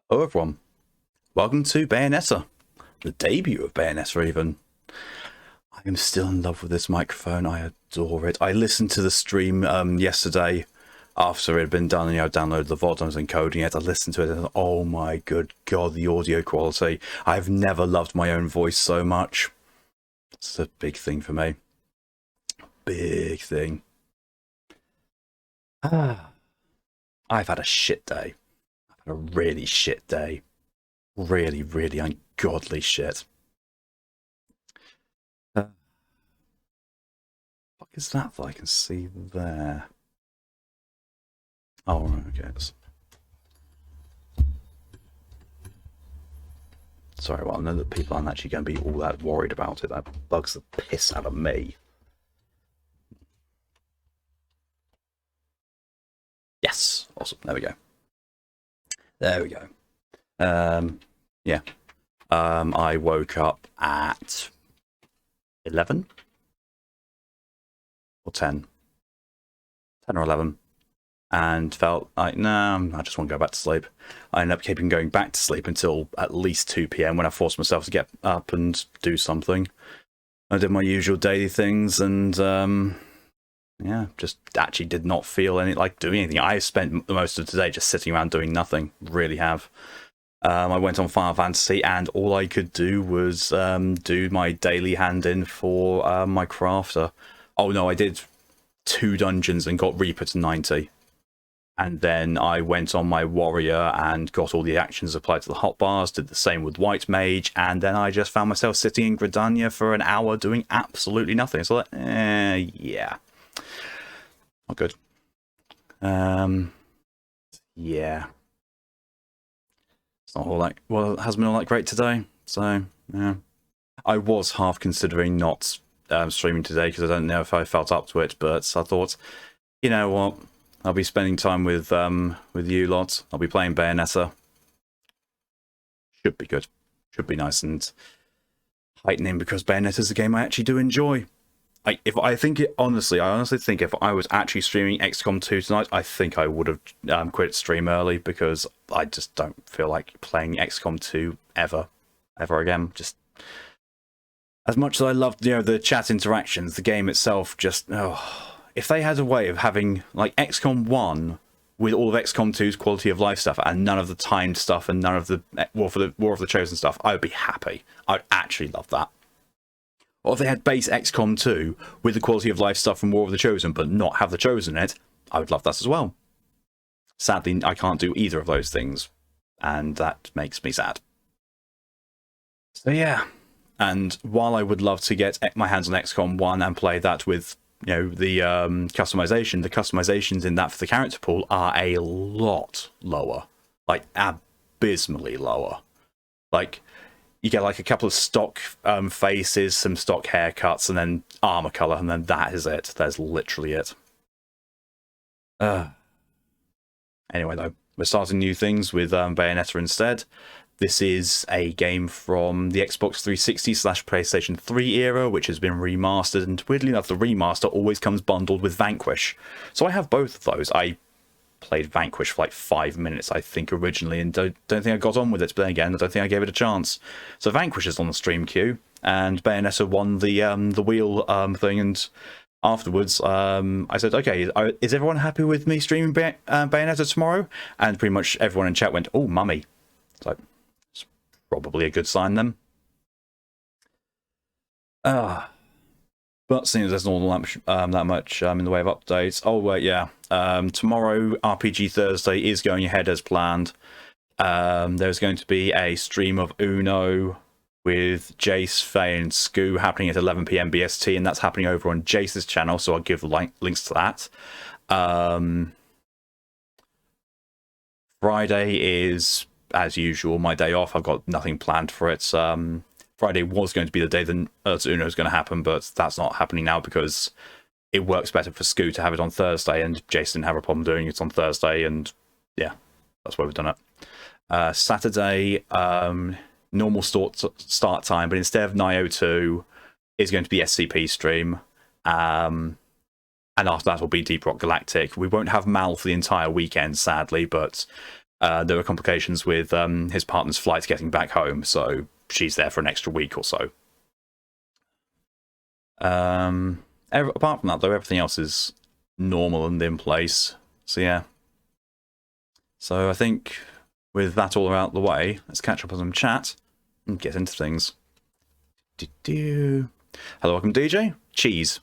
Hello everyone, welcome to Bayonetta, the debut of Bayonetta even. I am still in love with this microphone, I adore it. I listened to the stream yesterday after it had been done and I downloaded the VOD, I was encoding it, I listened to it and oh my good god, the audio quality. I've never loved my own voice so much. It's a big thing for me. Big thing. I've had a shit day. A really shit day. Really, really ungodly shit. Fuck is that I can see there? Oh, okay. Sorry, well, I know that people aren't actually going to be all that worried about it. That bugs the piss out of me. Yes, awesome. There we go. There we go. Yeah. I woke up at 11 or 10 or 11 and felt like, nah, I just want to go back to sleep. I ended up keeping going back to sleep until at least 2 p.m. when I forced myself to get up and do something. I did my usual daily things and yeah, just actually did not feel any like doing anything. I spent most of today just sitting around doing nothing. Really have. I went on Final Fantasy, and all I could do was do my daily hand-in for my crafter. Oh no, I did 2 dungeons and got Reaper to 90. And then I went on my warrior and got all the actions applied to the hotbars, did the same with White Mage, and then I just found myself sitting in Gridania for an hour doing absolutely nothing. So like, yeah. Not good. Yeah. It's not all that, well, it hasn't been all that great today. So, yeah. I was half considering not streaming today because I don't know if I felt up to it, but I thought, you know what? I'll be spending time with you lot. I'll be playing Bayonetta. Should be good. Should be nice and heightening because Bayonetta's a game I actually do enjoy. I honestly think if I was actually streaming XCOM 2 tonight, I think I would have quit stream early because I just don't feel like playing XCOM 2 ever again. Just as much as I loved, the chat interactions, the game itself just if they had a way of having like XCOM 1 with all of XCOM 2's quality of life stuff and none of the timed stuff and none of the War of the Chosen stuff, I would be happy. I'd actually love that. Or if they had base XCOM 2 with the quality of life stuff from War of the Chosen, but not have the Chosen in it, I would love that as well. Sadly, I can't do either of those things, and that makes me sad. So yeah, and while I would love to get my hands on XCOM 1 and play that with, the customizations in that for the character pool are a lot lower, like abysmally lower. Like, you get like a couple of stock faces, some stock haircuts, and then armor color, and then that is it. That's literally it. Anyway, though, we're starting new things with Bayonetta instead. This is a game from the Xbox 360/PlayStation 3 era, which has been remastered, and weirdly enough, the remaster always comes bundled with Vanquish. So I have both of those. I played Vanquish for like 5 minutes, I think, originally, and don't think I got on with it, but then again, I don't think I gave it a chance. So Vanquish is on the stream queue, and Bayonetta won the wheel thing, and afterwards, I said, okay, is everyone happy with me streaming Bayonetta tomorrow? And pretty much everyone in chat went, oh, mummy. So it's probably a good sign then. But seeing as there's not that much in the way of updates. Oh, wait, yeah. Tomorrow, RPG Thursday is going ahead as planned. There's going to be a stream of Uno with Jace, Faye, and Scoo happening at 11 p.m. BST, and that's happening over on Jace's channel, so I'll give links to that. Friday is, as usual, my day off. I've got nothing planned for it. Friday was going to be the day that Uno is going to happen, but that's not happening now because it works better for Scoo to have it on Thursday, and Jason didn't have a problem doing it on Thursday, and yeah, that's why we've done it. Saturday, normal start time, but instead of 9:02, is going to be SCP stream, and after that will be Deep Rock Galactic. We won't have Mal for the entire weekend, sadly, but there were complications with his partner's flight getting back home, so she's there for an extra week or so. Apart from that, though, everything else is normal and in place. So yeah. So I think with that all out the way, let's catch up on some chat and get into things. Hello, welcome DJ. Cheese.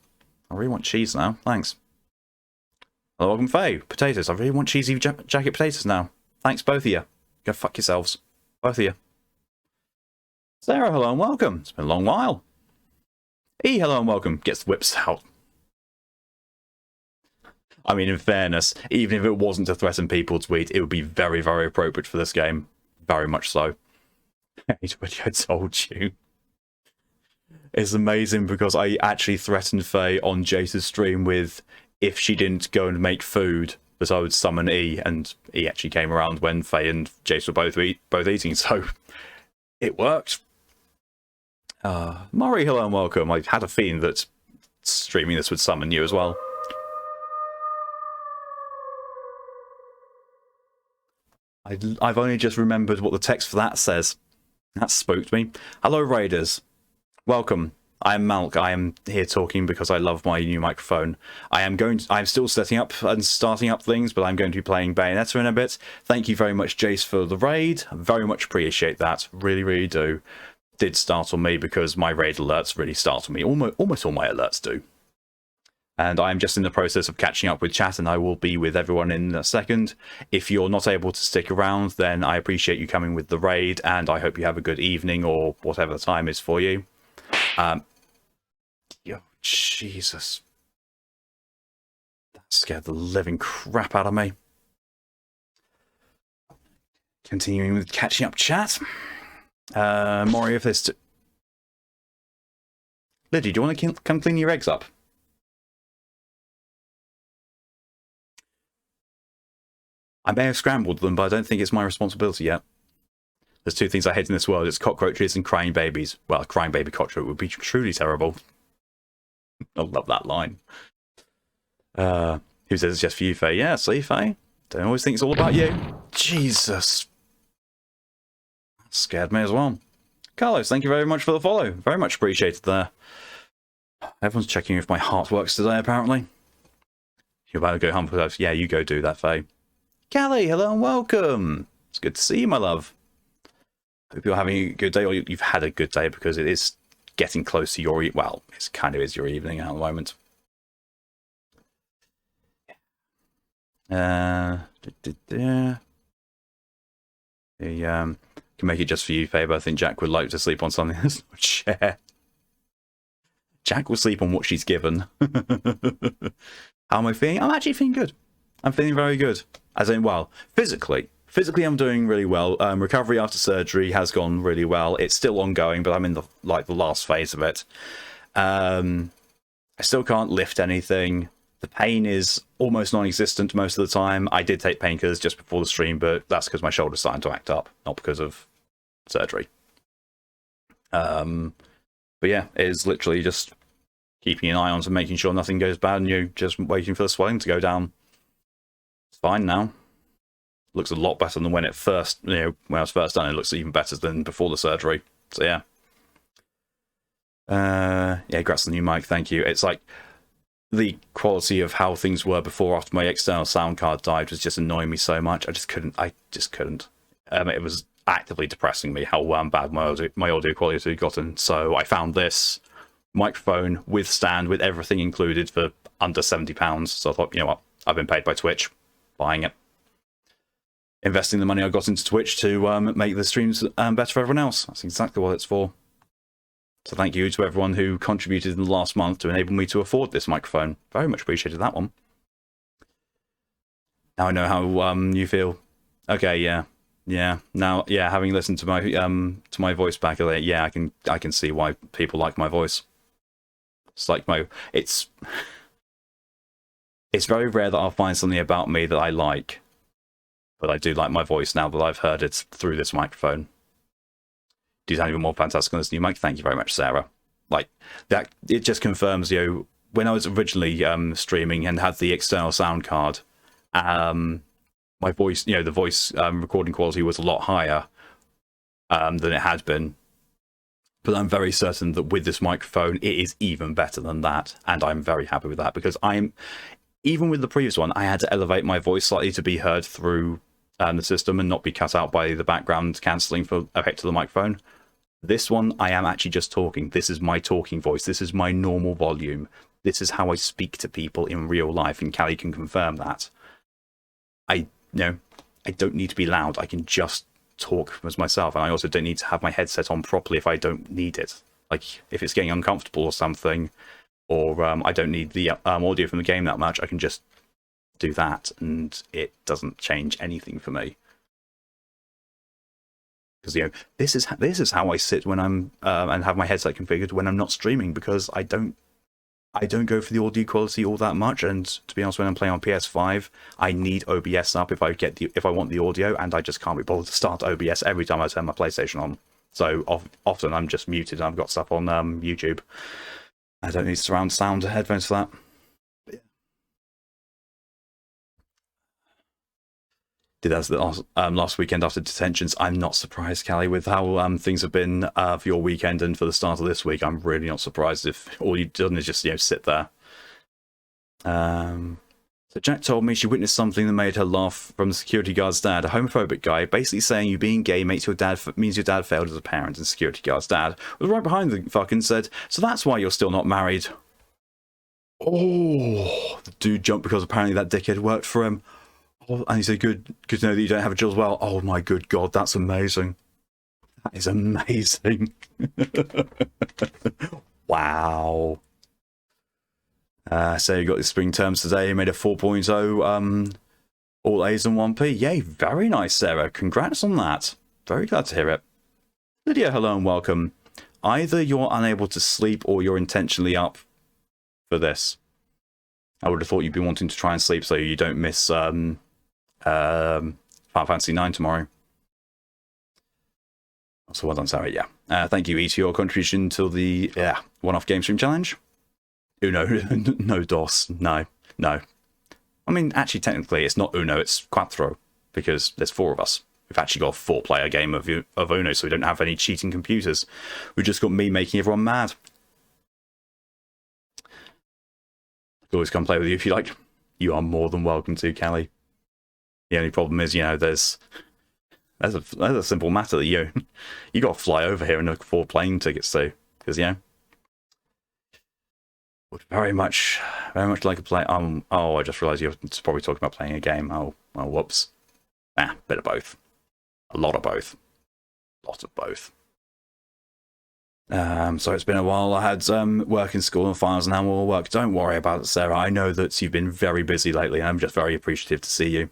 I really want cheese now. Thanks. Hello, welcome Faye. Potatoes. I really want cheesy jacket potatoes now. Thanks, both of you. Go fuck yourselves. Both of you. Sarah, hello and welcome. It's been a long while. E, hello and welcome. Gets the whips out. I mean, in fairness, even if it wasn't to threaten people to eat, it would be very, very appropriate for this game. Very much so. I told you. It's amazing because I actually threatened Faye on Jace's stream with if she didn't go and make food that I would summon E, and E actually came around when Faye and Jace were both eating, so it worked. Murray, hello and welcome. I had a feeling that streaming this would summon you as well. I've only just remembered what the text for that says. That spooked me. Hello, Raiders. Welcome. I am Malk. I am here talking because I love my new microphone. I'm still setting up and starting up things, but I'm going to be playing Bayonetta in a bit. Thank you very much, Jace, for the raid. I very much appreciate that. Really, really do. Did startle me because my raid alerts really startle me. Almost all my alerts do. And I'm just in the process of catching up with chat, and I will be with everyone in a second. If you're not able to stick around, then I appreciate you coming with the raid, and I hope you have a good evening or whatever the time is for you. Yo, Jesus. That scared the living crap out of me. Continuing with catching up chat. Maury, if there's... Liddy, do you want to come clean your eggs up? I may have scrambled them, but I don't think it's my responsibility yet. There's two things I hate in this world. It's cockroaches and crying babies. Well, a crying baby cockroach would be truly terrible. I love that line. Who says it's just for you, Faye? Yeah, see, Faye? Don't always think it's all about you. Jesus. That scared me as well. Carlos, thank you very much for the follow. Very much appreciated there. Everyone's checking if my heart works today, apparently. You're about to go hunt for us. Yeah, you go do that, Faye. Callie, hello and welcome. It's good to see you, my love. Hope you're having a good day, or you've had a good day, because it is getting close to your... Well, it kind of is your evening at the moment. Can make it just for you, Faye, but I think Jack would like to sleep on something that's not share. Jack will sleep on what she's given. How am I feeling? I'm actually feeling good. I'm feeling very good. As in, well, physically. Physically, I'm doing really well. Recovery after surgery has gone really well. It's still ongoing, but I'm in the last phase of it. I still can't lift anything. The pain is almost non-existent most of the time. I did take painkillers just before the stream, but that's because my shoulder's starting to act up, not because of surgery. But yeah, it is literally just keeping an eye on to making sure nothing goes bad, and you're just waiting for the swelling to go down. It's fine now. Looks a lot better than when it first, when I was first done. It looks even better than before the surgery. So yeah. Yeah, congrats on the new mic. Thank you. It's like the quality of how things were before after my external sound card died was just annoying me so much. I just couldn't. It was actively depressing me how bad my audio quality had gotten. So I found this microphone with stand, with everything included, for under £70. So I thought, you know what? I've been paid by Twitch, buying it. Investing the money I got into Twitch to make the streams better for everyone else. That's exactly what it's for. So thank you to everyone who contributed in the last month to enable me to afford this microphone. Very much appreciated that one. Now I know how you feel. Okay, yeah. Now, yeah, having listened to my voice back, yeah, I can see why people like my voice. It's like it's very rare that I'll find something about me that I like. But I do like my voice now that I've heard it through this microphone. Do you sound even more fantastic on this new mic? Thank you very much, Sarah. Like, that, it just confirms, when I was originally streaming and had the external sound card, my my voice, the voice recording quality was a lot higher than it had been. But I'm very certain that with this microphone, it is even better than that. And I'm very happy with that, because even with the previous one, I had to elevate my voice slightly to be heard through the system and not be cut out by the background cancelling for effect of the microphone. This one, I am actually just talking. This is my talking voice. This is my normal volume. This is how I speak to people in real life, and Callie can confirm that. I don't need to be loud. I can just talk as myself, and I also don't need to have my headset on properly if I don't need it. Like, if it's getting uncomfortable or something, or I don't need the audio from the game that much, I can just do that, and it doesn't change anything for me. Because this is how I sit when I'm and have my headset configured when I'm not streaming, because I don't go for the audio quality all that much. And to be honest, when I'm playing on PS5, I need OBS up if I want the audio, and I just can't be bothered to start OBS every time I turn my PlayStation on. So often I'm just muted and I've got stuff on YouTube. I don't need surround sound headphones for that. Did that last weekend after detentions. I'm not surprised, Callie, with how things have been for your weekend and for the start of this week. I'm really not surprised if all you've done is just sit there. So Jack told me she witnessed something that made her laugh from the security guard's dad, a homophobic guy, basically saying you being gay means your dad failed as a parent. And security guard's dad was right behind the fucking said, so that's why you're still not married. Oh, the dude jumped because apparently that dickhead worked for him. Oh, and he said, good to know that you don't have a job as well. Oh my good God, that's amazing. That is amazing. Wow. So you got the spring terms today, you made a 4.0, all A's and 1P. Yay, very nice, Sarah. Congrats on that. Very glad to hear it. Lydia, hello and welcome. Either you're unable to sleep or you're intentionally up for this. I would have thought you'd be wanting to try and sleep so you don't miss Final Fantasy 9 tomorrow. So well done, Sarah. Yeah. Thank you, E, to your contribution to the one-off game stream challenge. Uno, no DOS, no. I mean, actually, technically, it's not Uno, it's Quattro, because there's 4 of us. We've actually got a 4-player game of Uno, so we don't have any cheating computers. We've just got me making everyone mad. Always come play with you if you like. You are more than welcome to, Callie. The only problem is, there's a simple matter that you got to fly over here and look for plane tickets to, because would very much like to play. I just realised you're probably talking about playing a game. Oh, whoops. Bit of both. A lot of both. So it's been a while. I had work in school and finals and now more work. Don't worry about it, Sarah. I know that you've been very busy lately, and I'm just very appreciative to see you.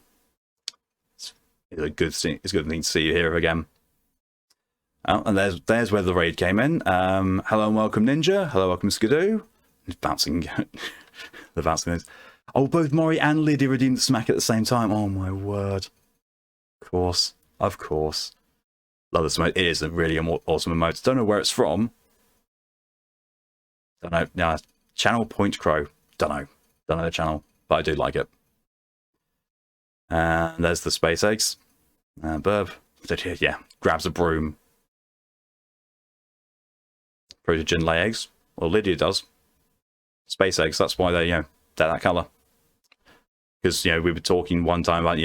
It's a good thing to see you here again. Oh, and there's where the raid came in. Hello and welcome, Ninja. Hello, welcome, Skidoo. He's bouncing. The bouncing is. Oh, both Maury and Lydia redeemed the smack at the same time. Oh my word. Of course. Love this emote. It is a really awesome emote. Don't know where it's from. Don't know. No, channel Point Crow. Don't know the channel, but I do like it. And there's the space eggs. Burb. Yeah, grabs a broom. Protogen lay eggs. Well, Lydia does. Space eggs. That's why they're that colour. Because we were talking one time about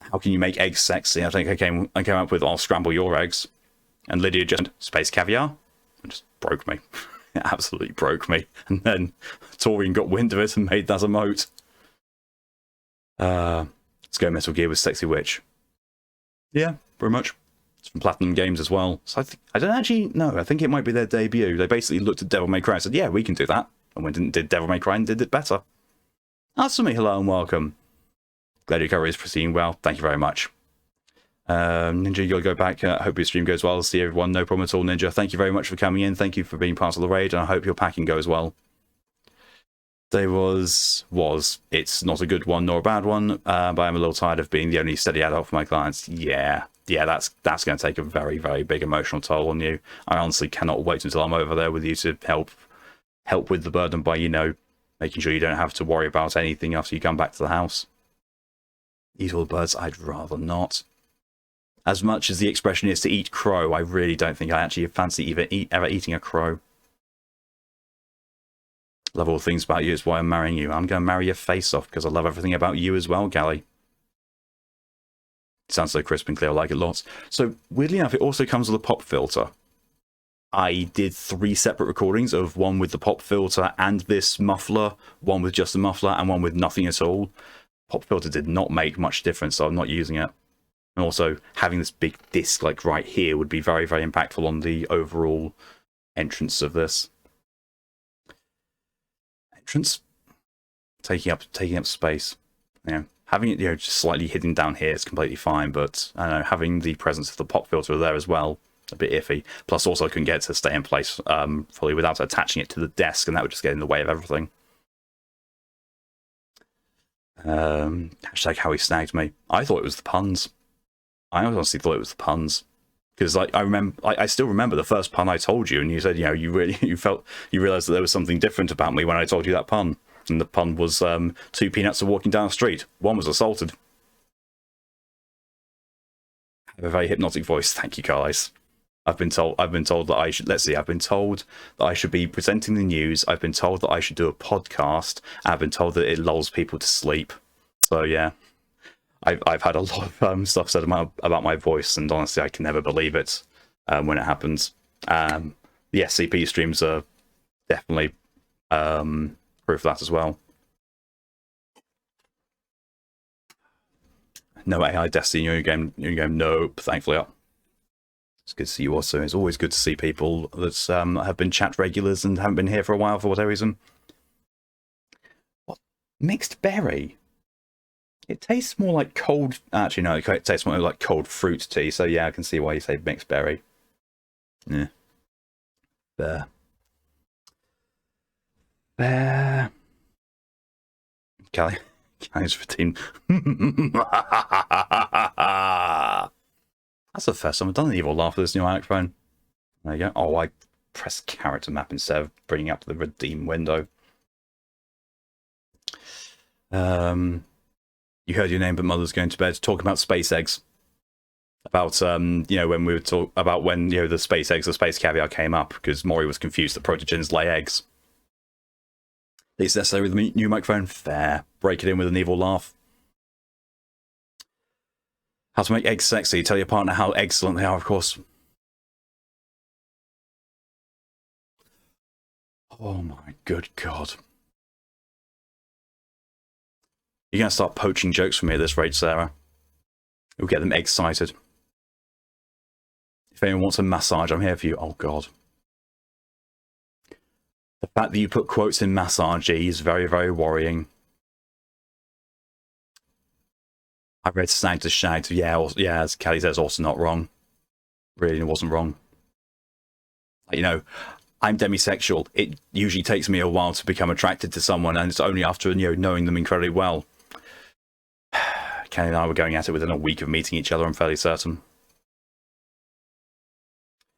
how can you make eggs sexy? I think I came up with I'll scramble your eggs, and Lydia just space caviar, and just broke me. It absolutely broke me. And then Torian got wind of it and made that emote. Let's go Metal Gear with Sexy Witch. Yeah, very much. It's from Platinum Games as well. So I don't actually know. I think it might be their debut. They basically looked at Devil May Cry and said, yeah, we can do that. And went and did Devil May Cry and did it better. Asumi, hello and welcome. Glad your recovery is proceeding well. Thank you very much. Ninja, you got to go back. I hope your stream goes well. See everyone. No problem at all, Ninja. Thank you very much for coming in. Thank you for being part of the raid, and I hope your packing goes well. There was. It's not a good one nor a bad one, but I'm a little tired of being the only steady adult for my clients. Yeah, that's going to take a very, very big emotional toll on you. I honestly cannot wait until I'm over there with you to help with the burden by, making sure you don't have to worry about anything after you come back to the house. Eat all the birds, I'd rather not. As much as the expression is to eat crow, I really don't think I actually fancy ever eating a crow. Love all things about you, is why I'm marrying you. I'm going to marry your face off because I love everything about you as well, Callie. Sounds so crisp and clear, I like it lots. So, weirdly enough, it also comes with a pop filter. I did 3 separate recordings of one with the pop filter and this muffler, one with just the muffler, and one with nothing at all. Pop filter did not make much difference, so I'm not using it. And also, having this big disc like right here would be very, very impactful on the overall entrance of this. Entrance? Taking up space. Yeah. Having it, just slightly hidden down here is completely fine, but I don't know, having the presence of the pop filter there as well, a bit iffy. Plus, also, I couldn't get it to stay in place fully without attaching it to the desk, and that would just get in the way of everything. Hashtag how he snagged me. I thought it was the puns. I honestly thought it was the puns. Because I still remember the first pun I told you, and you said, you realized that there was something different about me when I told you that pun. And the pun was 2 peanuts are walking down the street. One was assaulted. I have a very hypnotic voice. Thank you, guys. I've been told that I should. Let's see. I've been told that I should be presenting the news. I've been told that I should do a podcast. I've been told that it lulls people to sleep. So yeah, I've had a lot of stuff said about my voice, and honestly, I can never believe it when it happens. The SCP streams are definitely proof of that as well. No AI Destiny in your game. Nope, thankfully. It's good to see you also. It's always good to see people that have been chat regulars and haven't been here for a while for whatever reason. What? Mixed berry? It tastes more like cold... Actually, no, it tastes more like cold fruit tea. So yeah, I can see why you say mixed berry. Yeah. There. Callie's routine. That's the first time I've done an evil laugh with this new microphone. There you go. Oh, I pressed character map instead of bringing up the redeem window. You heard your name, but mother's going to bed. Talking about space eggs. About when we were talking about when the space eggs, the space caviar came up because Maury was confused that protogens lay eggs. Least necessary with the new microphone. Fair. Break it in with an evil laugh. How to make eggs sexy. Tell your partner how excellent they are, of course. Oh my good God. You're going to start poaching jokes from me at this rate, Sarah. You'll get them excited. If anyone wants a massage, I'm here for you. Oh God. The fact that you put quotes in massage is very, very worrying. I read snag to shag. Yeah, as Kelly says, also not wrong. Really wasn't wrong. I'm demisexual. It usually takes me a while to become attracted to someone, and it's only after knowing them incredibly well. Kelly and I were going at it within a week of meeting each other, I'm fairly certain.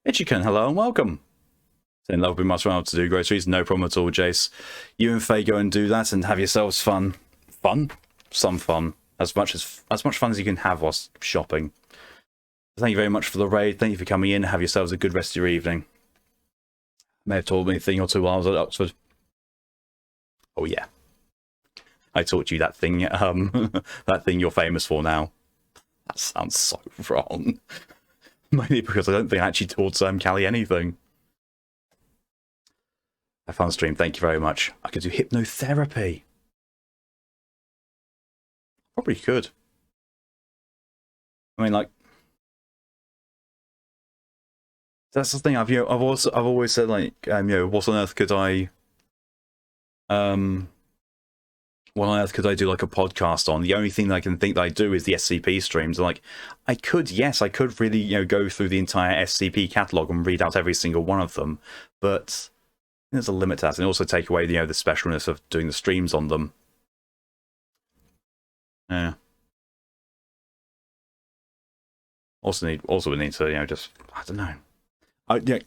Ichikan, hello and welcome. In love with much well to do groceries, no problem at all, Jace. You and Faye go and do that and have yourselves fun. Fun? Some fun. As much fun as you can have whilst shopping. Thank you very much for the raid. Thank you for coming in. Have yourselves a good rest of your evening. May have told me a thing or two while I was at Oxford. Oh yeah. I taught you that thing, that thing you're famous for now. That sounds so wrong. Mainly because I don't think I actually taught Callie anything. Have fun stream, thank you very much. I could do hypnotherapy. Probably could. I mean, that's the thing. I've always said what on earth could I what on earth could I do like a podcast on? The only thing that I can think that I do is the SCP streams. I could really go through the entire SCP catalog and read out every single one of them, but there's a limit to that, and also take away the specialness of doing the streams on them. Yeah. Also we need to just I don't know.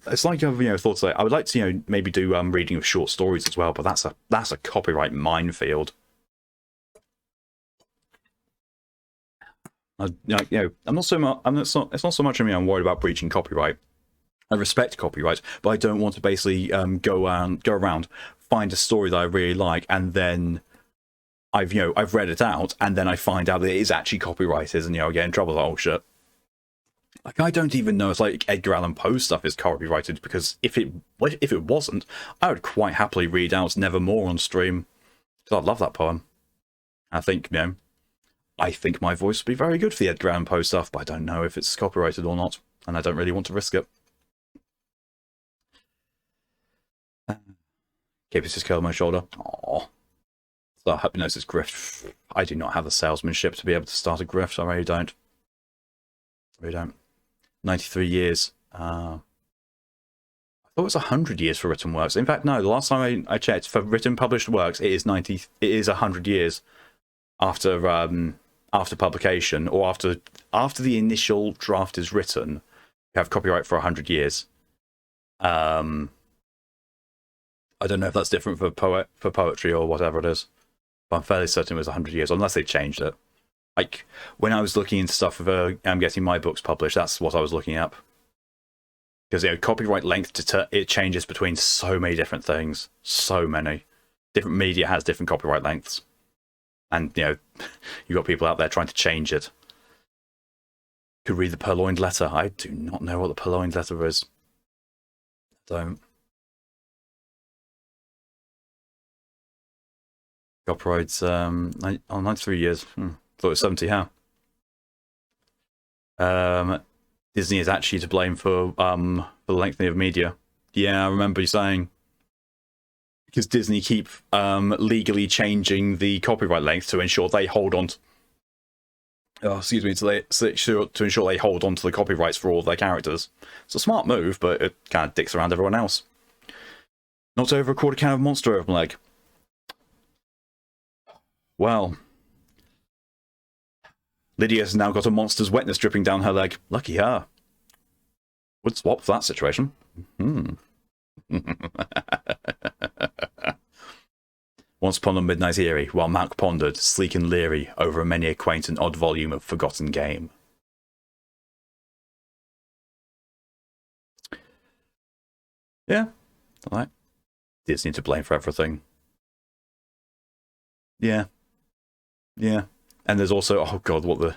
It's like I've thoughts like I would like to maybe do reading of short stories as well, but that's a copyright minefield. I'm not so much. It's not so much. I mean, I'm worried about breaching copyright. I respect copyright, but I don't want to basically go around, find a story that I really like, and then I've read it out, and then I find out that it is actually copyrighted, and I get in trouble. Oh shit! Like, I don't even know if like Edgar Allan Poe stuff is copyrighted, because if it wasn't, I would quite happily read out Nevermore on stream, because I love that poem. I think I think my voice would be very good for the Edgar Allan Poe stuff, but I don't know if it's copyrighted or not, and I don't really want to risk it. Keeps his curl on my shoulder. Aww. So hypnosis grift. I do not have the salesmanship to be able to start a grift. I really don't. 93 years. I thought it was 100 years for written works. In fact, no. The last time I checked, for written published works, it is 100 years after after publication, or after the initial draft is written. You have copyright for 100 years. I don't know if that's different for poetry or whatever it is, but I'm fairly certain it was 100 years, unless they changed it. Like, when I was looking into stuff for getting my books published, that's what I was looking up. Because copyright length, it changes between so many different things. So many. Different media has different copyright lengths. And, you've got people out there trying to change it. Could read the purloined letter. I do not know what the purloined letter is. Don't. Copyrights, 93 years. Thought it was 70, how? Disney is actually to blame for the lengthening of media. Yeah, I remember you saying. Because Disney keep legally changing the copyright length to ensure they hold on to... Oh, excuse me, to ensure they hold on to the copyrights for all their characters. It's a smart move, but it kind of dicks around everyone else. Not over a quarter can of Monster open leg. Well, Lydia's now got a monster's wetness dripping down her leg. Lucky her. Would swap for that situation. Once upon a midnight eerie, while Malk pondered, sleek and leery, over a many a quaint and odd volume of forgotten game. Yeah, alright. Disney to blame for everything. Yeah. Yeah. And there's also, oh god, what the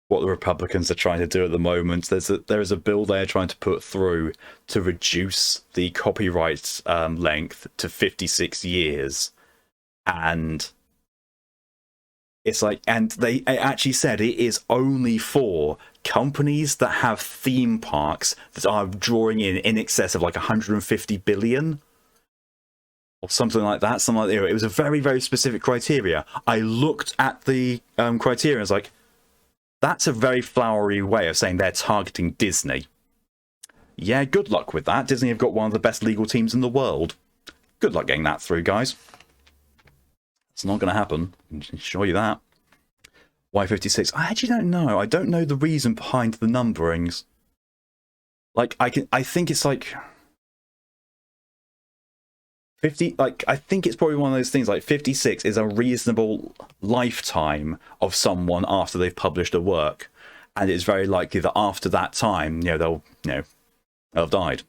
Republicans are trying to do at the moment. There is a bill they're trying to put through to reduce the copyright length to 56 years. And it's like, and it actually said it is only for companies that have theme parks that are drawing in excess of like 150 billion. Or something like that. It was a very, very specific criteria. I looked at the criteria and was like, that's a very flowery way of saying they're targeting Disney. Yeah, good luck with that. Disney have got one of the best legal teams in the world. Good luck getting that through, guys. It's not going to happen. I can assure you that. Why 56? I actually don't know. I don't know the reason behind the numberings. Like, I think it's like... 50, like, I think it's probably one of those things, like 56 is a reasonable lifetime of someone after they've published a work. And it's very likely that after that time, they'll have died.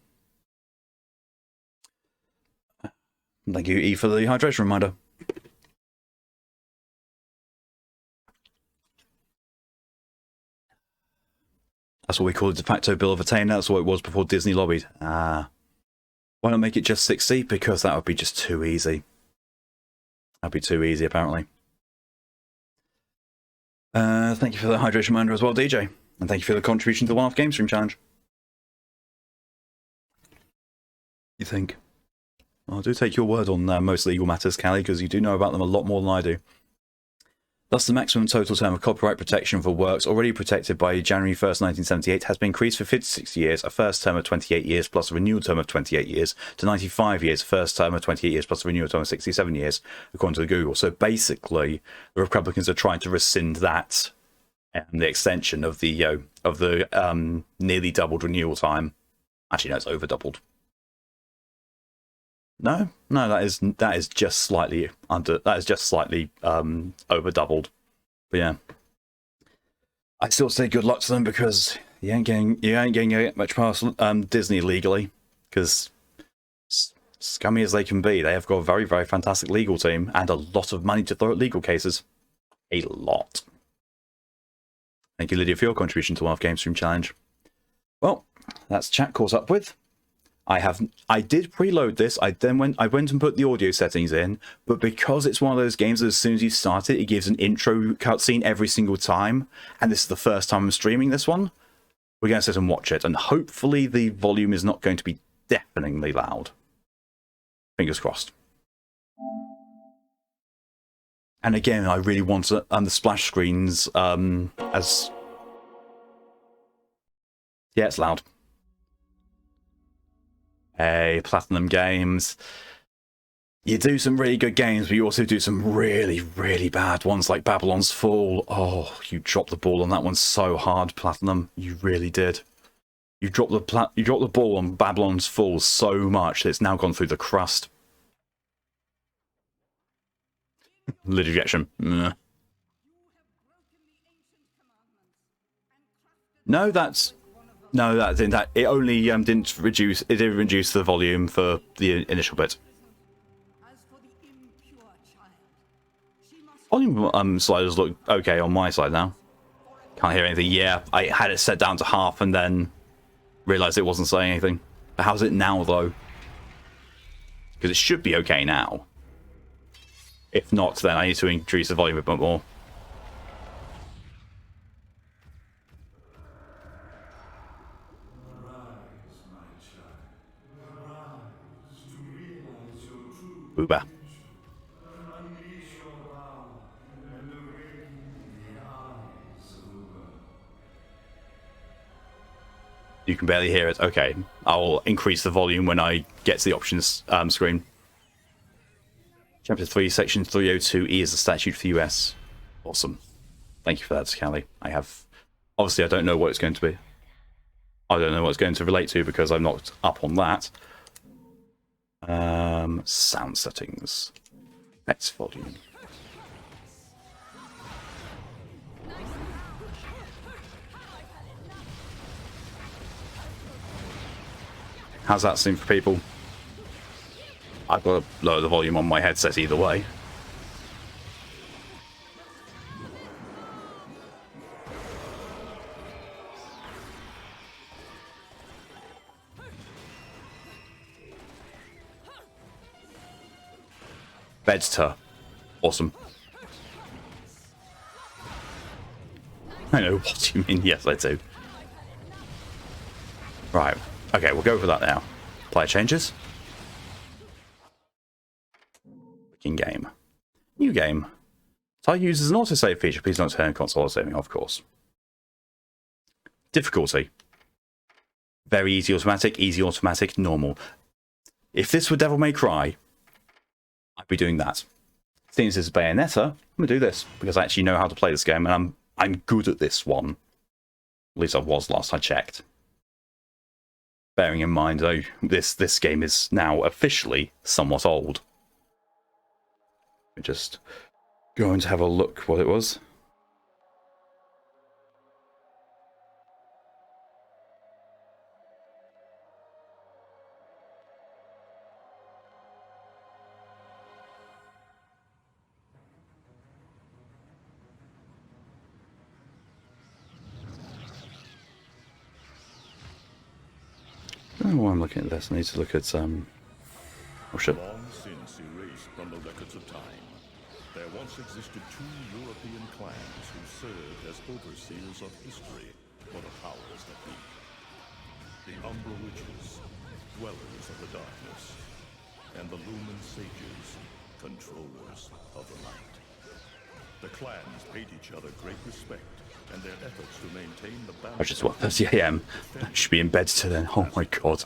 Thank you, E, for the hydration reminder. That's what we call a de facto bill of attainder. That's what it was before Disney lobbied. Why not make it just 60? Because that would be just too easy. That'd be too easy, apparently. Thank you for the hydration reminder as well, DJ. And thank you for the contribution to the one-off game stream challenge. You think? Well, I do take your word on most legal matters, Callie, because you do know about them a lot more than I do. Thus, the maximum total term of copyright protection for works already protected by January 1st, 1978 has been increased for 56 years, a first term of 28 years plus a renewal term of 28 years, to 95 years, first term of 28 years plus a renewal term of 67 years, according to Google. So basically, the Republicans are trying to rescind that and the extension of the nearly doubled renewal time. Actually, no, it's over doubled. No, that is just slightly over doubled. But yeah, I still say good luck to them because you ain't getting much past Disney legally, because scummy as they can be, they have got a very, very fantastic legal team and a lot of money to throw at legal cases. A lot. Thank you, Lydia, for your contribution to our Game Stream Challenge. Well, that's chat caught up with. I did preload this. I went and put the audio settings in, but because it's one of those games that as soon as you start it, it gives an intro cutscene every single time, and this is the first time I'm streaming this one, we're going to sit and watch it, and hopefully the volume is not going to be deafeningly loud. Fingers crossed. And again, I really want the splash screens as... Yeah, it's loud. Hey, Platinum Games. You do some really good games, but you also do some really, really bad ones like Babylon's Fall. Oh, you dropped the ball on that one so hard, Platinum. You really did. You dropped the ball on Babylon's Fall so much that it's now gone through the crust. Lid rejection. No, that didn't. It only didn't reduce. It did reduce the volume for the initial bit. Volume sliders look okay on my side now. Can't hear anything. Yeah, I had it set down to half and then realised it wasn't saying anything. How's it now though? Because it should be okay now. If not, then I need to increase the volume a bit more. Booba. You can barely hear it. Okay, I'll increase the volume when I get to the options screen. Chapter 3, Section 302E is the statute for the US. Awesome. Thank you for that, Scally. Obviously, I don't know what it's going to be. I don't know what it's going to relate to because I'm not up on that. Sound settings. Effects volume. How's that seem for people? I've got to lower the volume on my headset either way. Bedster. Awesome. I know what you mean. Yes, I do. Right. Okay, we'll go for that now. Player changes. In game. New game. Type uses an autosave feature. Please don't turn console saving, of course. Difficulty. Very easy automatic, normal. If this were Devil May Cry, I'd be doing that. Since this is Bayonetta, I'm going to do this, because I actually know how to play this game, and I'm good at this one. At least I was last I checked. Bearing in mind, though, this game is now officially somewhat old. We're just going to have a look what it was. Oh, I'm looking at this. I need to look at oh shit. Long since erased from the records of time, there once existed two European clans who served as overseers of history for the powers that be. The Umbra Witches, dwellers of the darkness, and the Lumen Sages, controllers of the light. The clans paid each other great respect, and their efforts to maintain the balance. I just what 30 AM. I should be in bed till then. Oh my god.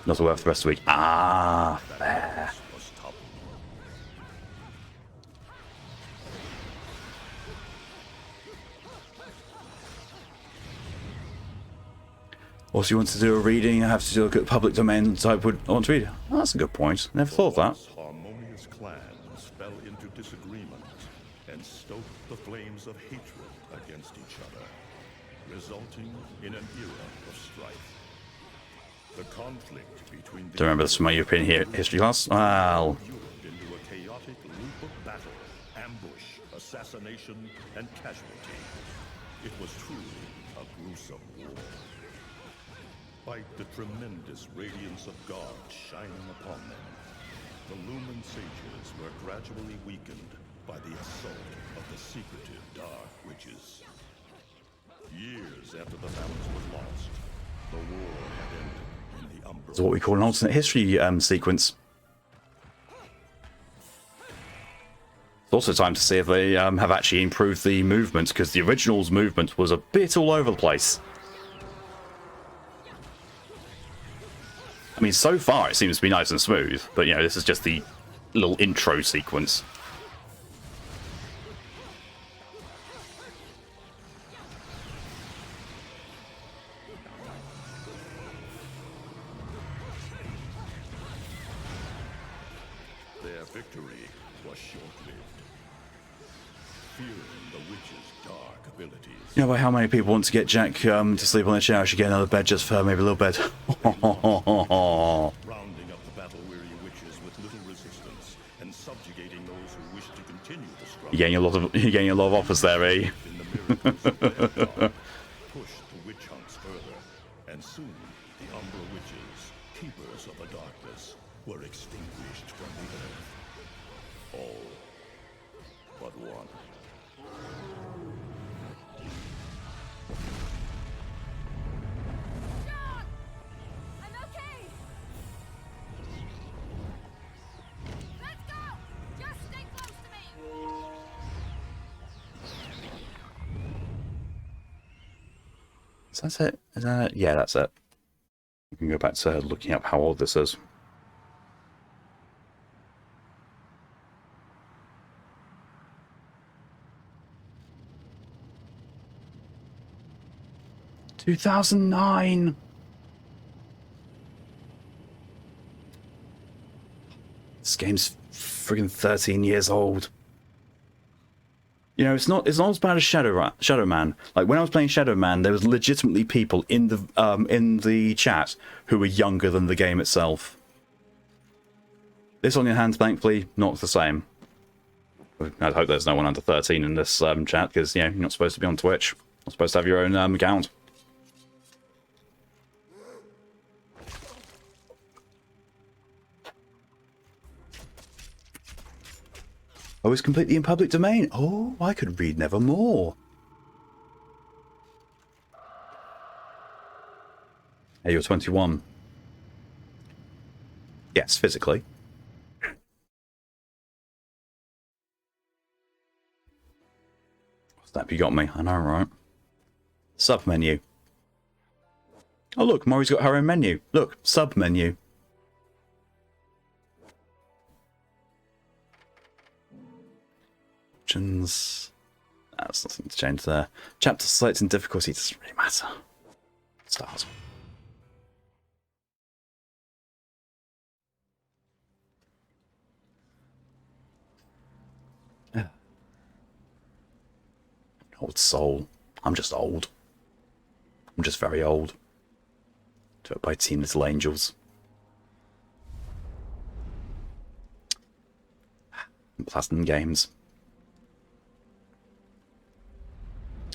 Not to work for the rest of the week. Ah, fair. Also, you want to do a reading, I have to look at public domain, so I would want to read. Oh, that's a good point. Never thought of that. Harmonious clans fell into disagreement, and stoke the flames of hatred against each other, resulting in an era of strife. The conflict between the Do you remember this from my European history class? Well, into a chaotic loop of battle, ambush, assassination, and casualty. It was truly a gruesome war. Despite the tremendous radiance of God shining upon them, the Lumen Sages were gradually weakened by the assault of the secretive Dark Witches. Years after the balance was lost, the war had ended in the Umbra. it's what we call an alternate history sequence. It's also time to see if they have actually improved the movement, because the original's movement was a bit all over the place. I mean, so far it seems to be nice and smooth, but you know, this is just the little intro sequence. Their victory was short-lived. Fearing the witch's dark abilities, You know, by how many people want to get Jack to sleep on their chair? I should get another bed just for her, maybe a little bed. rounding up the battle-weary witches with little resistance and subjugating those who wished to continue the struggle. You're getting a lot of offers there, eh? In the miracles of their God, pushed the witch hunts further, and soon the Umbra witches, keepers of the darkness, were extinguished from the earth. All but one. John! I'm okay! Let's go! Just stay close to me! Is that it? Is that it? Yeah, that's it. We can go back to looking up how old this is. "2009." This game's friggin' 13 years old. You know, it's not as bad as Shadow Man. Like when I was playing Shadow Man, there was legitimately people in the chat who were younger than the game itself. This, on your hand, thankfully, not the same. I hope there's no one under 13 in this chat, because you know, you're not supposed to be on Twitch. You're not supposed to have your own account. Oh, it's completely in public domain. Oh, I could read Nevermore. Hey, you're 21. Yes, physically. Snap, you got me. I know, right? Sub menu. Oh, look, Mori's got her own menu. Look, sub menu. Options. That's nothing to change there. Chapter selecting difficulty doesn't really matter. Start. Yeah. Old soul. I'm just old. I'm just very old. Do it by Teen Little Angels. Platinum Games.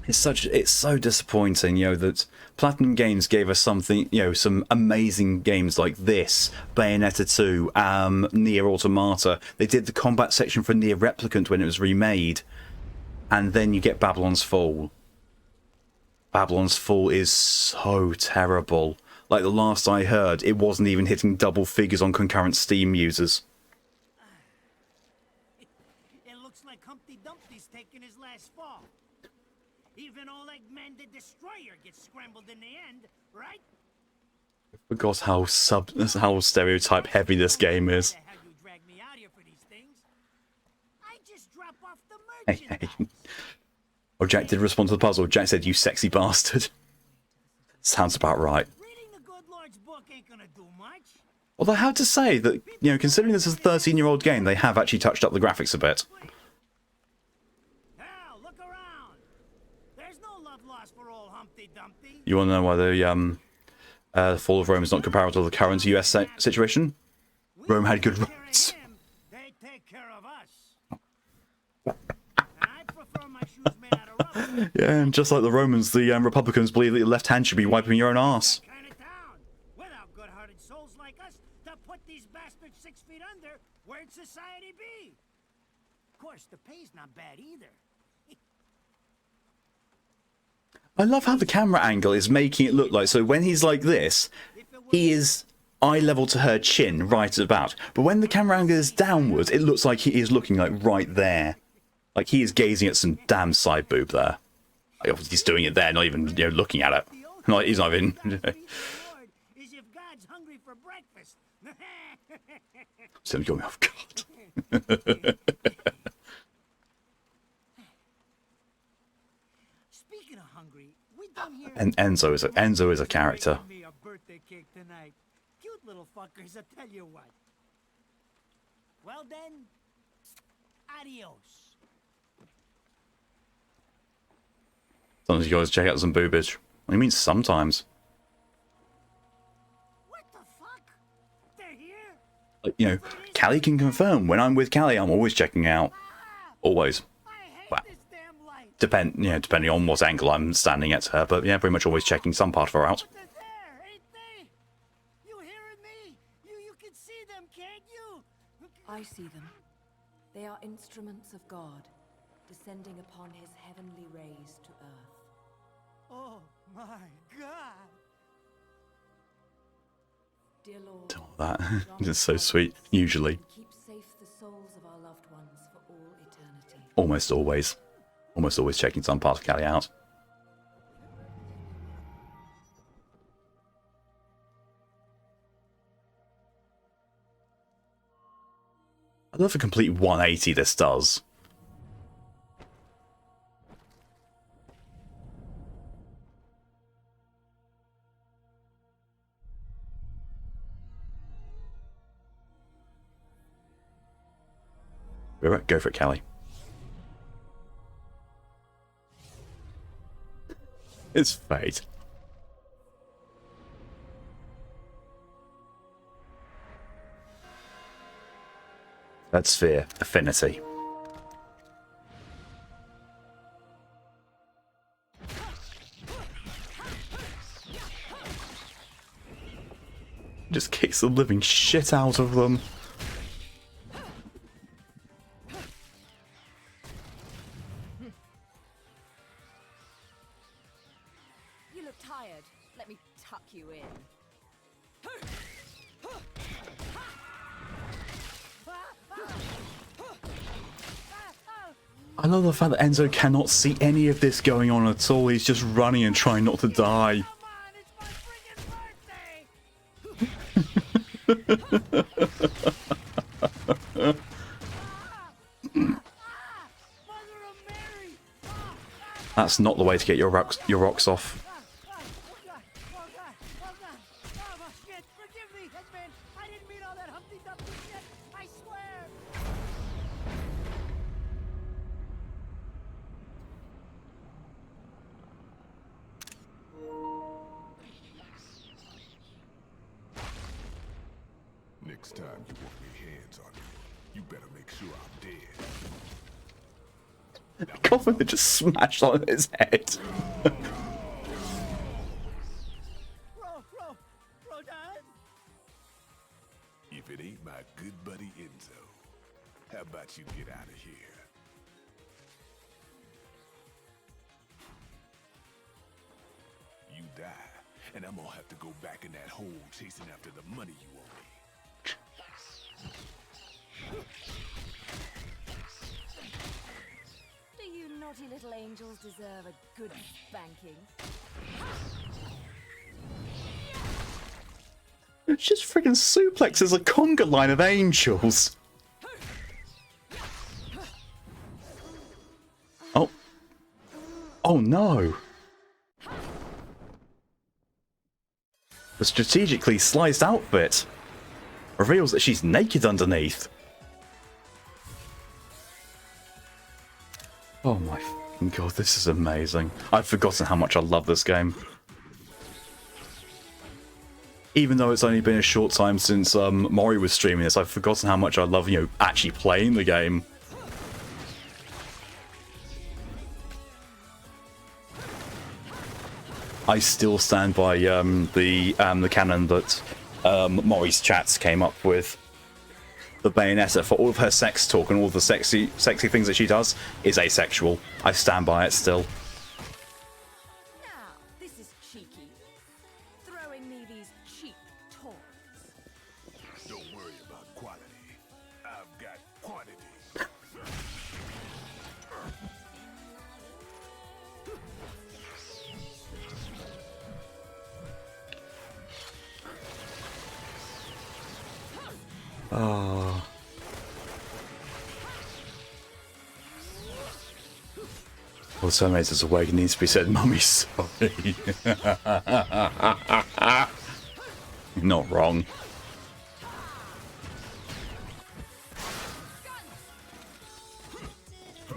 It's so disappointing, you know, that Platinum Games gave us something, you know, some amazing games like this, Bayonetta 2, Nier Automata. They did the combat section for Nier Replicant when it was remade, and then you get Babylon's Fall. Babylon's Fall is so terrible. Like the last I heard, it wasn't even hitting double figures on concurrent Steam users. It looks like Humpty Dumpty's taking his last fall. Even old Eggman the Destroyer gets scrambled in the end, right? I forgot how stereotype heavy this game is. How you drag me out here for these things? I just drop off the Hey, merchandise. hey. Oh, Jack did respond to the puzzle. Jack said, "You sexy bastard." Sounds about right. Reading the good Lord's book ain't gonna do much. Although I have to say that, you know, considering this is a 13-year-old game, they have actually touched up the graphics a bit. You want to know why the fall of Rome is not comparable to the current US situation? Rome had good roads. They take care of us. I prefer my shoes made out of rubber. Yeah, and just like the Romans, the Republicans believe that your left hand should be wiping your own ass. Kind of town. Without good-hearted souls like us to put these bastards 6 feet under, where'd society be? Of course, the pay's not bad either. I love how the camera angle is making it look like, so when he's like this, he is eye level to her chin, right about. But when the camera angle is downwards, it looks like he is looking like right there. Like he is gazing at some damn side boob there. Like, obviously he's doing it there, not even looking at it. No, he's not even. Is if God's hungry for breakfast. So I'm going, oh God. Speaking of hungry, we done here. And Enzo is a character. Me a birthday cake tonight. Cute little fuckers, I tell you what. Well then, adios. Sometimes you guys check out some boobage. What do you mean sometimes? What the fuck? They're here? Like, you know, Callie can confirm. When I'm with Callie, I'm always checking out. Always. I hate Wow. this damn light. Depending on what angle I'm standing at her, but yeah, pretty much always checking some part of her out. But they're there, ain't they? You hearing me? You can see them, can't you? I see them. They are instruments of God, descending upon his heavenly rays to earth. Oh my God. Dear Lord, All that. It's so sweet, usually. keep safe the souls of our loved ones for all eternity. Almost always. Almost always checking some part of Callie out. I love the complete 180 this does. Go for it, Callie. It's fate. That's fear. Affinity. Just kicks the living shit out of them. You look tired. Let me tuck you in. I love the fact that Enzo cannot see any of this going on at all. He's just running and trying not to die. Come on, it's my friggin' birthday! Mother of Mary! That's not the way to get your rocks off. Oh God! Oh God! Oh God! Oh shit! Forgive me, Headman! I didn't mean all that Humpty Dumpty shit! I swear! Next time you want your hands on me, you better make sure I'm dead. Coffin that just smashed on his head. Bro, Dad? If it ain't my good buddy Enzo, how about you get out of here? You die, and I'm gonna have to go back in that hole chasing after the money you owe me. Do you naughty little angels deserve a good spanking? It just friggin' suplexes a conga line of angels. Oh. Oh no. The strategically sliced outfit reveals that she's naked underneath. Oh my fucking god, this is amazing. I've forgotten how much I love this game. even though it's only been a short time since Mori was streaming this, I've forgotten how much I love, you know, actually playing the game. I still stand by the canon that Mori's chats came up with. The Bayonetta, for all of her sex talk and all the sexy things that she does, is asexual. I stand by it still. Now, this is cheeky. Throwing me these cheap toys. Don't worry about quality. I've got quantity. Oh. Well, Terminator's awake, needs to be said, Mummy, sorry. Not wrong.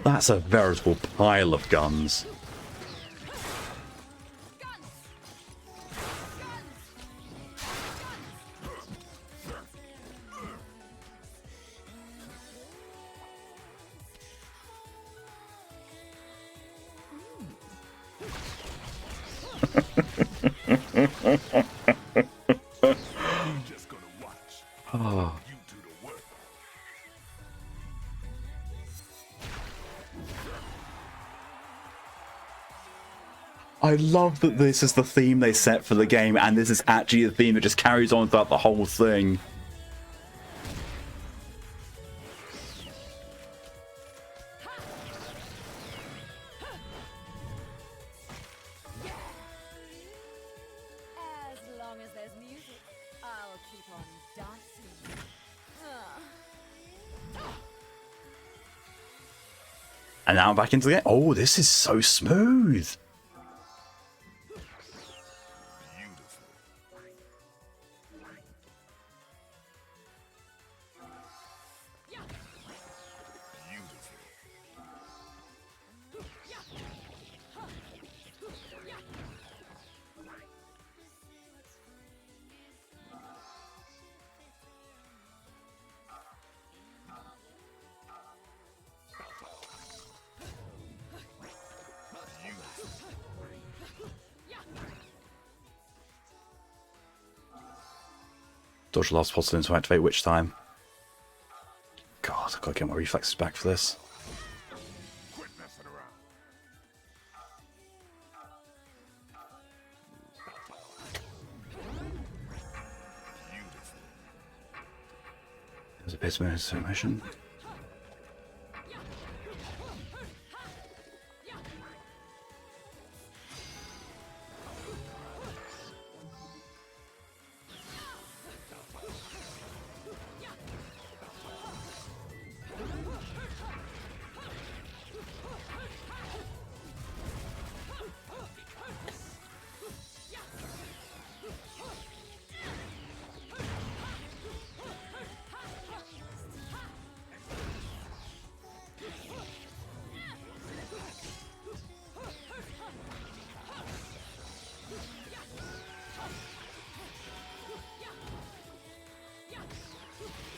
That's a veritable pile of guns. Just gonna watch. Oh. You do the work. I love that this is the theme they set for the game, and this is actually the theme that just carries on throughout the whole thing. As long as there's music, I'll keep on dancing. And now I'm back into the game. Oh, this is so smooth. Dodge the last possible to activate which time. God, I've got to get my reflexes back for this. Quit messing around. There's a bit of submission.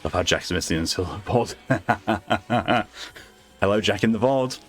I've had Jack's missing until the VOD. Hello, Jack in the VOD.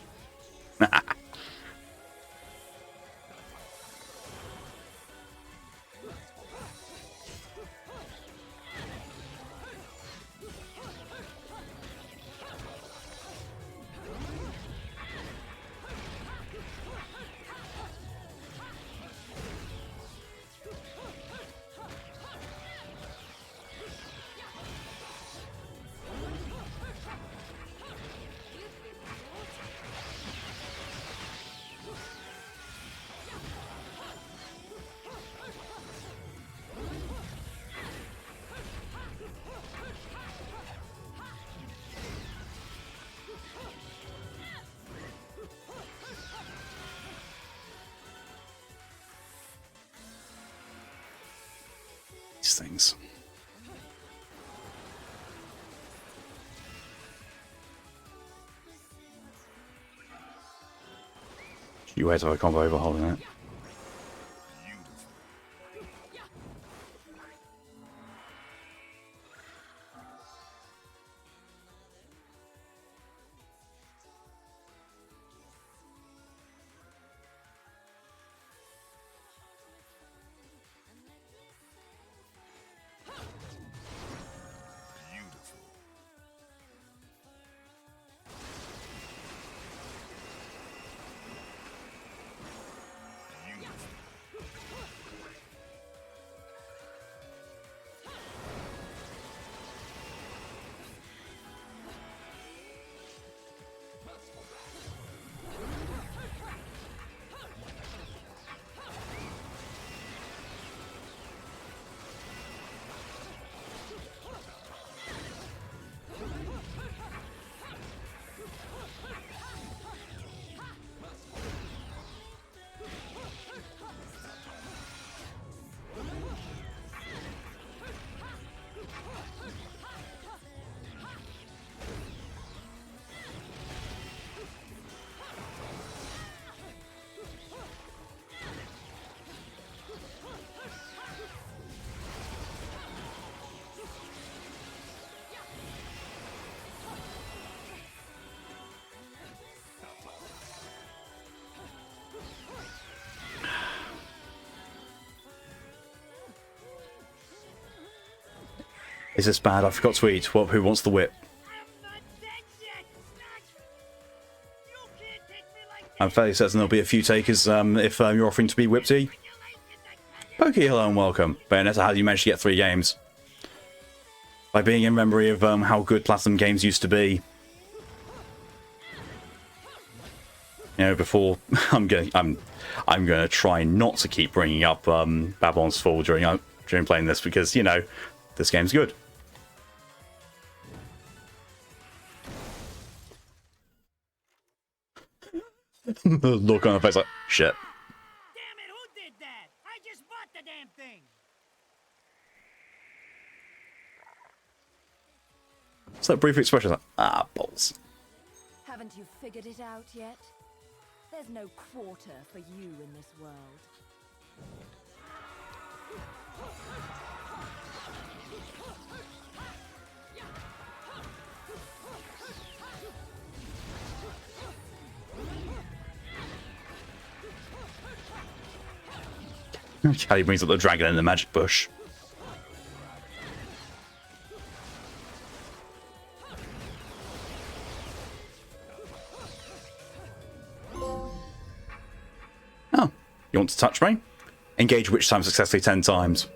These things. You wait till I combo overhauling it. Is this bad? I forgot to eat. Well, who wants the whip? I'm not dead yet. You can't take me like I'm fairly certain there'll be a few takers if you're offering to be whipty. Pokey, hello and welcome. Bayonetta, how did you manage to get 3 games? By being in memory of how good Platinum games used to be. You know, before I'm gonna try not to keep bringing up Babylon's Fall during playing this because, you know, this game's good. The look on her face like, shit. Damn it, who did that? I just bought the damn thing. It's that brief expression like, ah, balls. Haven't you figured it out yet? There's no quarter for you in this world. Callie brings up the dragon in the magic bush. Oh, you want to touch me? Engage witch time successfully 10 times.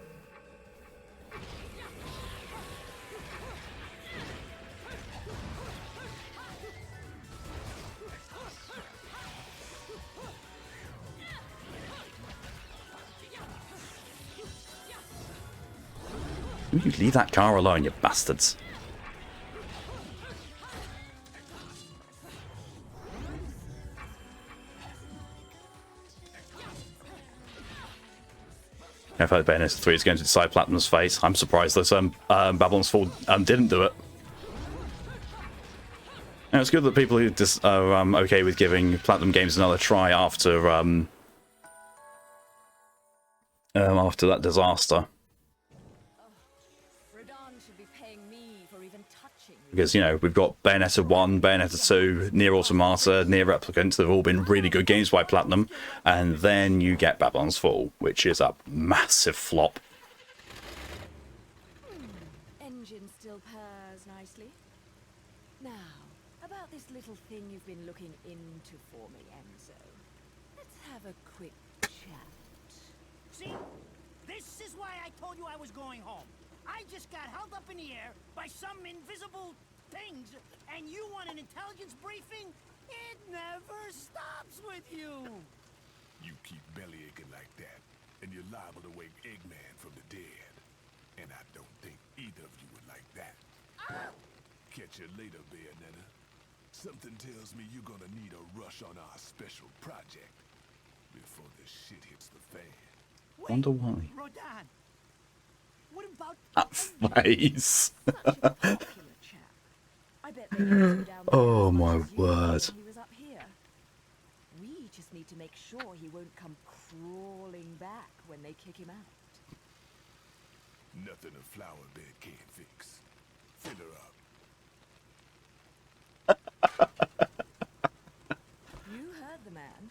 Will you leave that car alone, you bastards? If Bayonetta 3 is going to decide Platinum's fate, I'm surprised that Babylon's Fall didn't do it. And it's good that people who are okay with giving Platinum games another try after that disaster. Because, you know, we've got Bayonetta 1, Bayonetta 2, Nier Automata, Nier Replicant. They've all been really good games by Platinum. And then you get Babylon's Fall, which is a massive flop. Engine still purrs nicely. Now, about this little thing you've been looking into for me, Enzo. Let's have a quick chat. See? This is why I told you I was going home. I just got held up in the air by some invisible things, and you want an intelligence briefing? It never stops with you! You keep belly aching like that, and you're liable to wake Eggman from the dead. And I don't think either of you would like that. Catch you later, Bayonetta. Something tells me you're gonna need a rush on our special project before this shit hits the fan. Wait, Wonder why. Rodan, what about That face. Popular chap. I bet they can go down there Oh as much my as you word. when he was up here. We just need to make sure he won't come crawling back when they kick him out. Nothing a flower bed can't fix. Fill her up. You heard the man.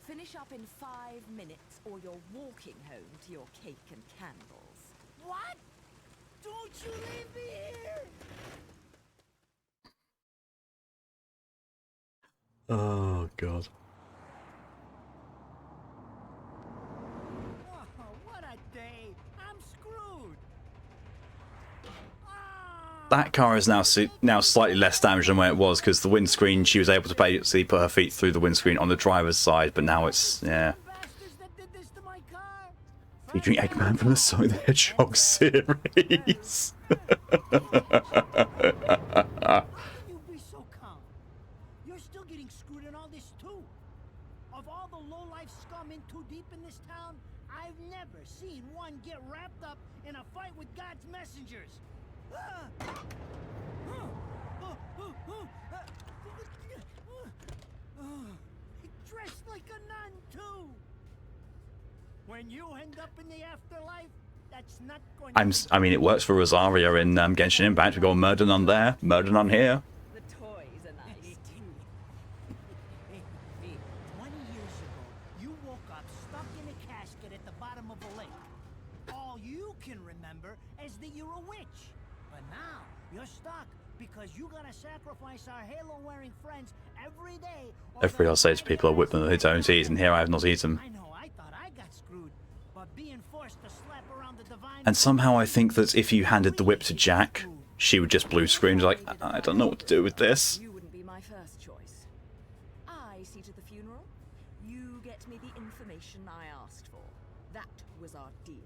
Finish up in 5 minutes or you're walking home to your cake and candles. what? Don't you leave me here! Oh, God. Oh, what a day! I'm screwed! That car is now slightly less damaged than when it was, because the windscreen, she was able to basically put her feet through the windscreen on the driver's side, but now it's, yeah. Bastards that did this to my car! Featuring Eggman from the Sonic the Hedgehog series. How can you be so calm? You're still getting screwed in all this too. Of all the low-life scum in too deep in this town, I've never seen one get wrapped up in a fight with God's messengers. Dressed like a nun too. When you end up in the afterlife, that's not going to I mean, it works for Rosaria in Genshin Impact. We've got Murder Nun there, Murder Nun here. The toys are nice too. 20 years ago, you woke up stuck in a casket at the bottom of a lake. All you can remember is that you're a witch. But now, you're stuck, because you gotta sacrifice our halo-wearing friends every day. Everybody else says people are whipped them they don't eat, and here I have not eaten. I know, I thought I got screwed, but being forced to slap around the divine... And somehow I think that if you handed the whip to Jack, she would just blue screen like, I don't know what to do with this. You wouldn't be my first choice. I see to the funeral. You get me the information I asked for. That was our deal.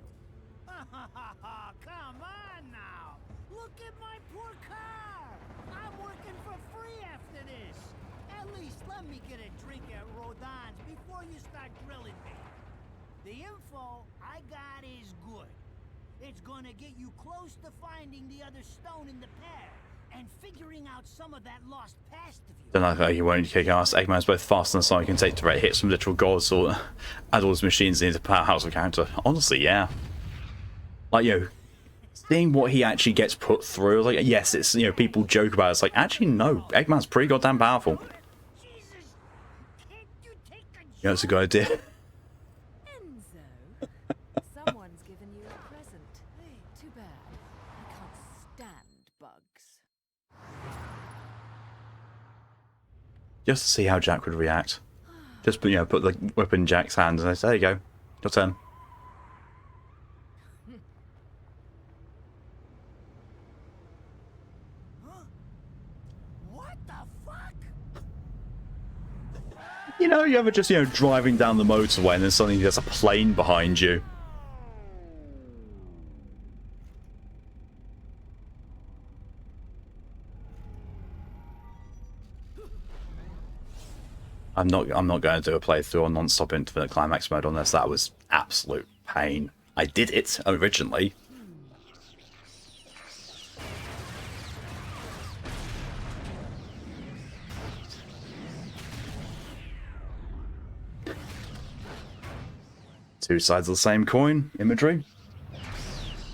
Come on now! Look at my poor car! I'm working for free after this! At least let me get a drink at Rodon's before you start grilling me. The info I got is good. It's gonna get you close to finding the other stone in the pair and figuring out some of that lost past of you. Don't know how he won't kick ass. Eggman's both fast and slow and can take direct hits from literal gods or add all his machines into powerhouse of character. Honestly, yeah. Like, you know, seeing what he actually gets put through, like, yes, it's, you know, people joke about it. It's like, actually, no, Eggman's pretty goddamn powerful. Jesus! Can't you take a You know, it's a good idea. Enzo, someone's given you a present. Too bad. I can't stand bugs. Just to see how Jack would react. Just, you know, put the whip in Jack's hand and say, there you go, your turn. What the fuck? You know, you ever just, you know, driving down the motorway and then suddenly there's a plane behind you. I'm not going to do a playthrough on non-stop infinite climax mode unless that was absolute pain. I did it originally. Two sides of the same coin, imagery.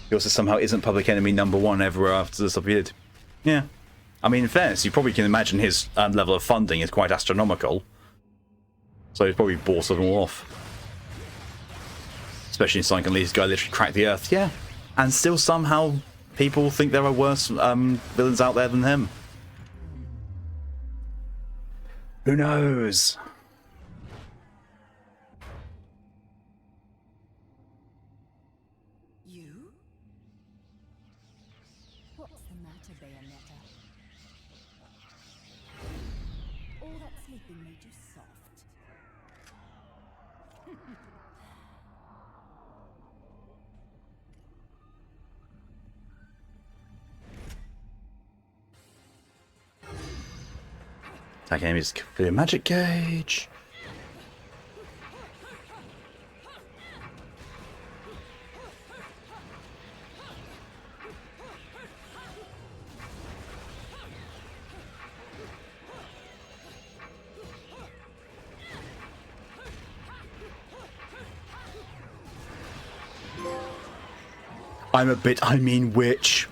He also somehow isn't public enemy #1 everywhere after this appeared. Yeah. I mean, in fairness, you probably can imagine his level of funding is quite astronomical. So he's probably bought them all off. Especially in something like this guy literally cracked the earth. Yeah. And still somehow people think there are worse villains out there than him. Who knows? You? What's the matter, Bayonetta? All that sleeping made you soft. That game is for magic gauge. I'm a bit, I mean witch.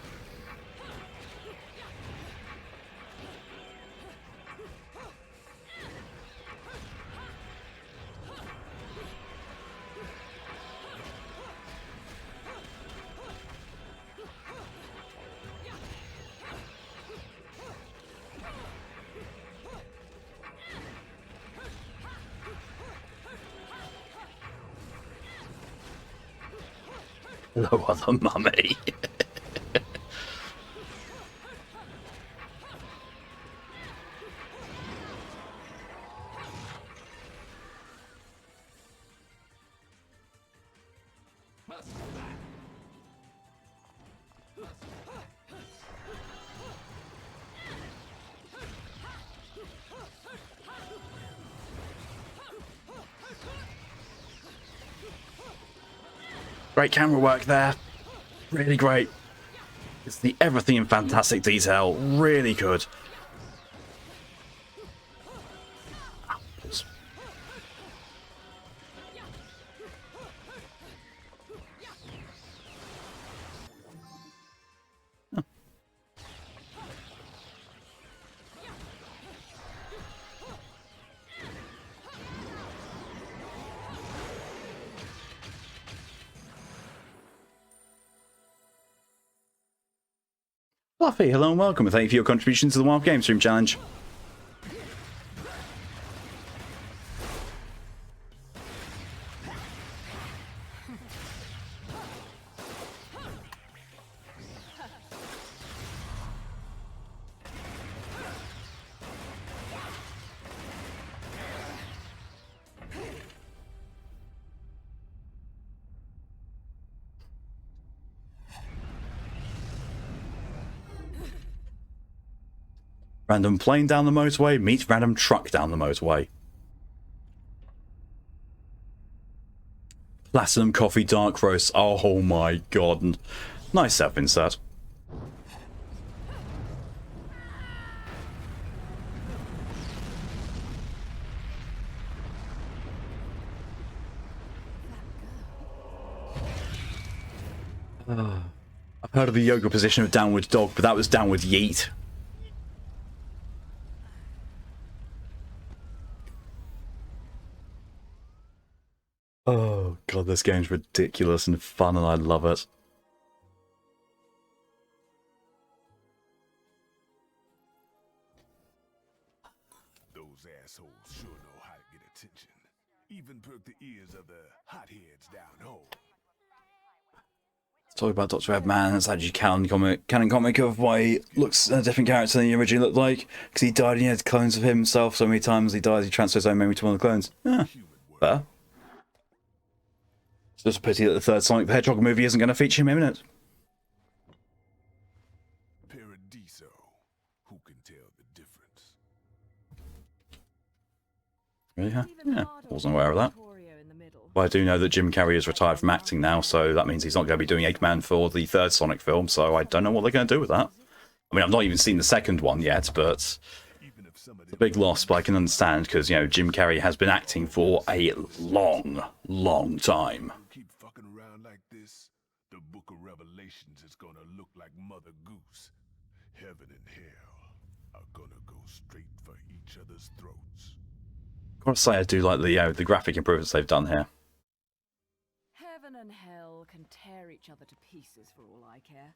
Lower the mummy. Great camera work there. Really great. It's the everything in fantastic detail. Really good. Apples. Huh. Fluffy, hello and welcome, and thank you for your contribution to the Wild Game Stream Challenge. Random plane down the motorway meets random truck down the motorway. Platinum coffee dark roast. Oh my god. Nice self-insert. I've heard of the yoga position of downward dog, but that was downward yeet. Oh god, this game's ridiculous and fun and I love it. Those assholes sure know how to get attention. Even perk the ears of the hotheads down home. Talk about Dr. Eggman. It's actually canon comic of why he looks a different character than he originally looked like. Because he died and he had clones of himself so many times he dies, he transfers his own memory to one of the clones. Yeah, fair. It's just a pity that the third Sonic the Hedgehog movie isn't going to feature him in it. Paradiso. Who can tell the difference? Really? Yeah, wasn't aware of that. Well, I do know that Jim Carrey is retired from acting now, so that means he's not going to be doing Eggman for the third Sonic film, so I don't know what they're going to do with that. I mean, I've not even seen the second one yet, but it's a big loss, but I can understand, because, you know, Jim Carrey has been acting for a long, long time. Keep fucking around like this, the Book of Revelations is gonna look like Mother Goose. Heaven and hell are gonna go straight for each other's throats. I've got to say, I do like the graphic improvements they've done here. Heaven and hell can tear each other to pieces for all I care.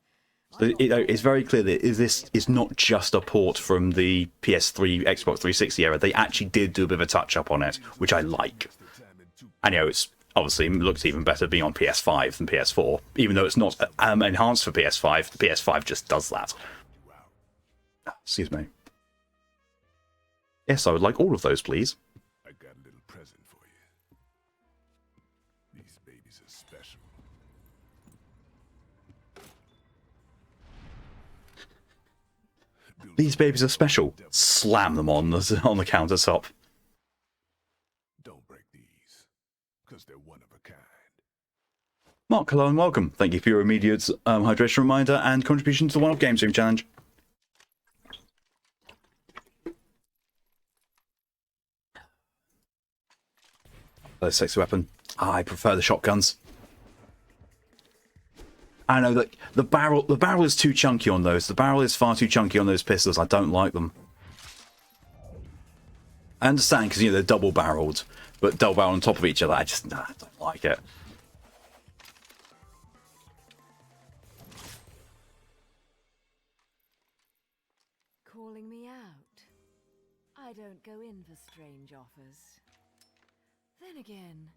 So it's very clear that this is not just a port from the PS3, Xbox 360 era. They actually did do a bit of a touch-up on it, which I like. And, you know, it's obviously looks even better being on PS5 than PS4, even though it's not enhanced for PS5. The PS5 just does that. Excuse me. Yes, I would like all of those, please. I got a little present for you. These babies are special. These babies are special. Slam them on the countertop. Don't break these, because they're one of a kind. Mark, hello and welcome. Thank you for your immediate hydration reminder and contribution to the One Up Game Stream Challenge. Sexy weapon. I prefer the shotguns. I know that the barrel is too chunky on those. The barrel is far too chunky on those pistols. I don't like them. I understand because, you know, they're double barreled, but double barrel on top of each other, I don't like it. Calling me out? I don't go in for strange offers. Then again,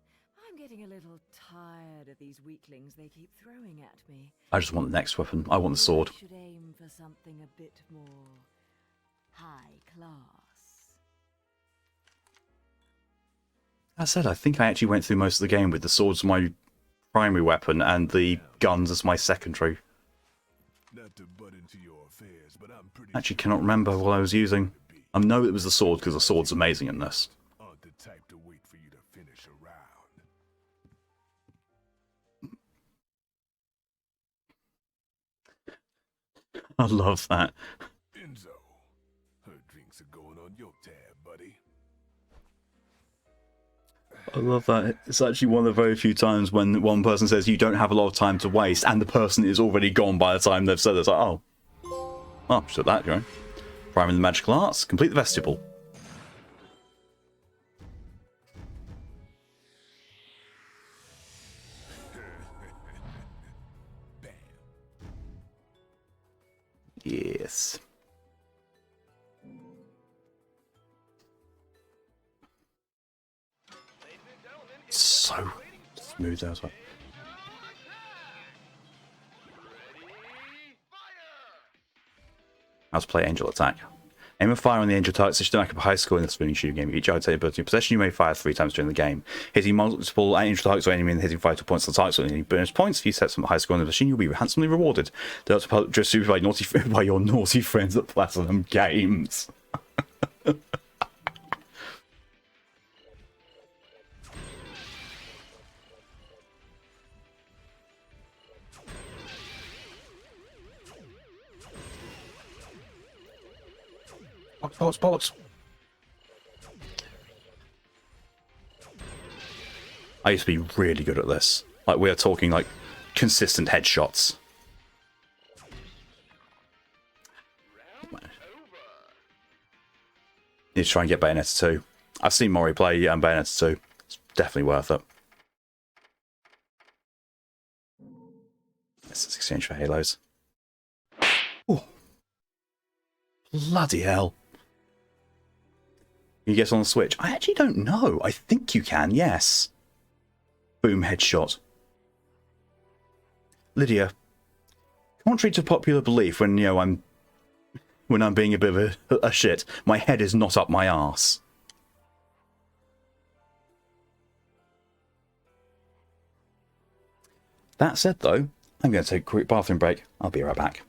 I'm getting a little tired of these weaklings they keep throwing at me. I just want the next weapon. I want the sword. I should aim for something a bit more high class. That said, I think I actually went through most of the game with the swords as my primary weapon and the guns as my secondary. Not to butt into your affairs, but I'm pretty Actually, cannot remember what I was using. I know it was the sword because the sword's amazing in this. aren't the type to wait for you to finish a round. I love that. Enzo, her drinks are going on your tab, buddy. I love that. It's actually one of the very few times when one person says you don't have a lot of time to waste, and the person is already gone by the time they've said it. It's like, oh. Oh, so that, you know. Priming the magical arts, complete the vestibule. Yes. So smooth as well. How to play Angel Attack. Aim a fire on the Angel target, such like a high score in the spinning shooting game. Each item ability in possession, you may fire 3 times during the game. Hitting multiple Angel targets or enemy and hitting vital points on the target, so any bonus points. If you set some high score on the machine, you'll be handsomely rewarded. They're just by your naughty friends at Platinum Games. Bollocks. I used to be really good at this. Like, we are talking, like, consistent headshots. Need to try and get Bayonetta 2. I've seen Mori play Bayonetta 2. It's definitely worth it. This is exchange for Halos. Ooh. Bloody hell. Can you get on the Switch? I actually don't know. I think you can, yes. Boom, headshot. Lydia, contrary to popular belief, when I'm being a bit of a shit, my head is not up my arse. That said, though, I'm going to take a quick bathroom break. I'll be right back.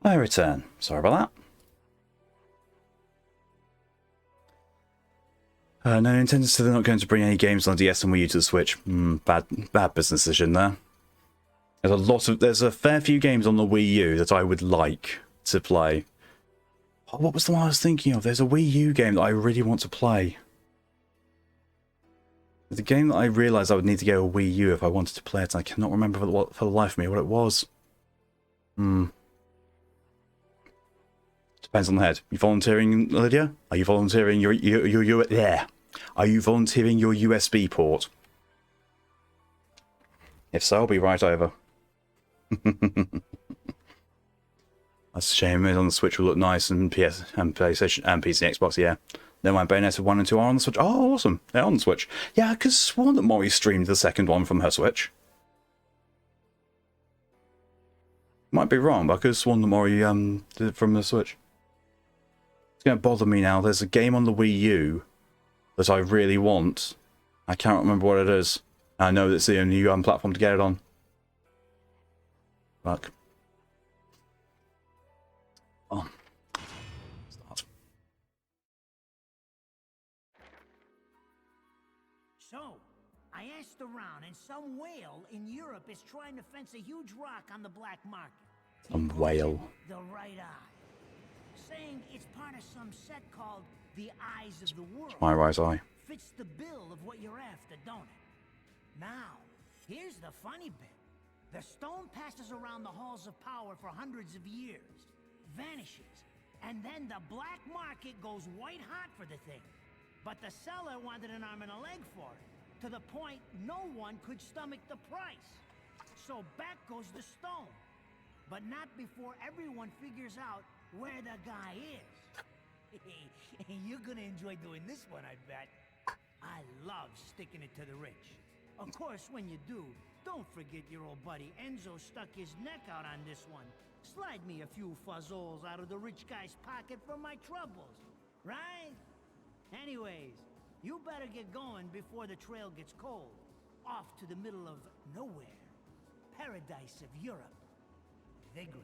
I return. Sorry about that. No, Nintendo said they're not going to bring any games on DS and Wii U to the Switch. Bad business decision there. There's a fair few games on the Wii U that I would like to play. Oh, what was the one I was thinking of? There's a Wii U game that I really want to play. There's a game that I realised I would need to get a Wii U if I wanted to play it, and I cannot remember for the life of me what it was. Depends on the head. You volunteering, Lydia? Are you volunteering your yeah? Are you volunteering your USB port? If so, I'll be right over. That's a shame. It on the Switch will look nice, and PS and PlayStation and PC, Xbox. Yeah. Never mind. Bayonetta 1 and 2 are on the Switch. Oh, awesome! They're on the Switch. Yeah, I could sworn that Mori streamed the second one from her Switch. Might be wrong, but I could have sworn that Mori did it from the Switch. It's going to bother me now. There's a game on the Wii U that I really want. I can't remember what it is. I know it's the only platform to get it on. Fuck. Oh. Start. So, I asked around, and some whale in Europe is trying to fence a huge rock on the black market. Some whale. The right eye. Saying it's part of some set called the Eyes of the World. My right eye. Fits the bill of what you're after, don't it? Now, here's the funny bit. The stone passes around the halls of power for hundreds of years, vanishes, and then the black market goes white hot for the thing. But the seller wanted an arm and a leg for it, to the point no one could stomach the price. So back goes the stone. But not before everyone figures out where the guy is. You're gonna enjoy doing this one, I bet. I love sticking it to the rich. Of course, when you do, don't forget your old buddy Enzo stuck his neck out on this one. Slide me a few fuzzoles out of the rich guy's pocket for my troubles, right? Anyways, you better get going before the trail gets cold. Off to the middle of nowhere. Paradise of Europe. Vigrid.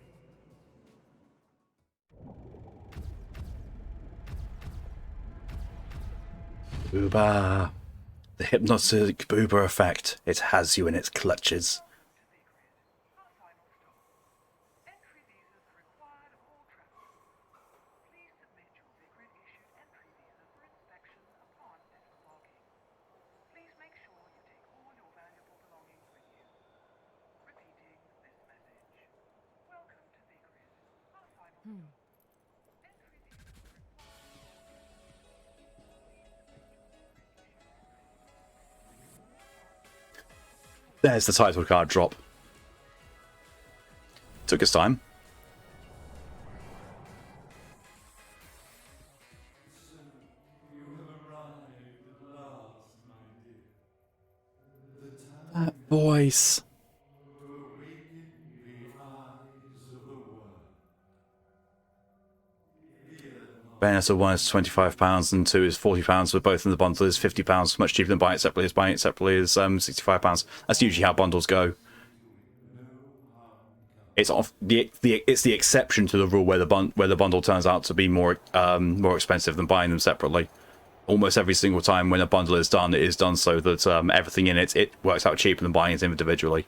Booba. The hypnotic booba effect. It has you in its clutches. There's the title card drop. Took its time. That voice. Bayonetta 1 is £25 and 2 is £40, but both in the bundle is £50, much cheaper than buying it separately. As buying it separately is £65. That's usually how bundles go. It's it's the exception to the rule where the bundle turns out to be more expensive than buying them separately. Almost every single time when a bundle is done, it is done so that everything in it works out cheaper than buying it individually.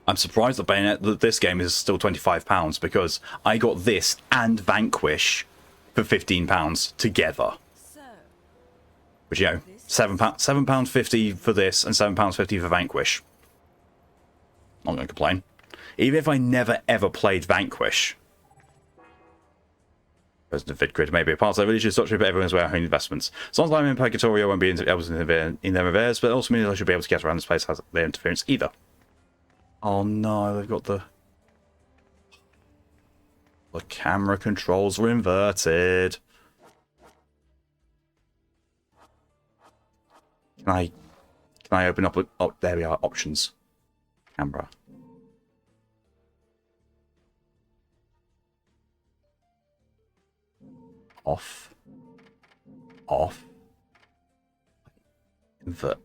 I'm surprised that this game is still £25 because I got this and Vanquish for £15 together. So, Which, you know, £7.50 for this and £7.50 for Vanquish. Not going to complain. Even if I never ever played Vanquish. President of VidGrid may be a part of the village, is such that everyone's aware of own investments. As long as I'm in Purgatorio, I won't be able to interfere in their affairs, but also means I should be able to get around this place without their interference either. Oh no, they've got the camera controls were inverted. Can I open up? Oh, there we are. Options. Camera. Off. Off. Invert.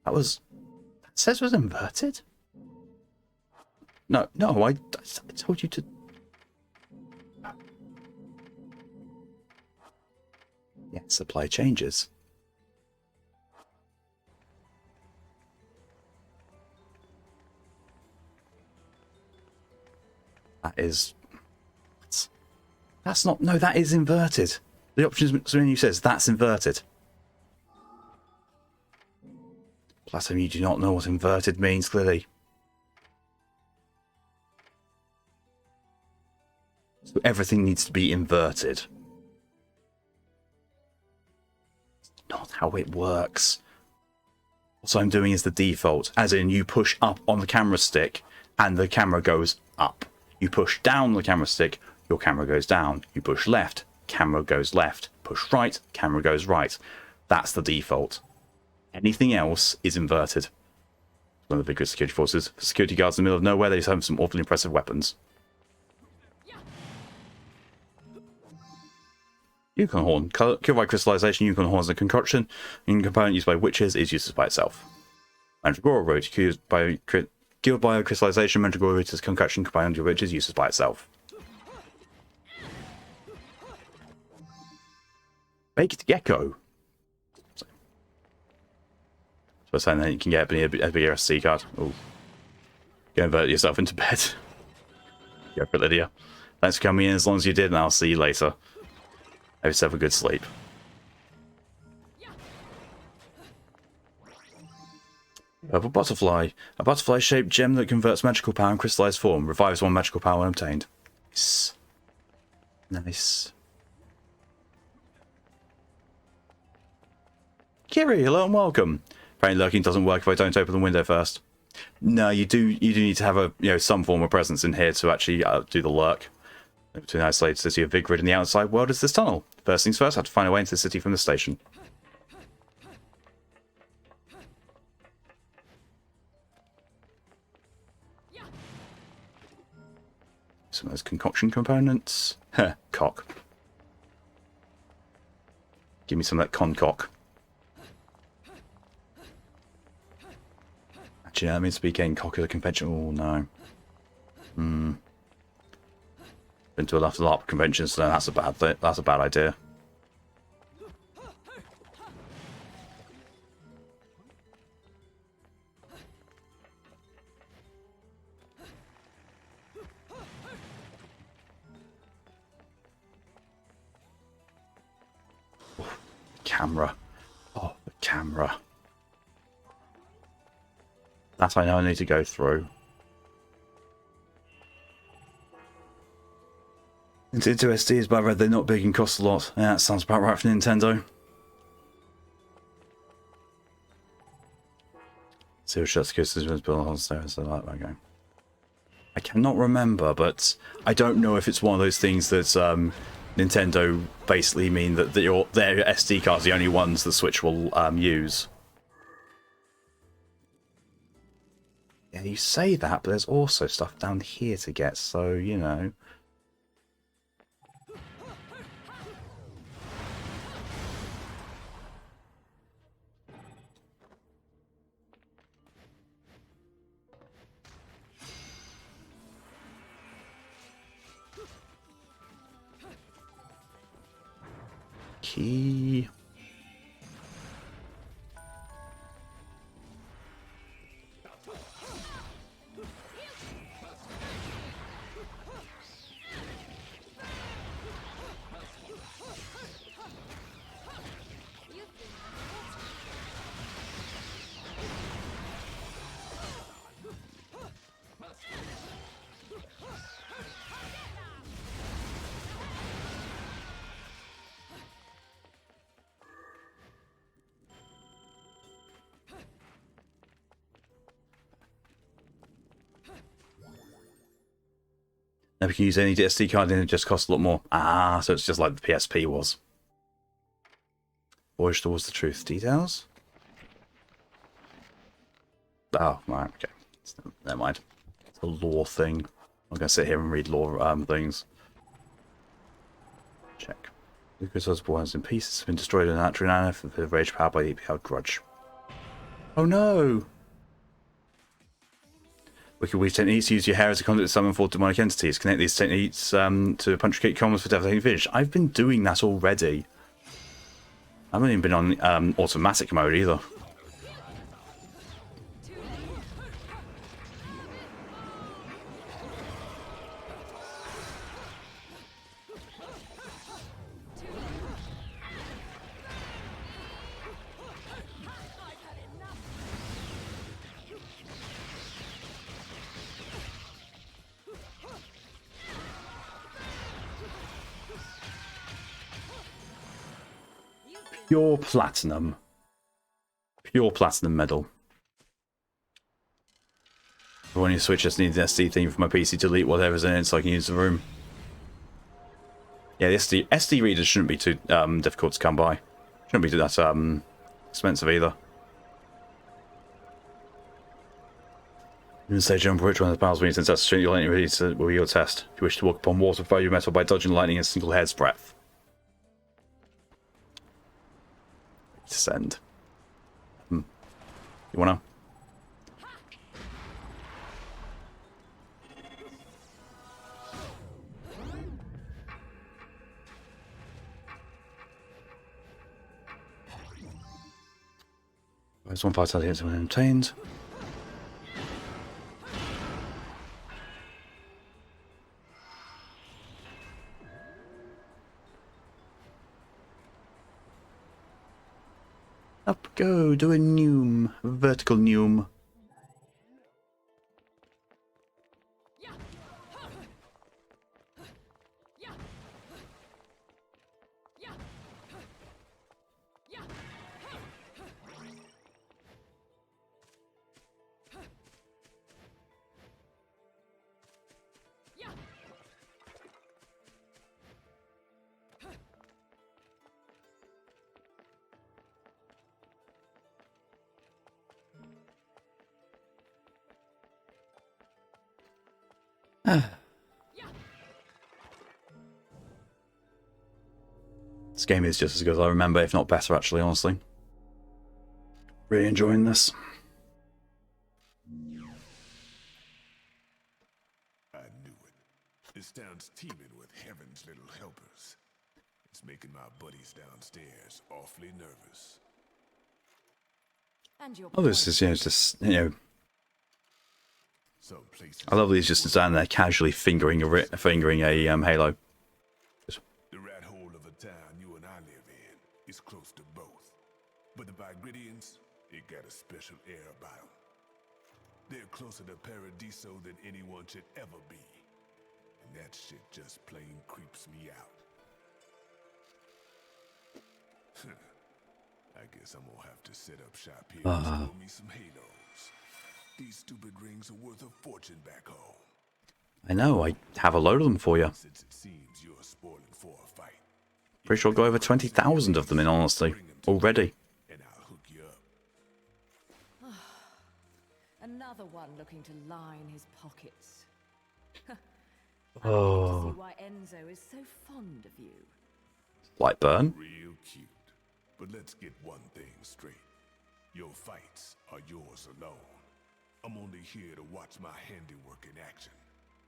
That says it was inverted. No, I told you to. Yeah, supply changes. That is That's not... No, that is inverted. The options menu says that's inverted. Platinum, you do not know what inverted means, clearly. So everything needs to be inverted. It's not how it works. What I'm doing is the default, as in you push up on the camera stick and the camera goes up. You push down the camera stick, your camera goes down. You push left, camera goes left. Push right, camera goes right. That's the default. Anything else is inverted. One of the biggest security forces. Security guards in the middle of nowhere, they just have some awfully impressive weapons. Unicorn horn. Killed by crystallization, unicorn horn is a concoction. Unicorn component used by witches is useless by itself. Mandragora root. Killed by crystallization, Mandragora root is a concoction component of witches useless by itself. Baked gecko. So I'm saying that you can get a bigger SD card. Oh, go invert yourself into bed. Go for it, Lydia. Thanks for coming in as long as you did, and I'll see you later. Have yourself a good sleep. Purple butterfly. A butterfly-shaped gem that converts magical power in crystallized form. Revives one magical power when obtained. Nice. Nice. Kiri, hello and welcome. Apparently lurking doesn't work if I don't open the window first. No, you do need to have a some form of presence in here to actually do the lurk. Between the isolated city of Vigrid and the outside world is this tunnel. First things first, I have to find a way into the city from the station. Some of those concoction components. Heh, cock. Give me some of that concock. Actually, that means speaking cock of the conventional. Oh, no. Been to a lot of LARP conventions, so that's a bad thing. That's a bad idea. Camera. Oh, the camera. That I know I need to go through. Into SD is about right. They're not big and cost a lot. Yeah, that sounds about right for Nintendo. Zero shots goes to built on stairs. So like, okay. I cannot remember, but I don't know if it's one of those things that Nintendo basically mean that their SD cards are the only ones the Switch will use. Yeah, you say that, but there's also stuff down here to get, so, you know. Key. Now we can use any SD card and it just costs a lot more. Ah, so it's just like the PSP was. Voyage towards the truth. Details? Oh, right, okay. Never mind. It's a lore thing. I'm going to sit here and read lore things. Check. Lucas was in pieces, has been destroyed in an natural for the rage powered by the held grudge. Oh no! Wicked Weave techniques. Use your hair as a conduit to summon for demonic entities. Connect these techniques to punch kick combos for devastating finish. I've been doing that already. I haven't even been on automatic mode either. Pure platinum. Pure platinum medal. When you switch, I just need the SD theme for my PC to delete whatever's in it so I can use the room. Yeah, the SD readers shouldn't be too difficult to come by. Shouldn't be that expensive either. Even say jump which one of the battles we since that's your lightning ready to will be your test. If you wish to walk upon water, throw your metal by dodging lightning in a single hair's breadth. Descend. You wanna? There's one vitality hit when obtained. Up go, do a neum, vertical neum. This game is just as good as I remember, if not better, actually, honestly. Really enjoying this. I knew it. This town's teeming with heaven's little helpers. It's making my buddies downstairs awfully nervous. And your Oh, this is, you know, just, you know, Some places I love these just standing there casually fingering a Halo. the rat hole of a town you and I live in is close to both. But the Bagridians, it got a special air about them. They're closer to Paradiso than anyone should ever be. And that shit just plain creeps me out. I guess I'm gonna have to set up shop here and steal me some Halos. These stupid rings are worth a fortune back home. I know, I have a load of them for you. Since it seems you're spoiling for a fight. Pretty sure I'll go over 20,000 of them in honesty already. And I'll hook you up. Another one looking to line his pockets. I Oh, can see why Enzo is so fond of you. light burn. Real cute. But let's get one thing straight. Your fights are yours alone. I'm only here to watch my handiwork in action.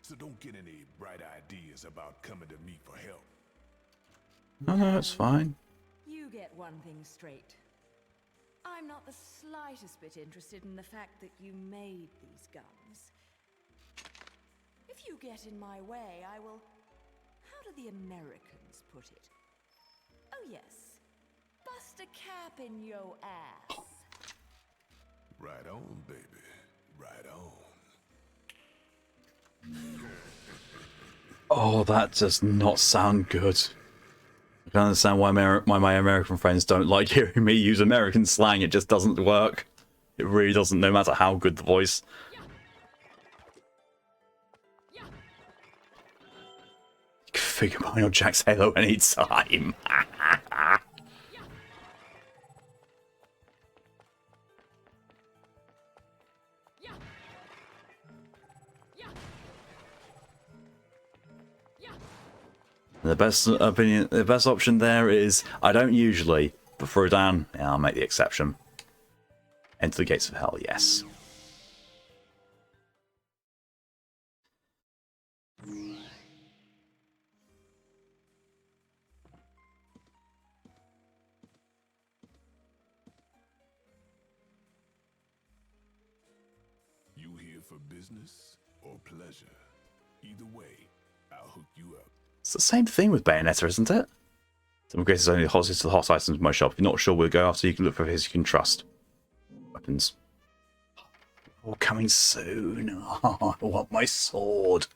So don't get any bright ideas about coming to me for help. No, it's fine. You get one thing straight. I'm not the slightest bit interested in the fact that you made these guns. If you get in my way, I will... How do the Americans put it? Oh yes. Bust a cap in your ass. Right on, baby. Right on. Oh, that does not sound good. I can understand why my American friends don't like hearing me use American slang. It just doesn't work. It really doesn't, no matter how good the voice. You can figure Mario Jack's Halo anytime. The best option there is, I don't usually, but throw down, yeah, I'll make the exception. Enter the gates of hell, yes. You here for business or pleasure? Either way, I'll hook you up. It's the same thing with Bayonetta, isn't it? Some upgrades is only the hottest to the hot items in my shop. If you're not sure, we'll go after you can look for his you can trust. Weapons. Oh, coming soon. Oh, I want my sword.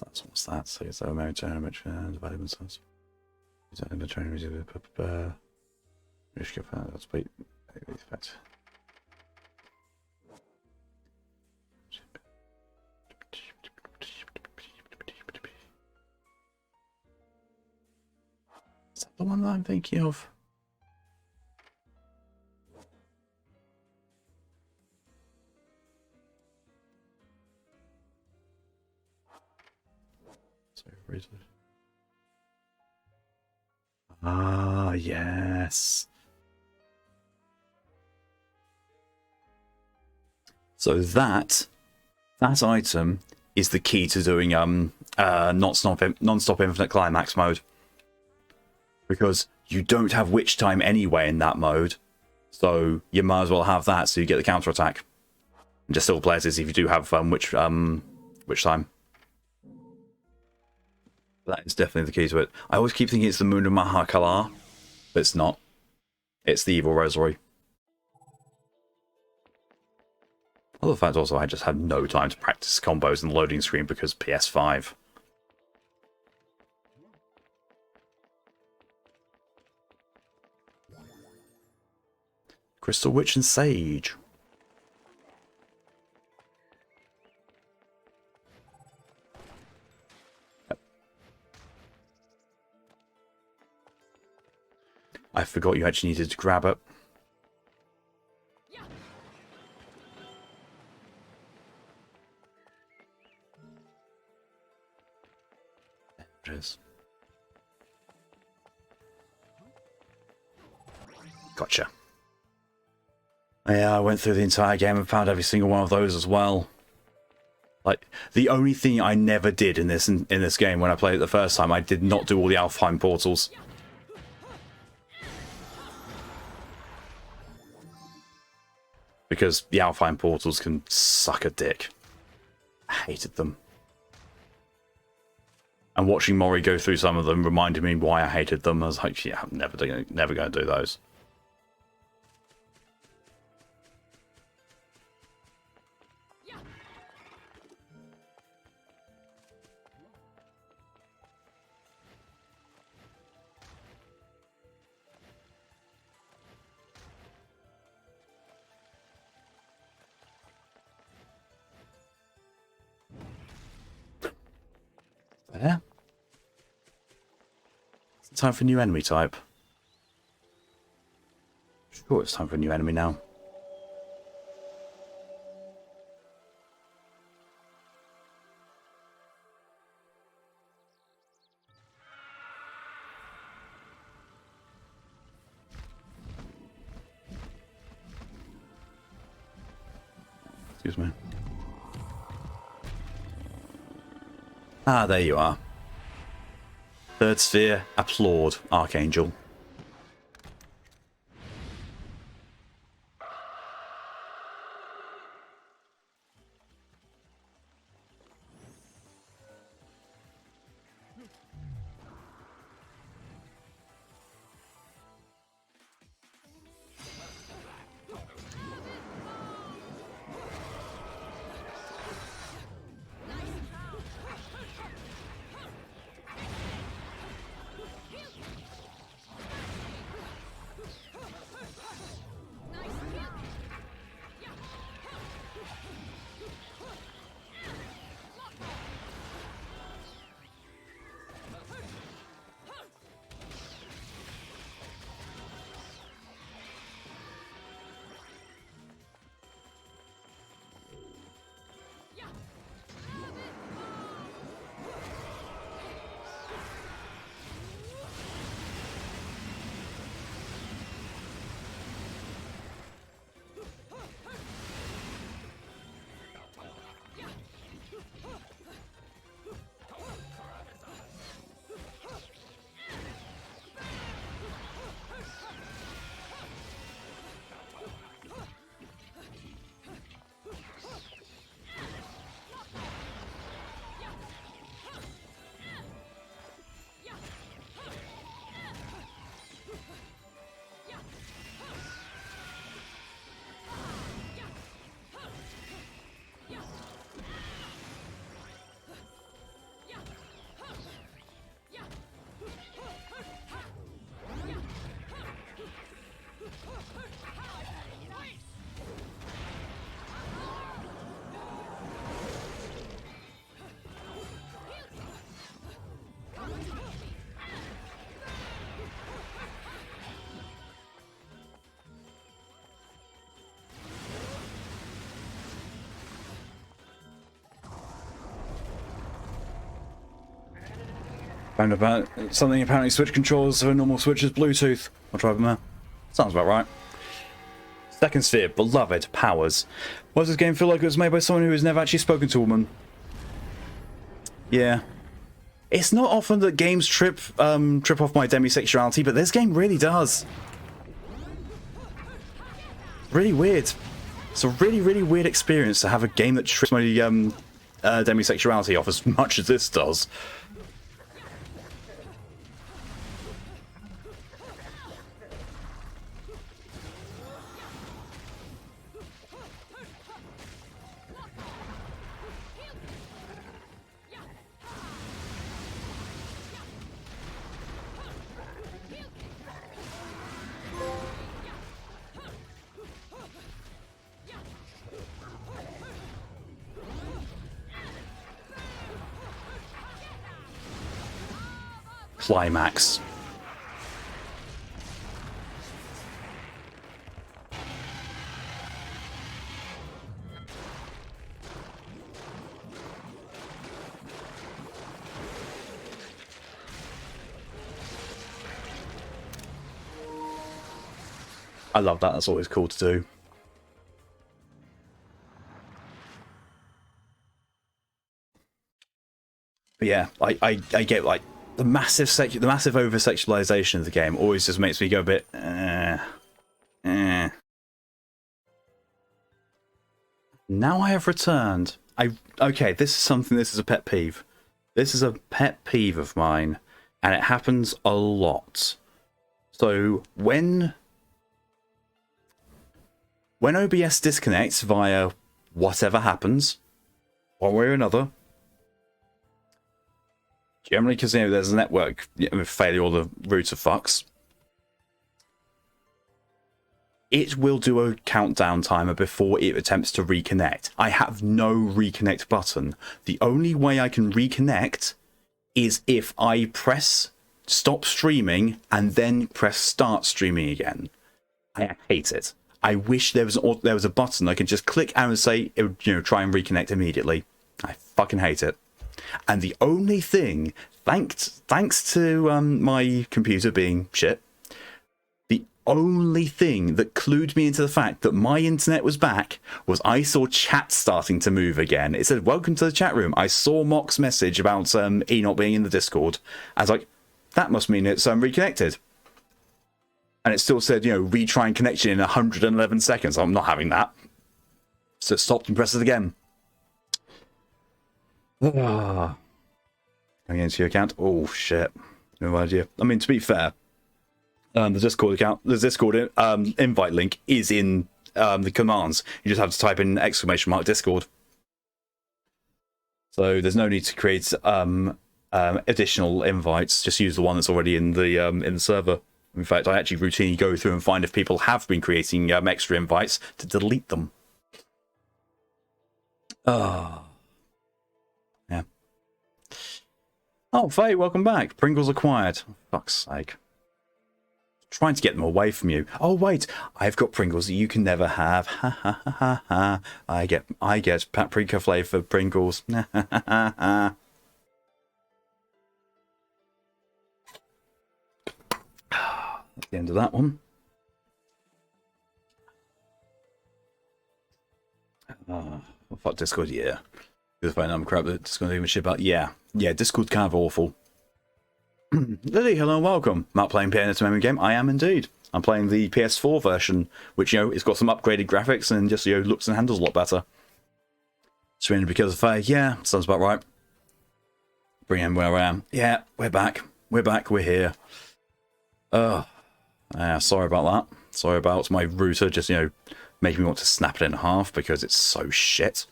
That's what's that? So it's a maritime which development source. Is that in the training? Let's wait. Effect. Is that the one that I'm thinking of? So, where is it? Ah, yes. So that item is the key to doing non-stop infinite climax mode, because you don't have witch time anyway in that mode, so you might as well have that so you get the counter attack. And just still play as if you do have witch time. But that is definitely the key to it. I always keep thinking it's the Moon of Mahakala, but it's not. It's the Evil Rosary. Other fact also, I just had no time to practice combos in the loading screen because PS5. Crystal Witch and Sage. Yep. I forgot you actually needed to grab it. There it is. Gotcha. Yeah, I went through the entire game and found every single one of those as well. Like, the only thing I never did in this game when I played it the first time, I did not do all the Alfheim portals. Because the Alfheim portals can suck a dick. I hated them. And watching Mori go through some of them reminded me why I hated them. I was like, yeah, I'm never going to do those. There. It's time for a new enemy type. Sure, it's time for a new enemy now. Excuse me. Ah, there you are. Third sphere, applaud, Archangel. Found about something apparently switch controls for a normal Switch is Bluetooth. I'll try them there. Sounds about right. Second Sphere, beloved powers. Why does this game feel like it was made by someone who has never actually spoken to a woman? Yeah. It's not often that games trip off my demisexuality, but this game really does. Really weird. It's a really, really weird experience to have a game that trips my demisexuality off as much as this does. Climax. I love that. That's always cool to do. But yeah, I get like the massive over sexualization of the game always just makes me go a bit Now I have returned. Okay, this is a pet peeve. This is a pet peeve of mine, and it happens a lot. So when OBS disconnects via whatever happens, one way or another, generally because there's a network failure or the root of fucks, it will do a countdown timer before it attempts to reconnect. I have no reconnect button. The only way I can reconnect is if I press stop streaming and then press start streaming again. I hate it. I wish there was a button I could just click and say it would, try and reconnect immediately. I fucking hate it. And the only thing, thanks to my computer being shit, the only thing that clued me into the fact that my internet was back was I saw chat starting to move again. It said, "Welcome to the chat room." I saw Mock's message about E not being in the Discord. I was like, that must mean it's reconnected. And it still said, retrying connection in 111 seconds. I'm not having that. So it stopped and pressed it again. Going into your account. Oh, shit. No idea. I mean, to be fair, the Discord account, the Discord invite link is in the commands. You just have to type in !Discord. So there's no need to create additional invites. Just use the one that's already in the server. In fact, I actually routinely go through and find if people have been creating extra invites to delete them. Yeah. Oh, Faye, welcome back. Pringles acquired. Oh, fuck's sake. Trying to get them away from you. Oh, wait. I've got Pringles that you can never have. Ha ha ha ha ha. I get paprika flavored Pringles. Ha ha ha ha. That's the end of that one. Fuck Discord, yeah. Because if I know I'm crap that Discord even shit about, yeah, Discord's kind of awful. Lily, hello and welcome. Matt playing Bayonetta memory game. I am indeed. I'm playing the PS4 version, which it's got some upgraded graphics and just looks and handles a lot better. Streaming because of fire, yeah, sounds about right. Bring in where I am. Yeah, we're back. We're here. Sorry about that. Sorry about my router just, making me want to snap it in half because it's so shit.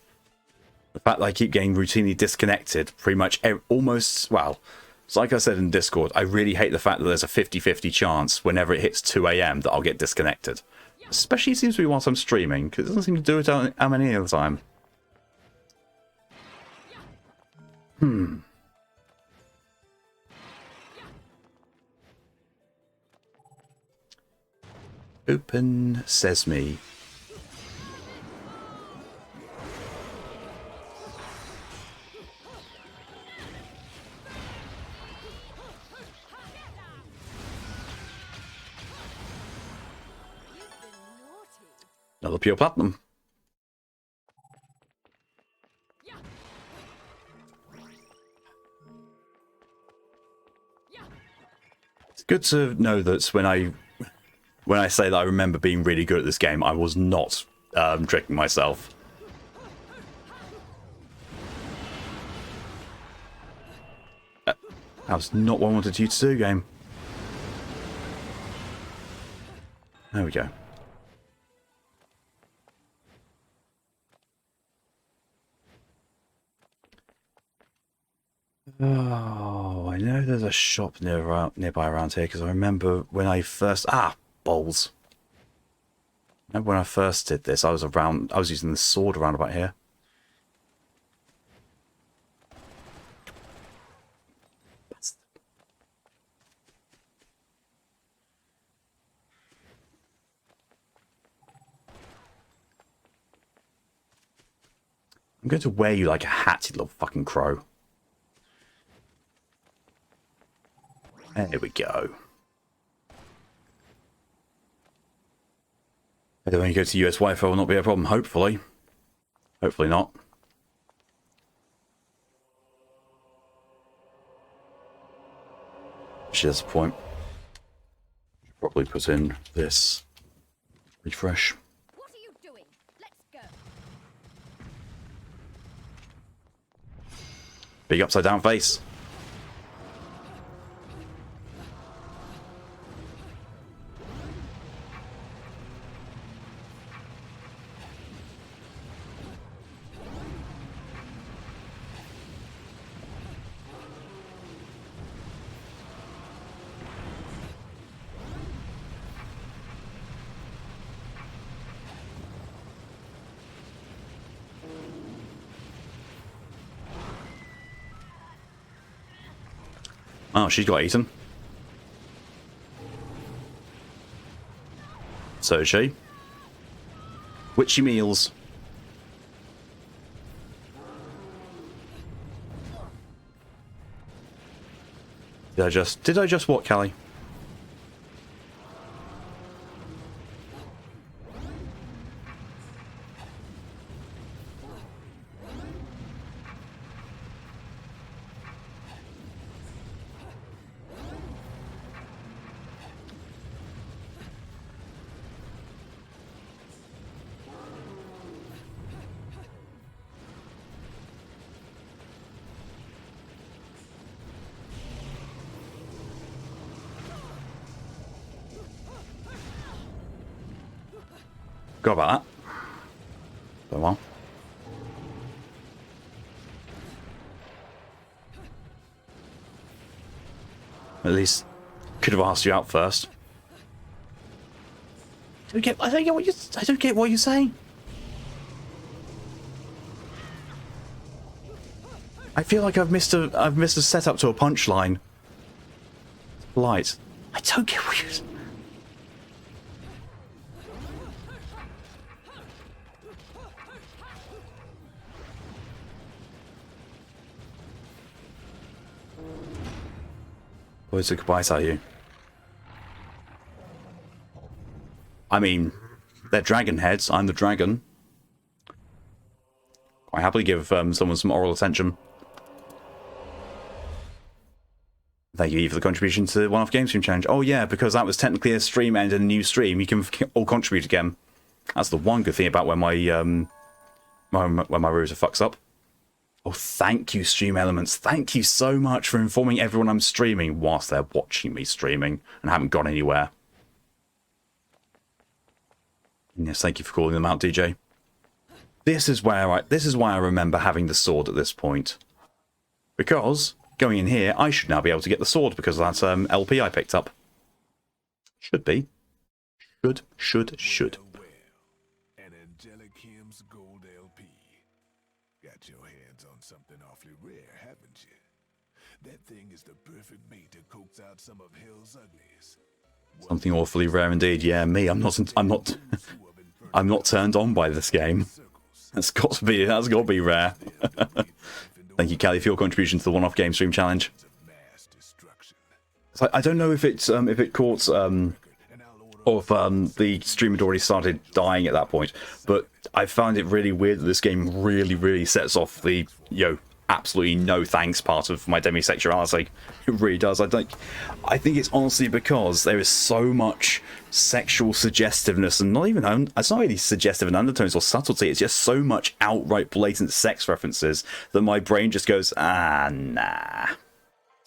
The fact that I keep getting routinely disconnected pretty much almost, well, it's like I said in Discord, I really hate the fact that there's a 50-50 chance whenever it hits 2 AM that I'll get disconnected. Especially seems to be whilst I'm streaming, because it doesn't seem to do it how many of the time. Open Sesame. Another pure platinum. It's good to know that when I say that I remember being really good at this game, I was not tricking myself. That was not what I wanted you to do, game. There we go. Oh, I know there's a shop nearby around here because I remember when I first... Ah, balls. I remember when I first did this, I was using the sword around about here. I'm going to wear you like a hat, you little fucking crow. There we go. I don't want to go to US Wi-Fi will not be a problem, hopefully. Hopefully not. Actually, that's the point. Should probably put in this refresh. What are you doing? Let's go. Big upside down face. Oh, she's got eaten. So is she. Witchy meals. Did I just what, Callie? Forgot about that. But well. At least could have asked you out first. I don't get what you're saying. I feel like I've missed a setup to a punchline. Light. I don't get what you're saying. Boys took a bite out of you. I mean, they're dragon heads. I'm the dragon. I happily give someone some oral attention. Thank you, Eve, for the contribution to the one-off game stream challenge. Oh yeah, because that was technically a stream and a new stream. You can all contribute again. That's the one good thing about when my router fucks up. Oh, thank you, Stream Elements. Thank you so much for informing everyone I'm streaming whilst they're watching me streaming and haven't gone anywhere. Yes, thank you for calling them out, DJ. This is why I remember having the sword at this point. Because going in here, I should now be able to get the sword because of that LP I picked up. Should be. Should. An Angelic Hymns Gold LP. Got your hands on something awfully rare, haven't you? That thing is the perfect mate to coax out some of hell's uglies. Something awfully rare indeed. Yeah, me. I'm not turned on by this game. That's got to be rare. Thank you, Callie, for your contribution to the one-off game stream challenge. So I don't know if it caught the stream had already started dying at that point. But I found it really weird that this game really sets off the absolutely no thanks part of my demisexuality. It really does. I think it's honestly because there is so much sexual suggestiveness, and it's not really suggestive in undertones or subtlety, it's just so much outright blatant sex references that my brain just goes, nah.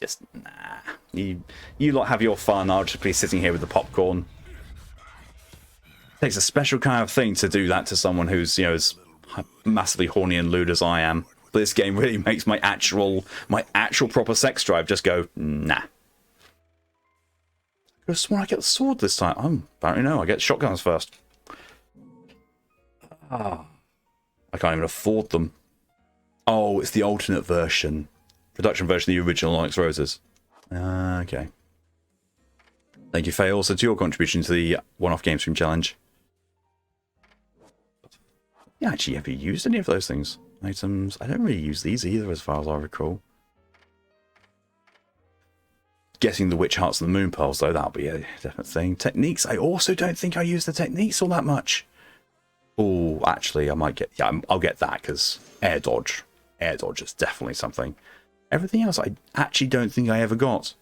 Just nah. You lot have your fun, I'll just be sitting here with the popcorn. It takes a special kind of thing to do that to someone who's, as massively horny and lewd as I am. But this game really makes my actual proper sex drive just go, nah. I could have sworn I get the sword this time. Apparently no, I get shotguns first. I can't even afford them. Oh, it's the alternate version. Production version of the original Onyx Roses. Okay. Thank you, Faye, also to your contribution to the one-off game stream challenge. Yeah, actually, have you used any of those things? Items. I don't really use these either, as far as I recall. Getting the witch hearts and the moon pearls, though, that'll be a definite thing. Techniques. I also don't think I use the techniques all that much. Oh, actually, I might get. Yeah, I'll get that because air dodge. Air dodge is definitely something. Everything else, I actually don't think I ever got.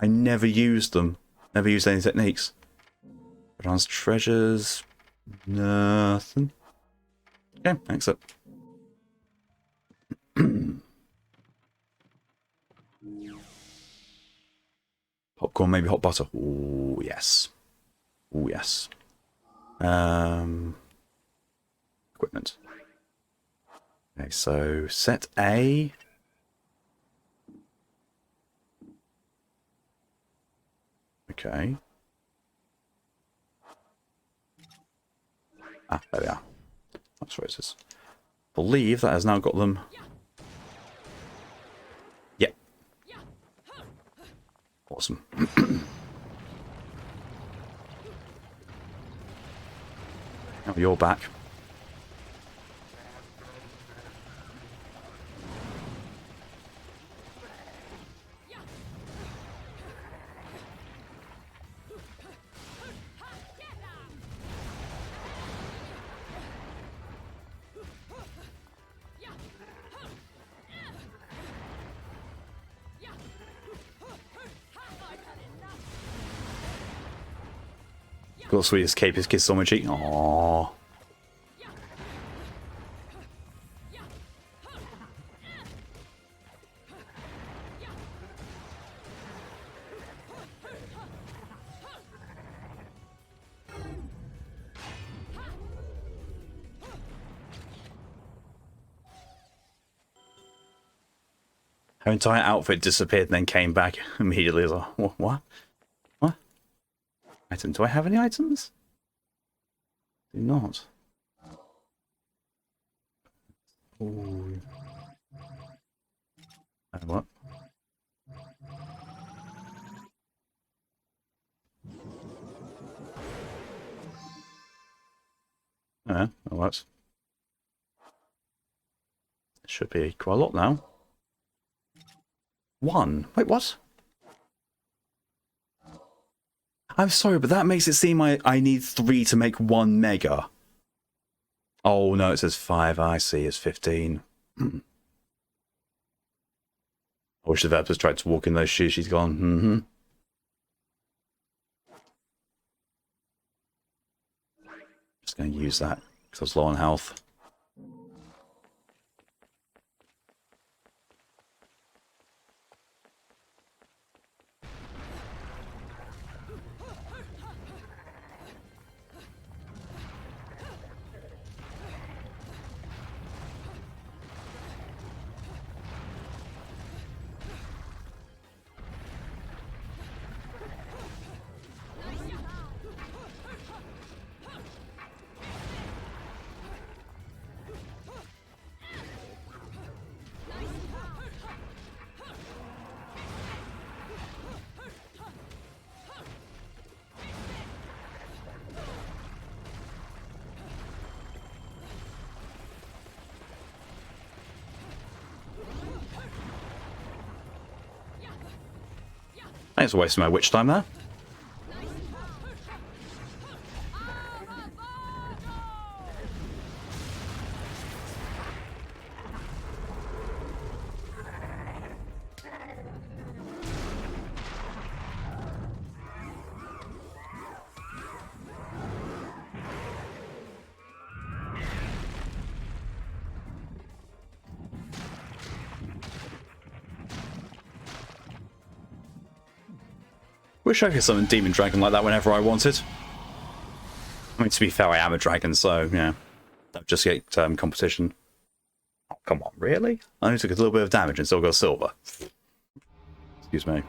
I never used them. Never used any techniques. Advanced treasures. Nothing. Okay, excellent. Popcorn, maybe hot butter. Oh yes. Oh yes. Equipment. Okay, so set A. Okay. Ah, there we are. That's roses. Believe that has now got them. Yep. Awesome. Now you're back. Got the sweetest cape, his kiss on my cheek. Aww. Her entire outfit disappeared and then came back immediately. I was like, what? What? Item? Do I have any items? Do not. Ooh. What? Yeah, that works. It should be quite a lot now. 1. Wait, what? I'm sorry, but that makes it seem I need 3 to make 1 mega. Oh, no, it says 5. I see, it's 15. I wish the developers tried to walk in those shoes. She's gone, Just going to use that, because I was low on health. Thanks for wasting my witch time there. Wish I could summon Demon Dragon like that whenever I wanted. I mean, to be fair, I am a dragon, so, yeah. Don't just get competition. Oh, come on, really? I only took a little bit of damage and still got silver. Excuse me.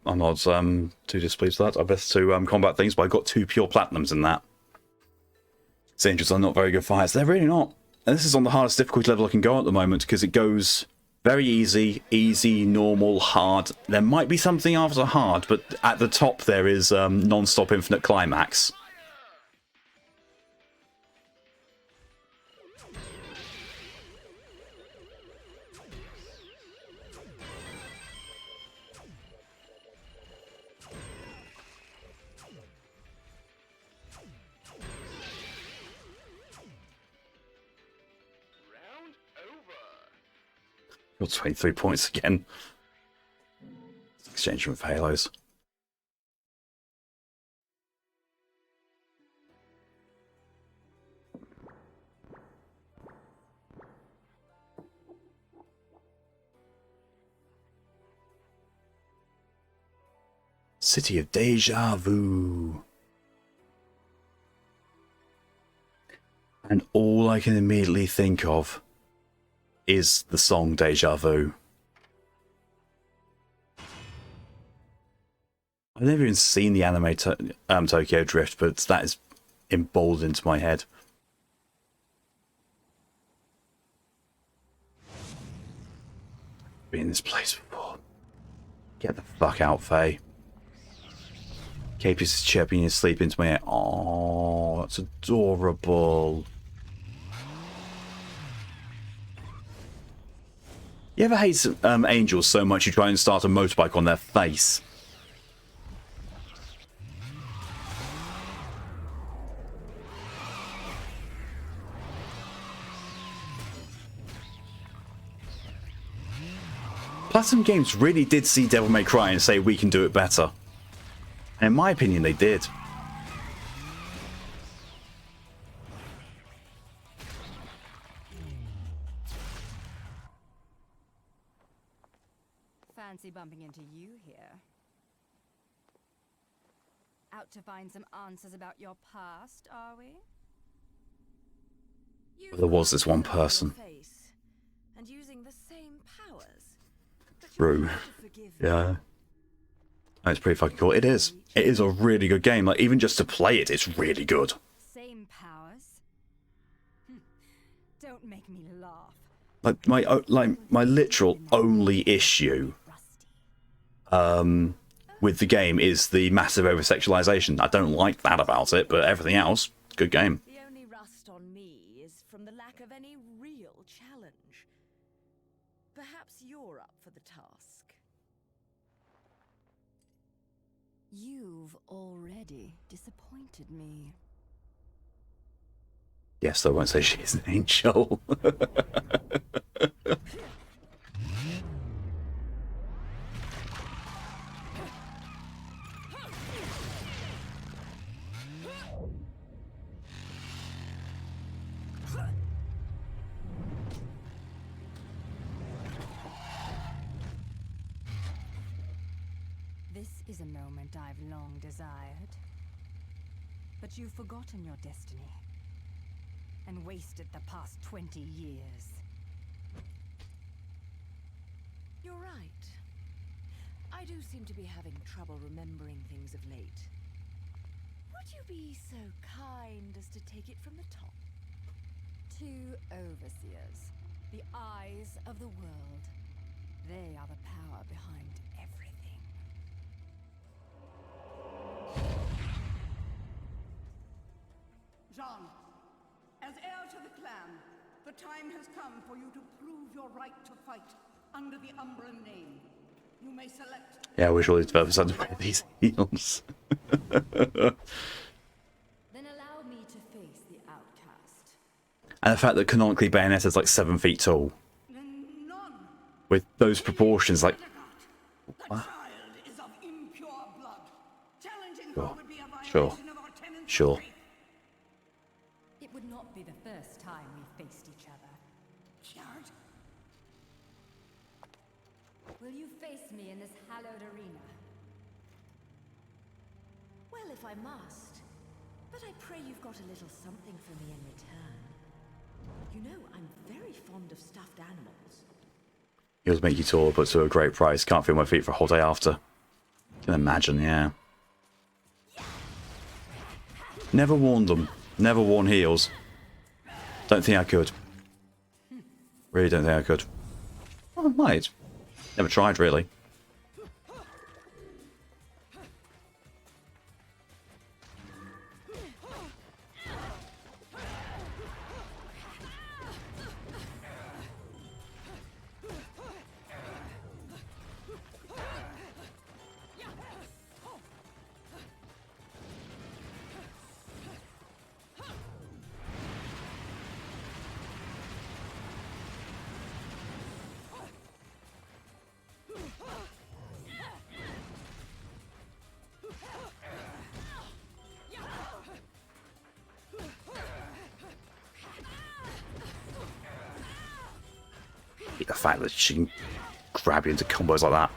I'm not too displeased with that. I best to combat things, but I got 2 pure platinums in that. It's interesting, not very good fights. They're really not. And this is on the hardest difficulty level I can go at the moment, because it goes very easy, easy, normal, hard. There might be something after hard, but at the top there is non-stop infinite climax. Got 23 points again. Exchange with halos. City of Deja Vu. And all I can immediately think of is the song Deja Vu. I've never even seen the anime Tokyo Drift, but that is emboldened into my head. Been in this place before. Get the fuck out, Faye. Capus is chirping his sleep into my ear. Oh, that's adorable. You ever hate angels so much you try and start a motorbike on their face? Platinum Games really did see Devil May Cry and say we can do it better. And in my opinion, they did. Fancy bumping into you here. Out to find some answers about your past, are we? There was this one person. And using the same powers. True. Yeah. It's pretty fucking cool. It is. It is a really good game. Like, even just to play it, it's really good. Same powers? Don't make me laugh. Like my literal only issue with the game is the massive over-sexualization. I don't like that about it, but everything else, good game. The only rust on me is from the lack of any real challenge. Perhaps you're up for the task. You've already disappointed me. Yes, I won't say she's an angel. This is a moment I've long desired. But you've forgotten your destiny. And wasted the past 20 years. You're right. I do seem to be having trouble remembering things of late. Would you be so kind as to take it from the top? 2 overseers, the eyes of the world. They are the power behind everything. Jean, as heir to the clan, the time has come for you to prove your right to fight under the Umbran name. You may select... Yeah, I wish all these developers had to wear these heels. Then allow me to face the outcast. And the fact that canonically Bayonetta is like 7 feet tall. None. With those proportions, like... The child is of impure blood. Challenging her would be a violation Sure. Sure. It would not be the first time we faced each other. Shard? Will you face me in this hallowed arena? Well, if I must. But I pray you've got a little something for me in return. You know, I'm very fond of stuffed animals. He'll make you taller, but to a great price. Can't feel my feet for a whole day after. Can imagine, yeah. Never worn them. Never worn heels. Don't think I could. Really don't think I could. Oh, I might. Never tried, really. The fact that she can grab you into combos like that.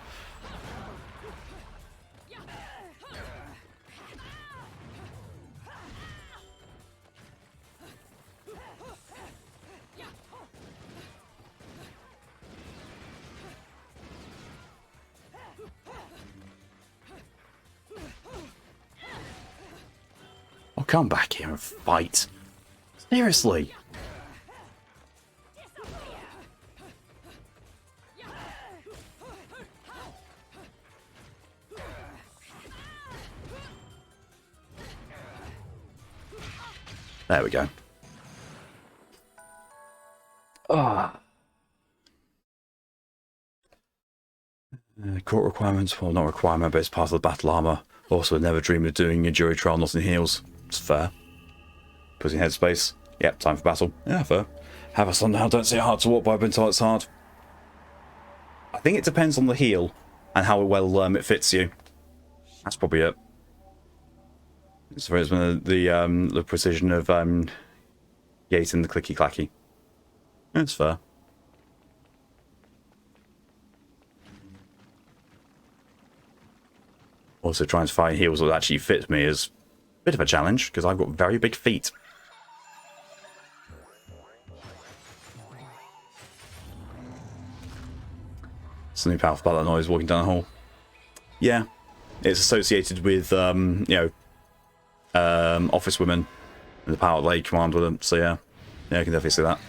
Oh, come back here and fight. Seriously. There we go. Ah. Court requirements. Well, not requirement, but it's part of the battle armor. Also, never dreamed of doing a jury trial not in heels. It's fair. Putting headspace. Yep, time for battle. Yeah, fair. Have a son now. Don't say hard to walk by. I've been told it's hard. I think it depends on the heel and how well it fits you. That's probably it. As far as the precision of Yates and the clicky clacky. That's fair. Also, trying to find heels that actually fit me is a bit of a challenge because I've got very big feet. Something powerful about that noise walking down the hall. Yeah, it's associated with you know, office women and the power they command with them. So yeah, I can definitely see that.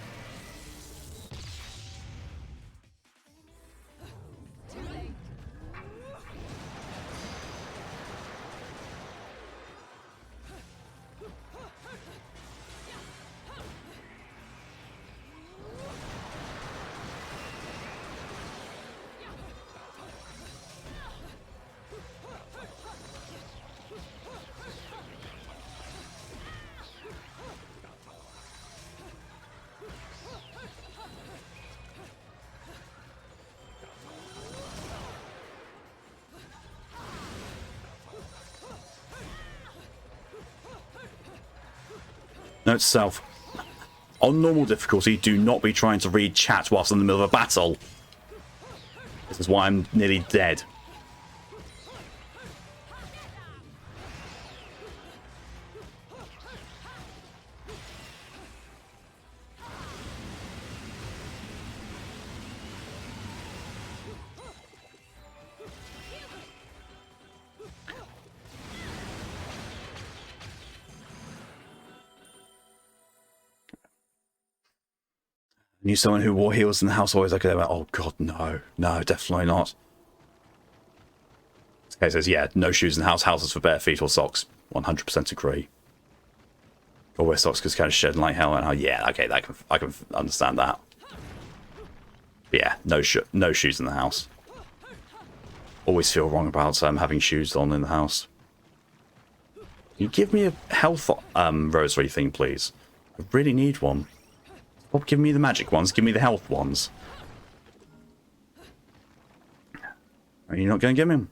Note to self. On normal difficulty, do not be trying to read chat whilst in the middle of a battle. This is why I'm nearly dead. Knew someone who wore heels in the house always like, oh god, no, definitely not. Okay, says, yeah, no shoes in the house, houses for bare feet or socks. 100% agree. Or wear socks because kind of shedding like hell. And yeah, okay, I can understand that. But yeah, no shoes in the house. Always feel wrong about having shoes on in the house. Can you give me a health rosary thing, please? I really need one. Stop giving me the magic ones, give me the health ones. Are you not going to give me them?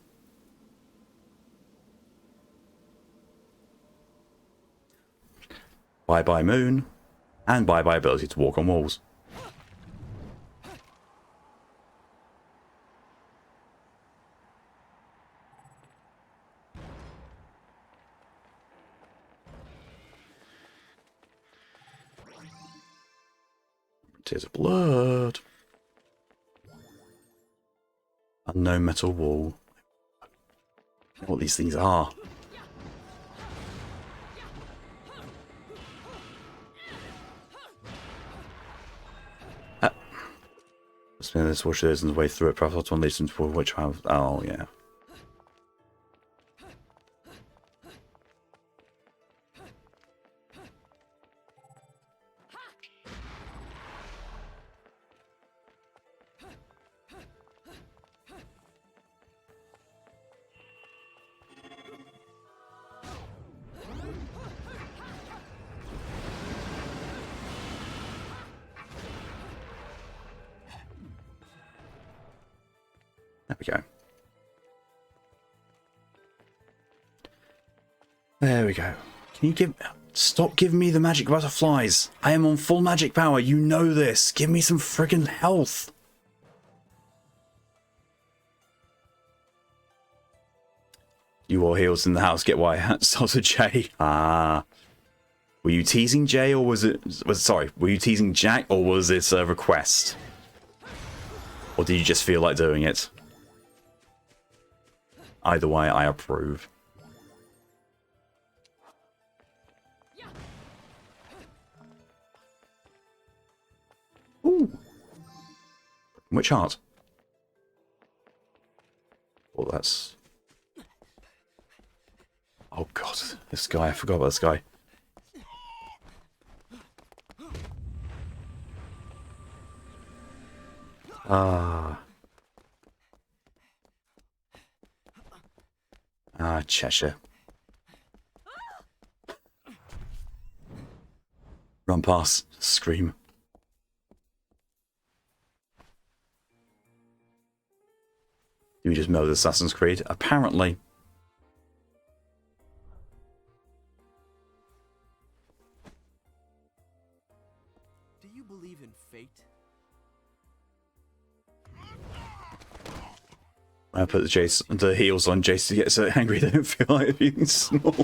Bye-bye moon. And bye-bye ability to walk on walls. Tears of blood. Unknown metal wall. I don't know what these things are. Spin this watch is on the way through it. Perhaps one leads into which have. Oh yeah. There we go. There we go. Can you give... Stop giving me the magic butterflies. I am on full magic power. You know this. Give me some friggin' health. You all heals in the house. Get why. Salsa J. Ah. Were you teasing Jay or was it... Sorry. Were you teasing Jack or was it a request? Or did you just feel like doing it? Either way, I approve. Ooh. Which heart? Well, that's... Oh god, this guy. I forgot about this guy. Ah. Ah, Cheshire. Run past. Scream. Do we just meld Assassin's Creed? Apparently. Do you believe in fate? I put the heels on Jace to get so angry they don't feel like being small.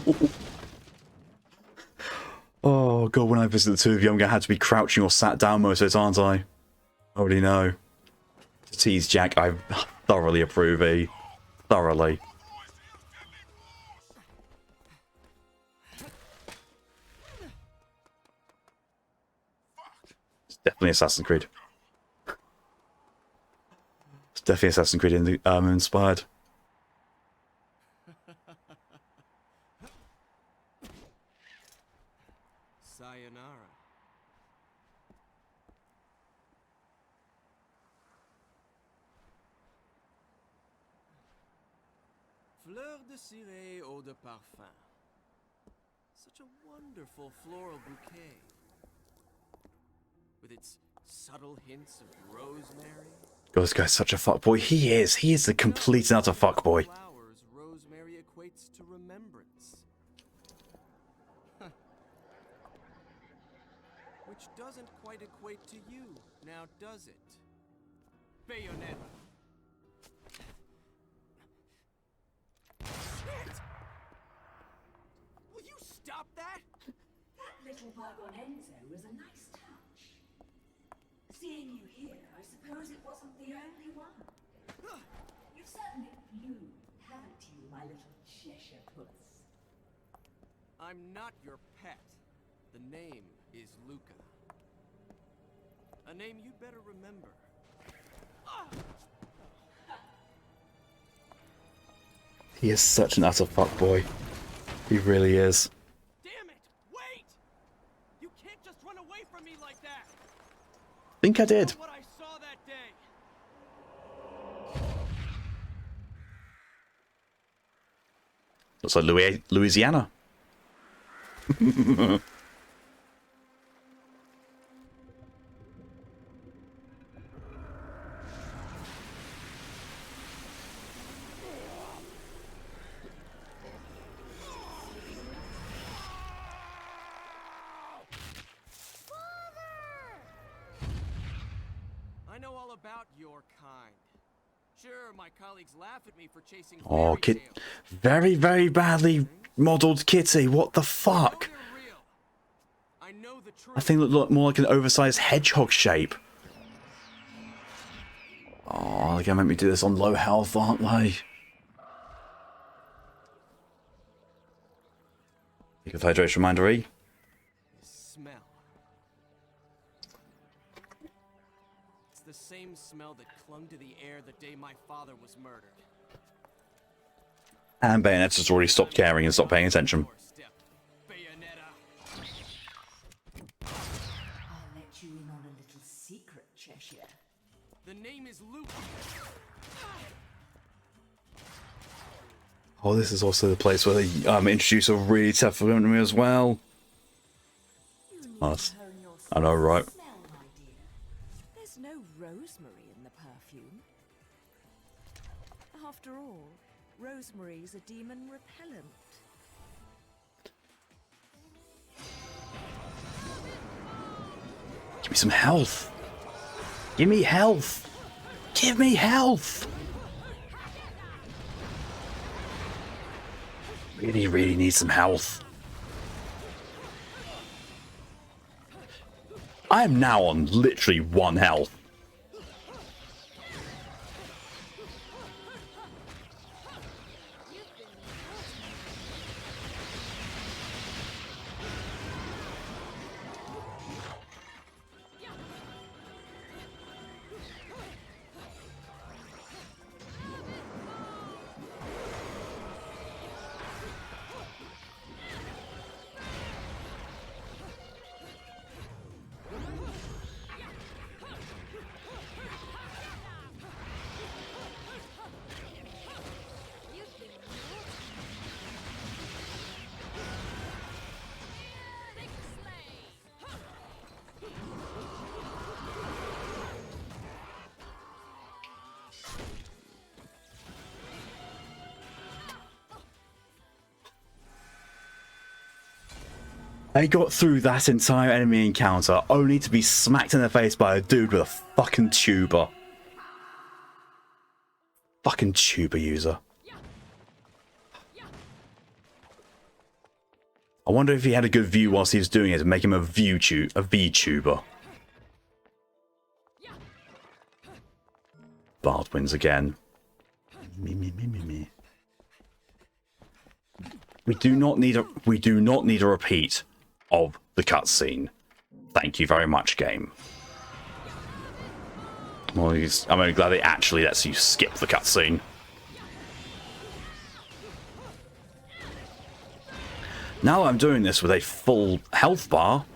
Oh god, when I visit the two of you, I'm gonna have to be crouching or sat down most of the times, aren't I? I already know. To tease Jack, I thoroughly approve, E. Thoroughly. It's definitely Assassin's Creed. It's definitely Assassin's Creed inspired. Sayonara. Fleur de ciré eau de parfum. Such a wonderful floral bouquet. With its subtle hints of rosemary. God, this guy's such a fuckboy. He is. He is the complete and utter fuckboy. Flowers, rosemary equates to remembrance. Which doesn't quite equate to you, now does it? Bayonetta. Shit! Will you stop that? That little bug on Enzo was a nice touch. Seeing you here, I suppose it wasn't the only one. You've certainly flew, haven't you, my little Cheshire puss? I'm not your pet. The name is Luca. A name you'd better remember. He is such an utter fuckboy. He really is. Damn it! Wait! You can't just run away from me like that! Think I did. What I saw that day. Looks like Louisiana. know all about your kind. Sure, my colleagues laugh at me for chasing Oh, fairy tales. very, very badly modelled kitty. What the fuck? They're real. I know the truth. I think it looked more like an oversized hedgehog shape. Oh, they're gonna make me do this on low health, aren't they? Take a hydration reminder, E. Smell. It's the same smell that clung to the air the day my father was murdered. And Bayonetta's already stopped caring and stopped paying attention. Doorstep, Bayonetta. I'll let you in on a little secret, Cheshire. The name is Luke. Oh, this is also the place where they introduce a really tough enemy as well. Us. I know, right? Smell, my dear. There's no rosemary in the perfume. After all, rosemary's a demon repellent. Give me some health. Give me health. Give me health. Really, really need some health. I am now on literally 1 health. I got through that entire enemy encounter only to be smacked in the face by a dude with a fucking tuber. Fucking tuber user. I wonder if he had a good view whilst he was doing it to make him a VTuber. Bard wins again. Me. We do not need a repeat of the cutscene. Thank you very much, game. Well, I'm only glad it actually lets you skip the cutscene. Now I'm doing this with a full health bar.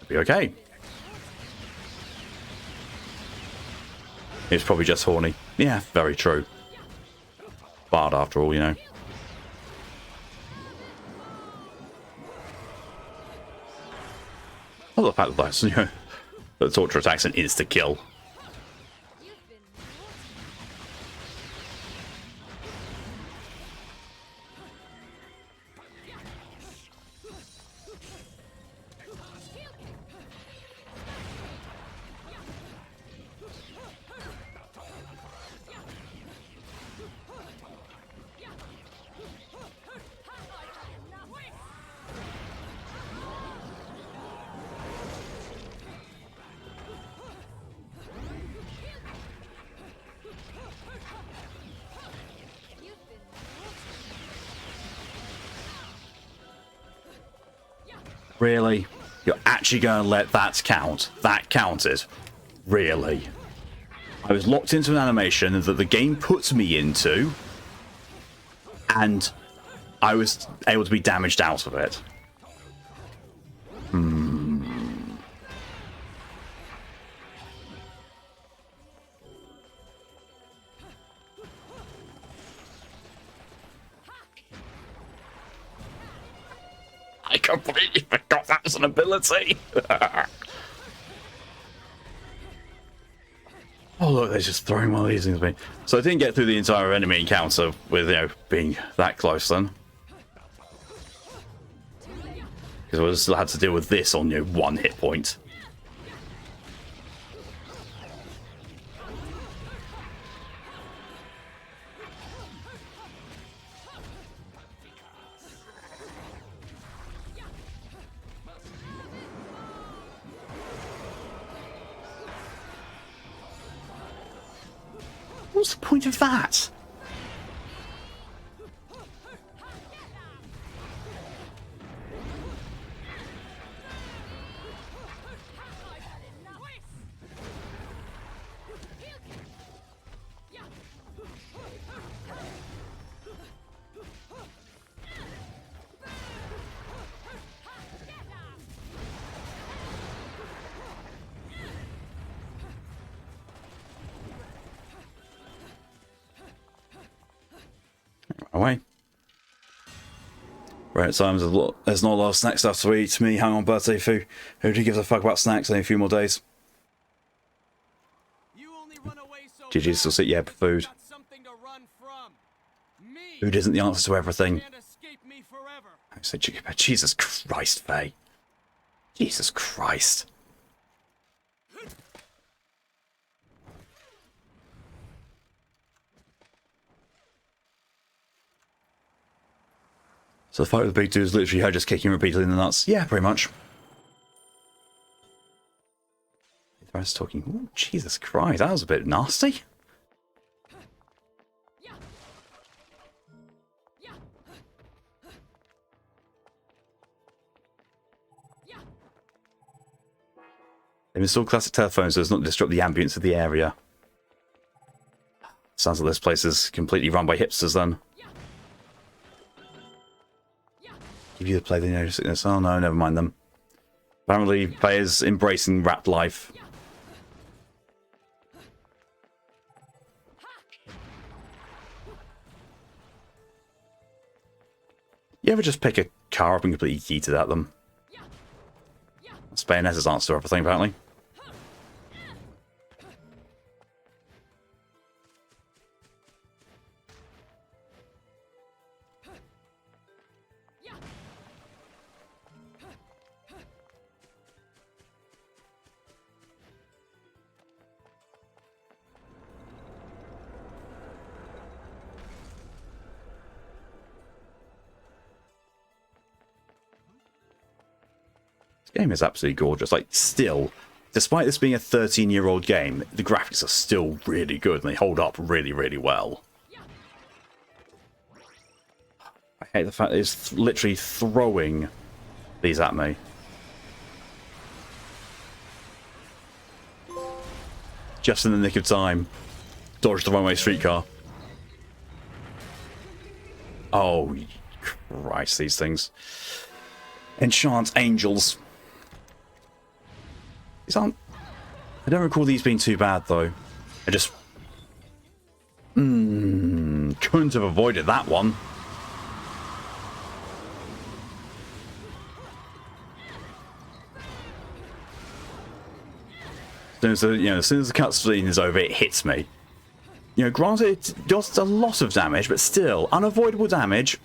It'll be okay. It's probably just horny. Yeah, very true. Bard after all, you know. I love the fact that that's, you know, the torture attack's an insta kill. Really? You're actually going to let that count? That counted? Really? I was locked into an animation that the game puts me into, and I was able to be damaged out of it. I completely forgot that was an ability. Oh look, they're just throwing one of these things at me. So I didn't get through the entire enemy encounter with, you know, being that close then. Because I still had to deal with this on, you know, 1 hit point. What's the point of that? Away. Right, so there's not a lot of snack stuff to eat. Me, hang on, birthday food. Who gives a fuck about snacks in a few more days? GG still sit, yeah, food. Food isn't the answer to everything. I say, Jesus Christ, Faye. Jesus Christ. So the fight with the big dude is literally her just kicking repeatedly in the nuts. Yeah, pretty much. I was talking. Ooh, Jesus Christ, that was a bit nasty. They've installed classic telephones so as not to disrupt the ambience of the area. Sounds like this place is completely run by hipsters then. Give you the play, they notice sickness. Oh no, never mind them. Apparently, players embracing rat life. You ever just pick a car up and completely yeet it at them? That's Bayonetta's answer to everything, apparently. Game is absolutely gorgeous. Like, still, despite this being a 13-year-old game, the graphics are still really good and they hold up really, really well. I hate the fact that it's literally throwing these at me. Just in the nick of time. Dodged the one-way streetcar. Oh, Christ, these things. Enchant angels. These aren't... I don't recall these being too bad, though. I just... couldn't have avoided that one. As soon as the cutscene is over, it hits me. You know, granted, it does a lot of damage, but still, unavoidable damage.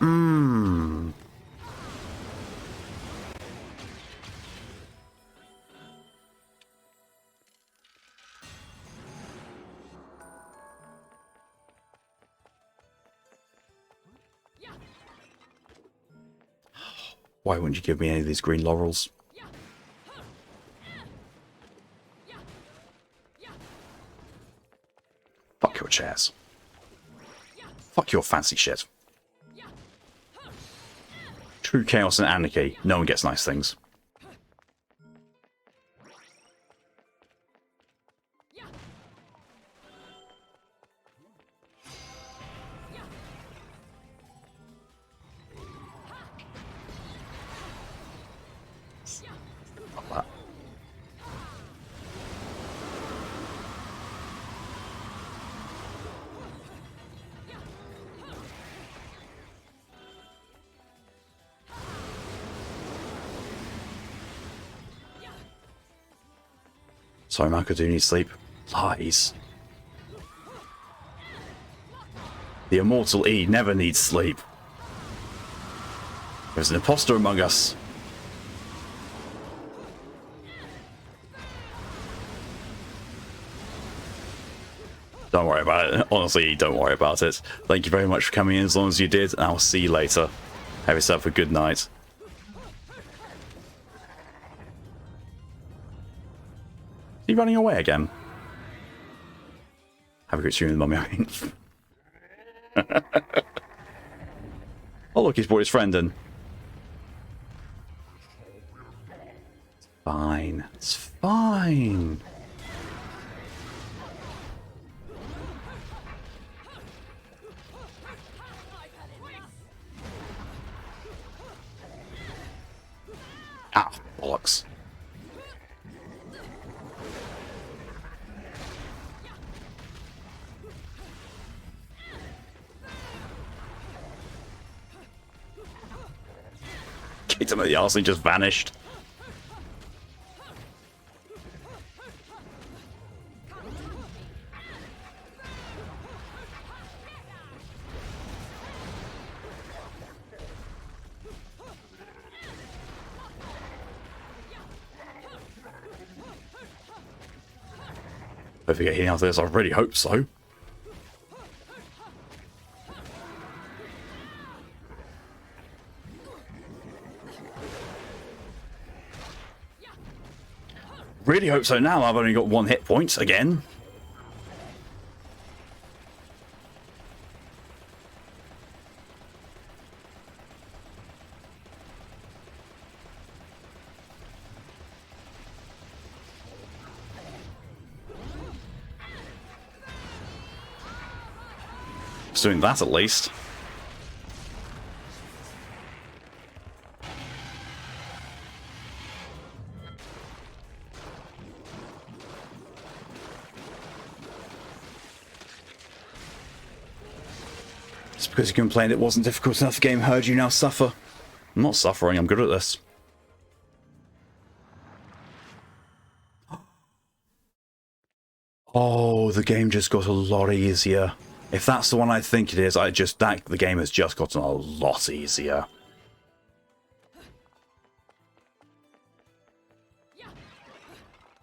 Why wouldn't you give me any of these green laurels? Fuck your chairs. Fuck your fancy shit. True chaos and anarchy. No one gets nice things. Sorry, Mark, I do need sleep. Lies. The immortal E never needs sleep. There's an imposter among us. Don't worry about it. Honestly, don't worry about it. Thank you very much for coming in as long as you did, and I'll see you later. Have yourself a good night. Is he running away again? Have a great stream with Mummy. Oh, look, he's brought his friend in. It's fine. It's fine. Ah, bollocks. Kicked him at the arse and just vanished. If we get healing after this, I really hope so. Really hope so now. I've only got 1 hit point again. Doing that at least. Just because you complained it wasn't difficult enough, the game heard you, now suffer. I'm not suffering, I'm good at this. Oh, the game just got a lot easier. If that's the one I think it is, the game has just gotten a lot easier.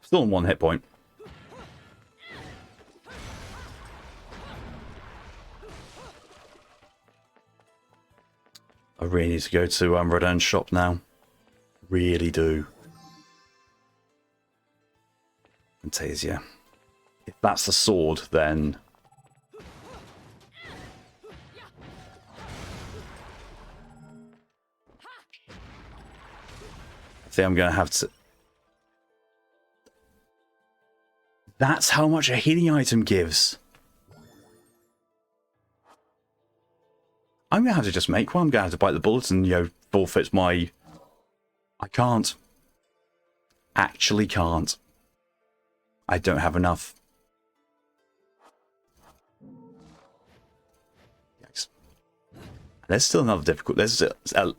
Still on 1 hit point. I really need to go to Rodan's shop now. Really do. Fantasia. If that's the sword, then I think I'm going to have to... That's how much a healing item gives. I'm going to have to just make one. I'm going to have to bite the bullet and, forfeit my... I can't. Actually can't. I don't have enough. Yikes. There's still another difficult. There's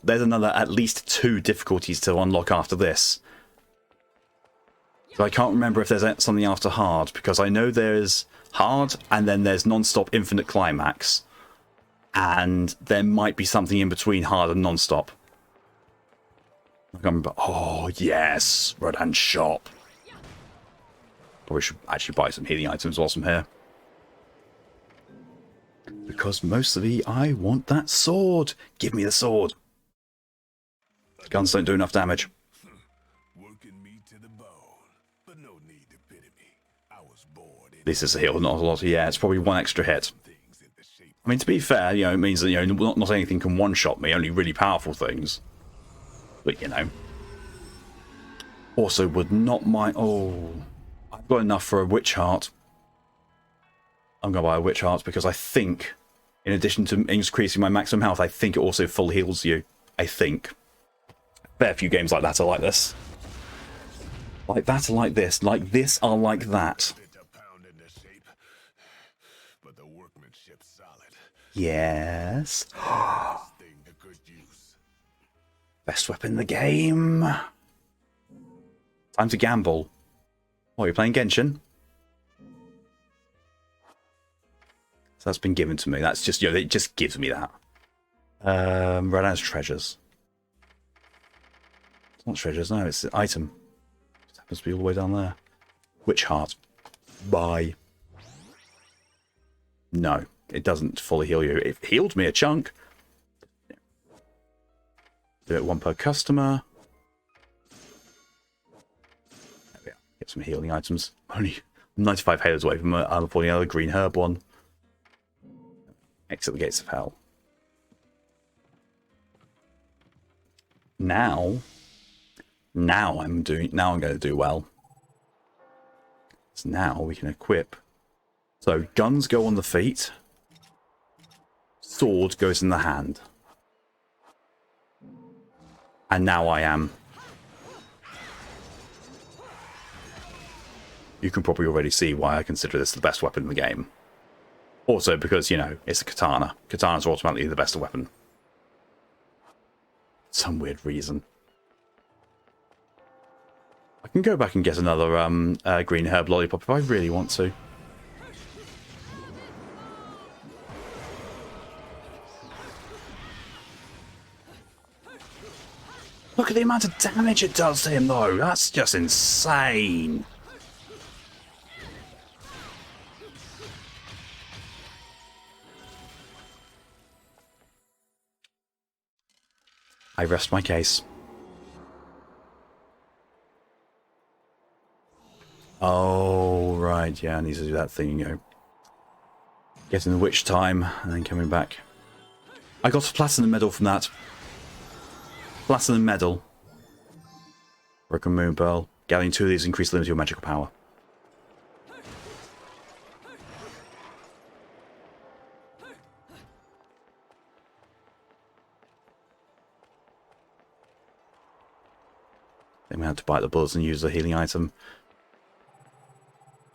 another at least 2 difficulties to unlock after this. So I can't remember if there's something after hard, because I know there's hard and then there's non-stop infinite climax, and there might be something in between hard and non-stop. I can't remember. Oh yes, Rodan's shop. Or we should actually buy some healing items whilst I'm here. Because mostly I want that sword. Give me the sword. Guns don't do enough damage. Working me to the bone, but no need to pity me. I was bored. This is a heal, not a lot. Yeah, it's probably 1 extra hit. I mean, to be fair, it means that, not anything can one-shot me, only really powerful things. But, Also, would not mind... Oh, I've got enough for a witch heart. I'm going to buy a witch heart because I think, in addition to increasing my maximum health, I think it also full heals you. I think. Fair few games like that are like this. Like that are like this. Like this are like that. Yes. Best weapon in the game. Time to gamble. Oh, you're playing Genshin? So that's been given to me. That's just, it just gives me that. Rodan's treasures. It's not treasures, no, it's an item. It happens to be all the way down there. Witch heart. Buy. No, it doesn't fully heal you. It healed me a chunk. Do it 1 per customer. There we are. Get some healing items. Only 95 halos away from avoiding another green herb one. Exit the gates of hell. Now I'm going to do well. So now we can equip. So guns go on the feet. Sword goes in the hand. And now I am. You can probably already see why I consider this the best weapon in the game. Also because, you know, it's a katana. Katanas are automatically the best weapon. Some weird reason. I can go back and get another green herb lollipop if I really want to. Look at the amount of damage it does to him, though. That's just insane. I rest my case. Oh, right. Yeah, I need to do that thing, you know. Getting the witch time and then coming back. I got a platinum medal from that. Platinum medal. Broken Moon Pearl. Gathering 2 of these increased the limit of your magical power. Then we have to bite the bullets and use the healing item.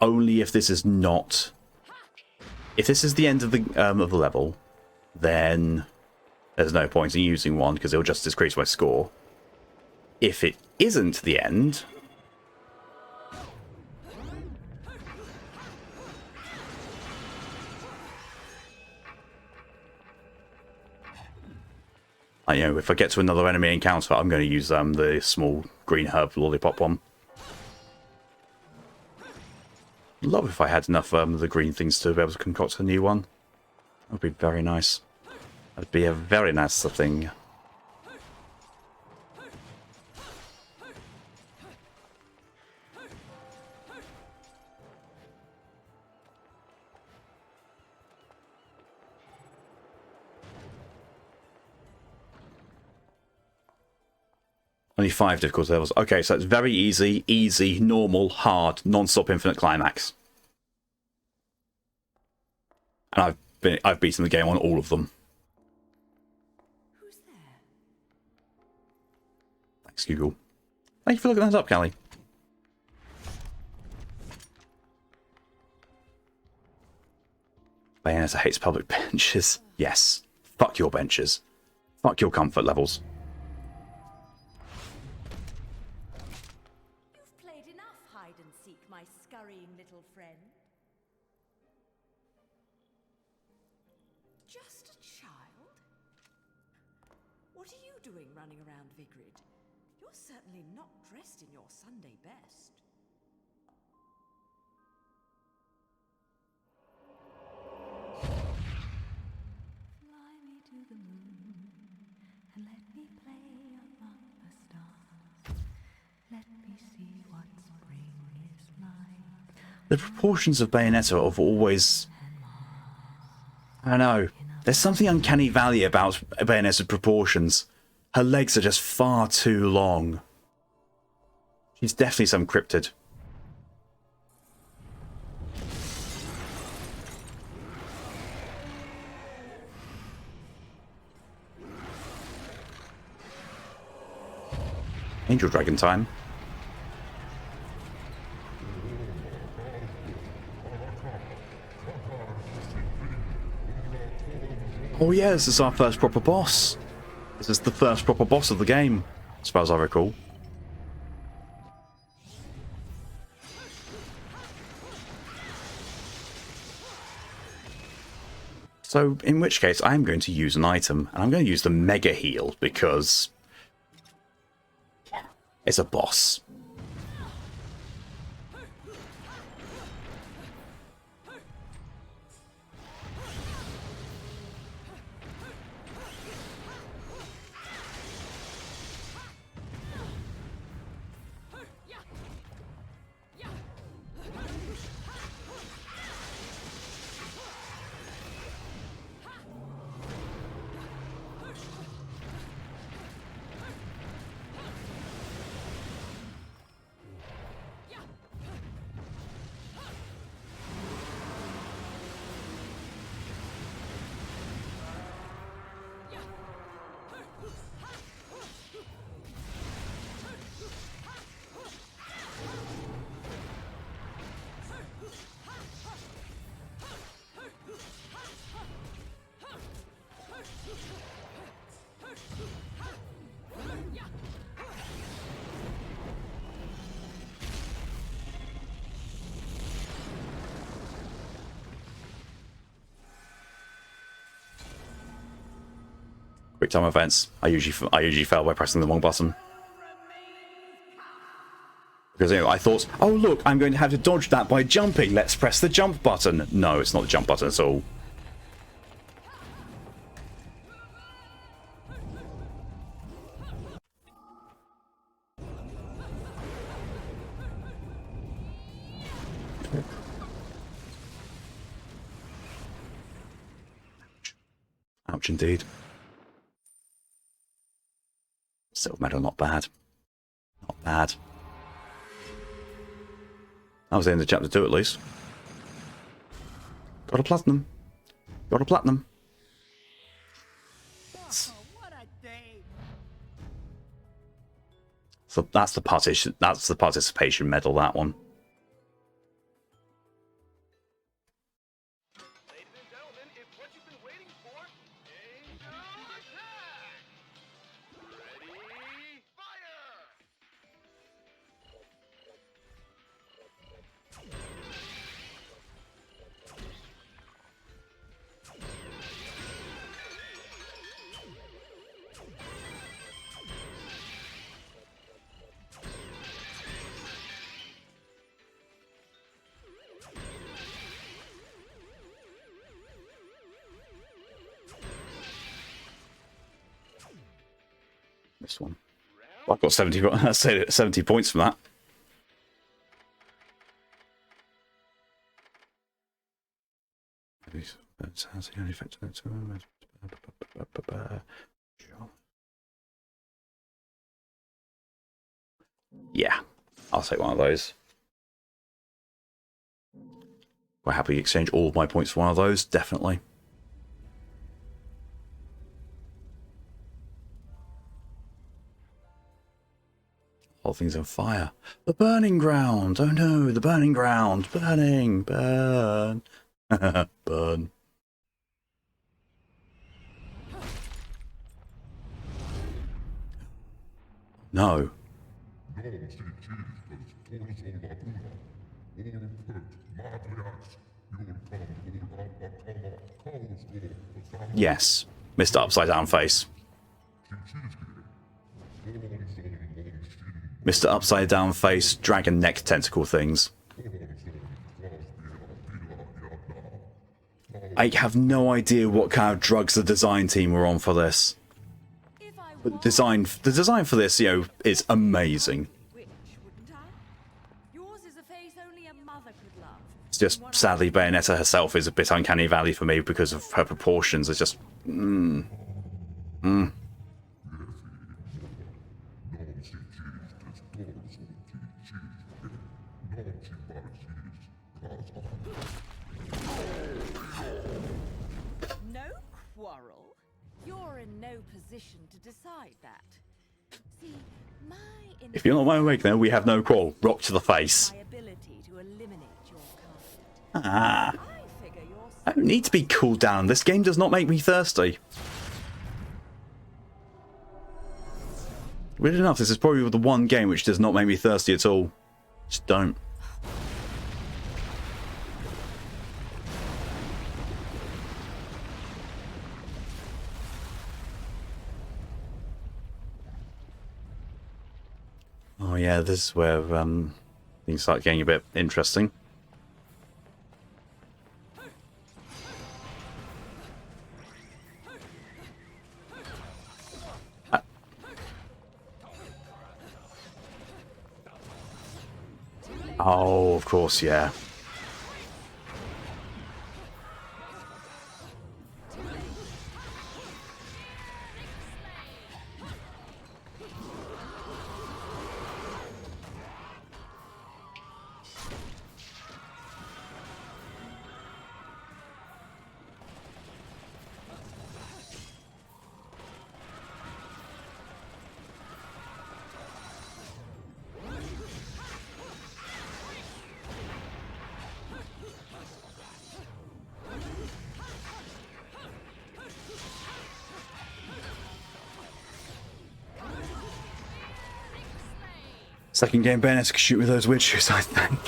Only if this is not... If this is the end of the level, then there's no point in using one because it'll just decrease my score. If it isn't the end... You know, if I get to another enemy encounter, I'm going to use the small green herb lollipop one. Love if I had enough of the green things to be able to concoct a new one. That would be very nice. That would be a very nice thing. Only 5 difficulty levels. Okay, so it's very easy, easy, normal, hard, non-stop infinite climax. And I've beaten the game on all of them. Who's there? Thanks, Google. Thank you for looking that up, Callie. Bayonetta hates public benches. Yes. Fuck your benches. Fuck your comfort levels. My scurrying little friend. Just a child? What are you doing running around Vigrid? You're certainly not dressed in your Sunday best. Fly me to the moon and let me play among the stars. Let me see what spring is like. The proportions of Bayonetta have always... I don't know. There's something uncanny valley about Bayonetta's proportions. Her legs are just far too long. She's definitely some cryptid. Angel Dragon time. Oh yeah, this is our first proper boss. This is the first proper boss of the game, as far as I recall. So, in which case, I'm going to use an item, and I'm going to use the Mega Heal, because... yeah, it's a boss. Quick time events. I usually fail by pressing the wrong button. Because I thought, oh look, I'm going to have to dodge that by jumping. Let's press the jump button. No, it's not the jump button at all. Ouch indeed. Silver medal, not bad. Not bad. That was the end of chapter 2 at least. Got a platinum. Got a platinum. Oh, what a day. So that's the participation medal, that one. Ladies and gentlemen, it's what you've been waiting for. Enzo attack! Ready, fire! This one. Well, I've got 70 points from that. Yeah, I'll take one of those. Quite happily exchange all of my points for one of those, definitely. All things on fire. The burning ground! Oh no, the burning ground! Burning! Burn! Burn. No. Yes, Mr. Upside Down Face. Mr. Upside Down Face, dragon neck tentacle things. I have no idea what kind of drugs the design team were on for this. But the design for this, is amazing. It's just, sadly, Bayonetta herself is a bit uncanny valley for me because of her proportions. It's just... No quarrel? You're in no position to decide that. See, my If you're not wide awake, then we have no quarrel. Rock to the face. my ability to eliminate your kind. Ah. I figure you're I don't need to be cooled down. This game does not make me thirsty. Weird enough, this is probably the one game which does not make me thirsty at all. Just don't. Oh yeah, this is where things start getting a bit interesting. Oh, of course, yeah. Second game, Bayonetta could shoot with those witches, I think.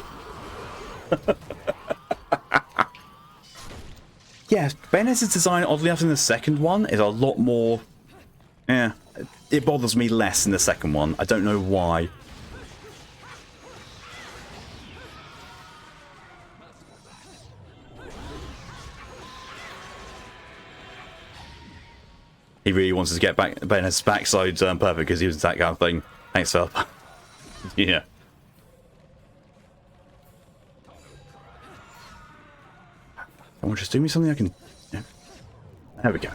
Yeah, Bayonetta's design, oddly enough, in the second one is a lot more Yeah, it bothers me less in the second one. I don't know why. He really wanted to get back Bayonetta's backside perfect because he was that kind of thing. Thanks, Phil. Yeah. Someone just do me something I can... Yeah. There we go.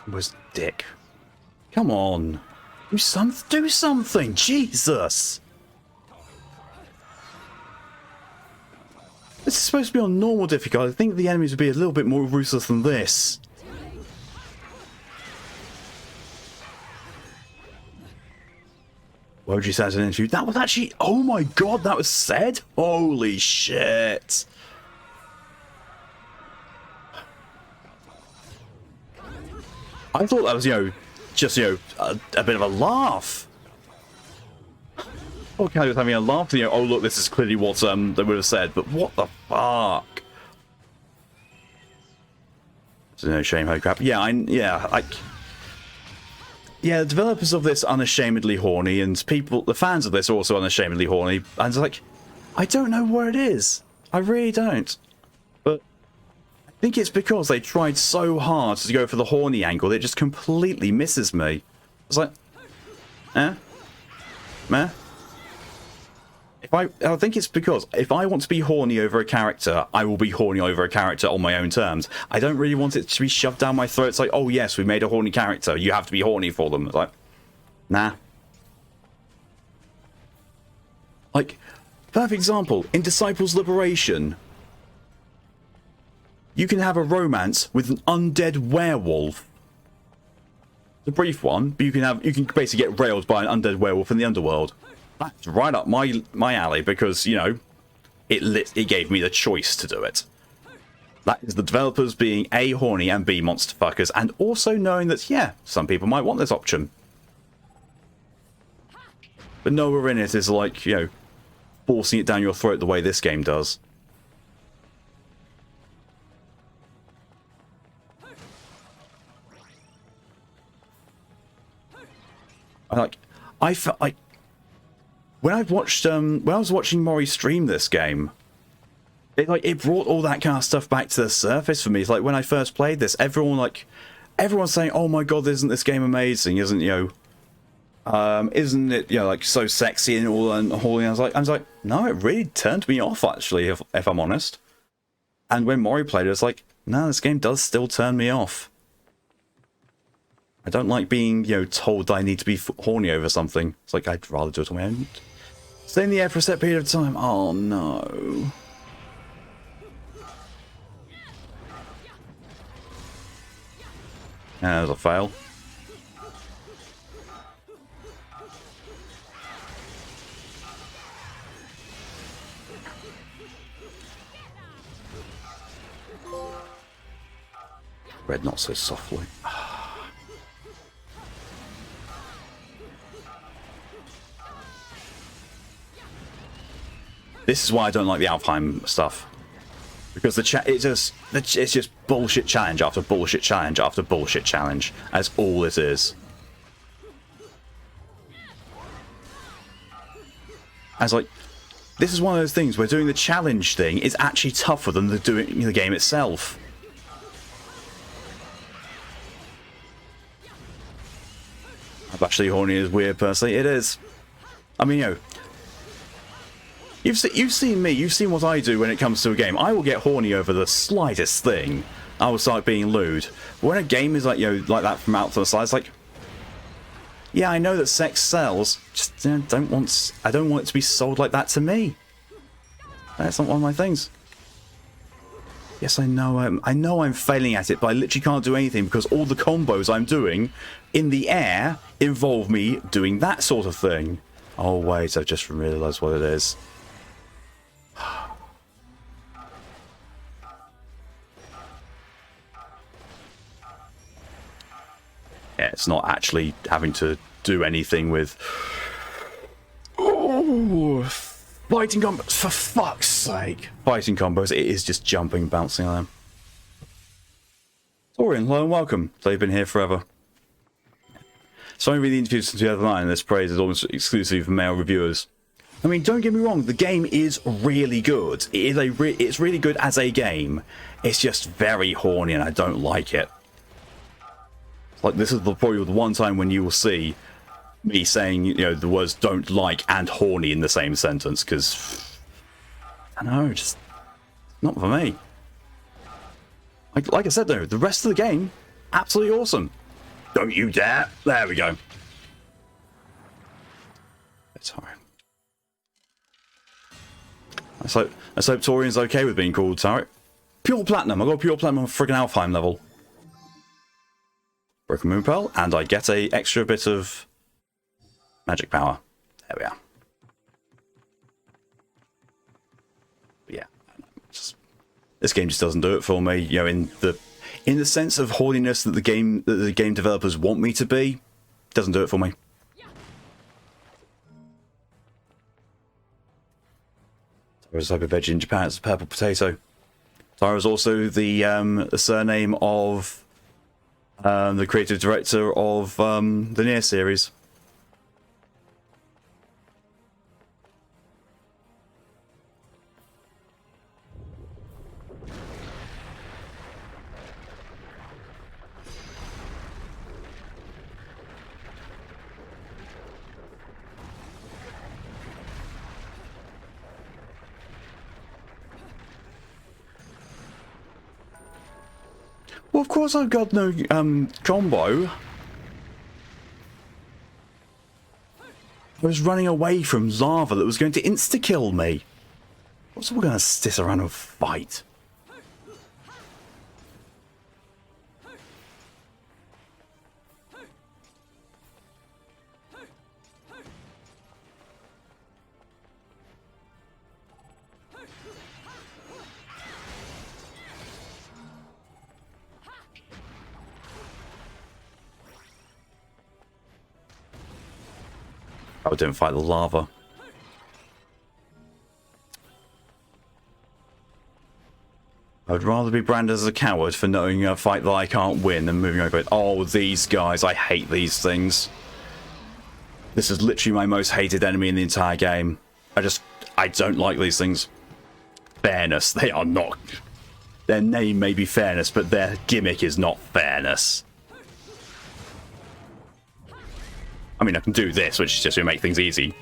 Was dick. Come on. Do something. Jesus. This is supposed to be on normal difficulty. I think the enemies would be a little bit more ruthless than this. What would you say as an interview? That was actually... Oh my god, that was said? Holy shit. I thought that was, just, a bit of a laugh. Okay, I was having a laugh, oh look, this is clearly what they would have said, but what the fuck? So no shame, holy crap. Yeah, the developers of this unashamedly horny, and the fans of this are also unashamedly horny, and it's like, I don't know what it is. I really don't. But I think it's because they tried so hard to go for the horny angle that it just completely misses me. It's like, meh? I think it's because if I want to be horny over a character, I will be horny over a character on my own terms. I don't really want it to be shoved down my throat. It's like, oh yes, we made a horny character. You have to be horny for them. It's like, nah. Like, perfect example, in Disciples Liberation, you can have a romance with an undead werewolf. It's a brief one, but you can basically get railed by an undead werewolf in the underworld. That's right up my alley because, it gave me the choice to do it. That is the developers being A, horny, and B, monster fuckers, and also knowing that, yeah, some people might want this option. But nowhere in it is like, forcing it down your throat the way this game does. I felt like when I was watching Mori stream this game, it brought all that kind of stuff back to the surface for me. It's like when I first played this, everyone's saying, "Oh my god, isn't this game amazing? Isn't it so sexy and all and horny?" I was like, no, it really turned me off actually, if I'm honest. And when Mori played it, it's like, no, this game does still turn me off. I don't like being, told that I need to be horny over something. It's like, I'd rather do it on my own. Stay in the air for a set period of time. Oh, no. That was a fail. Red not so softly. This is why I don't like the Alfheim stuff, because it's just bullshit challenge after bullshit challenge after bullshit challenge. That's all it is. As like, this is one of those things where doing the challenge thing is actually tougher than doing the game itself. I'm actually horny is weird personally. It is. I mean, You've seen me, you've seen what I do when it comes to a game. I will get horny over the slightest thing. I will start being lewd. But when a game is like, like that from out to the side, it's like, yeah, I know that sex sells, just I don't want it to be sold like that to me. That's not one of my things. Yes, I know I'm failing at it, but I literally can't do anything because all the combos I'm doing in the air involve me doing that sort of thing. Oh wait, I've just realised what it is. Yeah, it's not actually having to do anything with... Oh, fighting combos, for fuck's sake. Fighting combos, it is just jumping, bouncing on them. Torian, hello and welcome. So you've been here forever. So I really interviewed since the other night, and this praise is almost exclusively for male reviewers. I mean, don't get me wrong, the game is really good. It's really good as a game. It's just very horny and I don't like it. Like, this is probably the one time when you will see me saying, you know, the words don't like and horny in the same sentence, because, I don't know, just not for me. Like I said though, the rest of the game, absolutely awesome. Don't you dare. There we go. Sorry. Let's hope Torian's okay with being called Turret. Pure Platinum. I got Pure Platinum on friggin' Alfheim level. Broken Moon Pearl, and I get a extra bit of magic power. There we are. But yeah, this game just doesn't do it for me. You know, in the sense of horniness that the game developers want me to be, doesn't do it for me. Tara's a type of veg in Japan. It's a purple potato. Tara is also the surname of the creative director of the Nier series. Well, of course I've got no combo. I was running away from lava that was going to insta-kill me. What's we're going to sit around and fight? I didn't fight the lava. I would rather be branded as a coward for knowing a fight that I can't win than moving over it. Oh, these guys. I hate these things. This is literally my most hated enemy in the entire game. I don't like these things. Fairness. They are not. Their name may be fairness, but their gimmick is not fairness. I mean, I can do this, which is just to make things easy.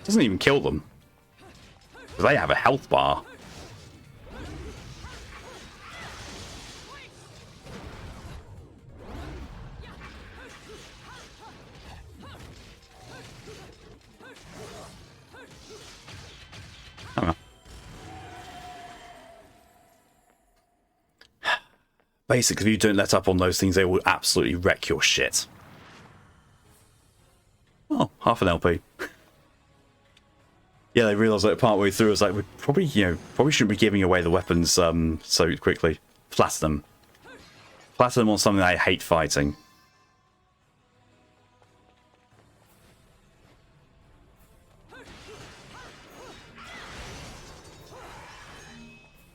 Doesn't even kill them. Because they have a health bar. I don't know. Basically, if you don't let up on those things, they will absolutely wreck your shit. Oh, half an LP. Yeah, they realised that partway through, I was like, we probably shouldn't be giving away the weapons so quickly. Platinum. Platinum on something I hate fighting.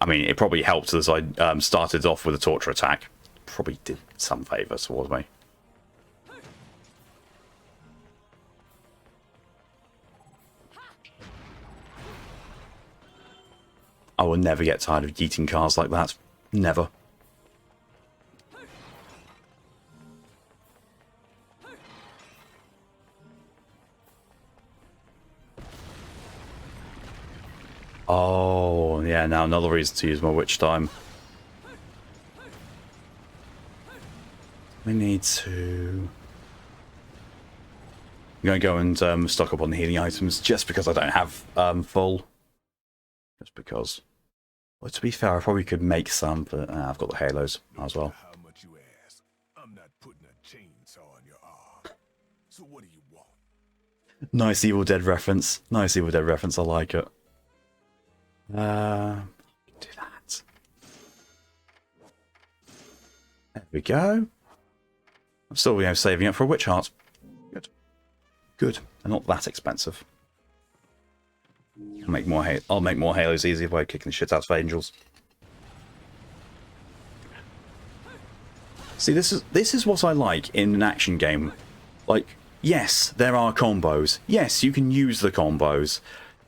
I mean, it probably helped as I started off with a torture attack. Probably did some favour towards me. I will never get tired of yeeting cars like that. Never. Oh, yeah, now another reason to use my witch time. We need to... I'm going to go and stock up on the healing items just because I don't have full. Just because. Well, to be fair, I probably could make some, but I've got the halos as well. How much you ask? I'm not putting a chainsaw on your arm. So what do you want? Nice Evil Dead reference. Nice Evil Dead reference. I like it. Do that. There we go. I'm still, saving up for a witch heart. Good. Good. They're not that expensive. I'll make more halos easy by kicking the shit out of angels. See, this is what I like in an action game. Like, yes, there are combos. Yes, you can use the combos.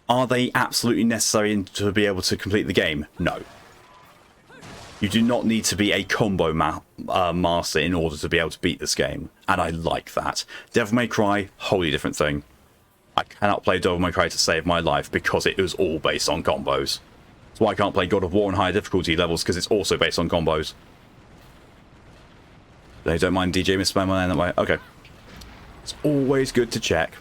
Are they absolutely necessary to be able to complete the game? No. You do not need to be a combo master in order to be able to beat this game. And I like that. Devil May Cry, wholly different thing. I cannot play Devil May Cry to save my life because it was all based on combos. That's why I can't play God of War on higher difficulty levels, because it's also based on combos. They don't mind DJ misspam on that way. Okay. It's always good to check.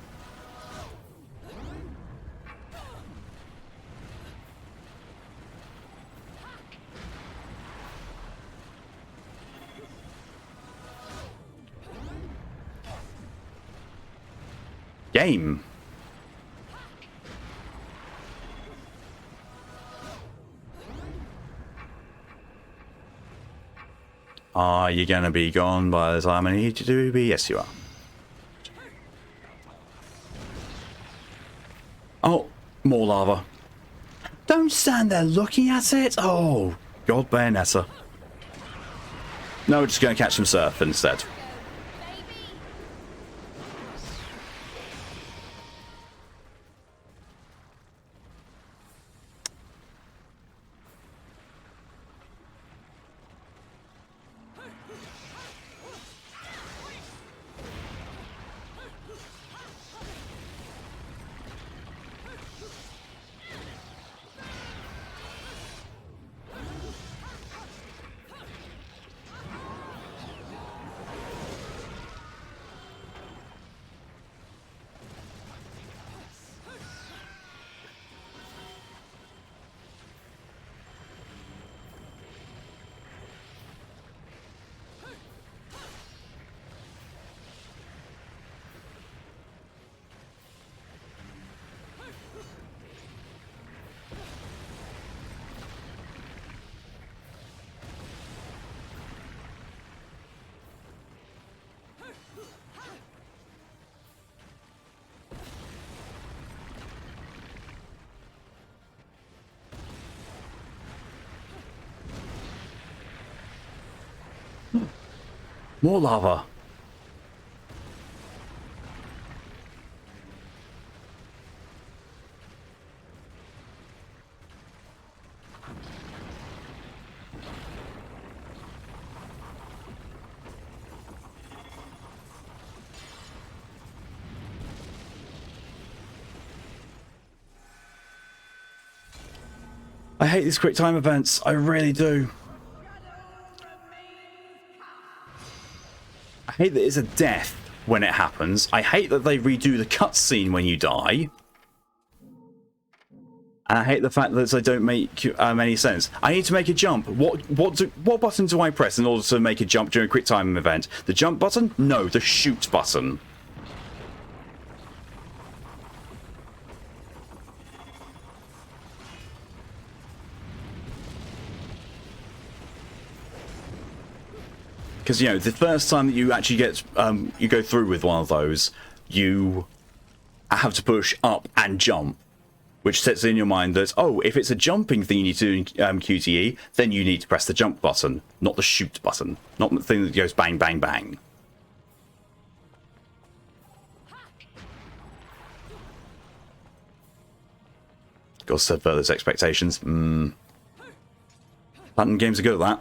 Game. Are you gonna be gone by the time I need you to be? Yes, you are. Oh, more lava. Don't stand there looking at it. Oh, God, Bayonetta. No, we're just gonna catch some surf instead. More lava. I hate these quick time events. I really do. I hate that it's a death when it happens. I hate that they redo the cutscene when you die. And I hate the fact that they don't make any sense. I need to make a jump. What button do I press in order to make a jump during a quick time event? The jump button? No, the shoot button. Because, you know, the first time that you actually get, you go through with one of those, you have to push up and jump, which sets in your mind that, oh, if it's a jumping thing you need to do in QTE, then you need to press the jump button, not the shoot button, not the thing that goes bang, bang, bang. Got to subvert those expectations. Platinum games are good at that.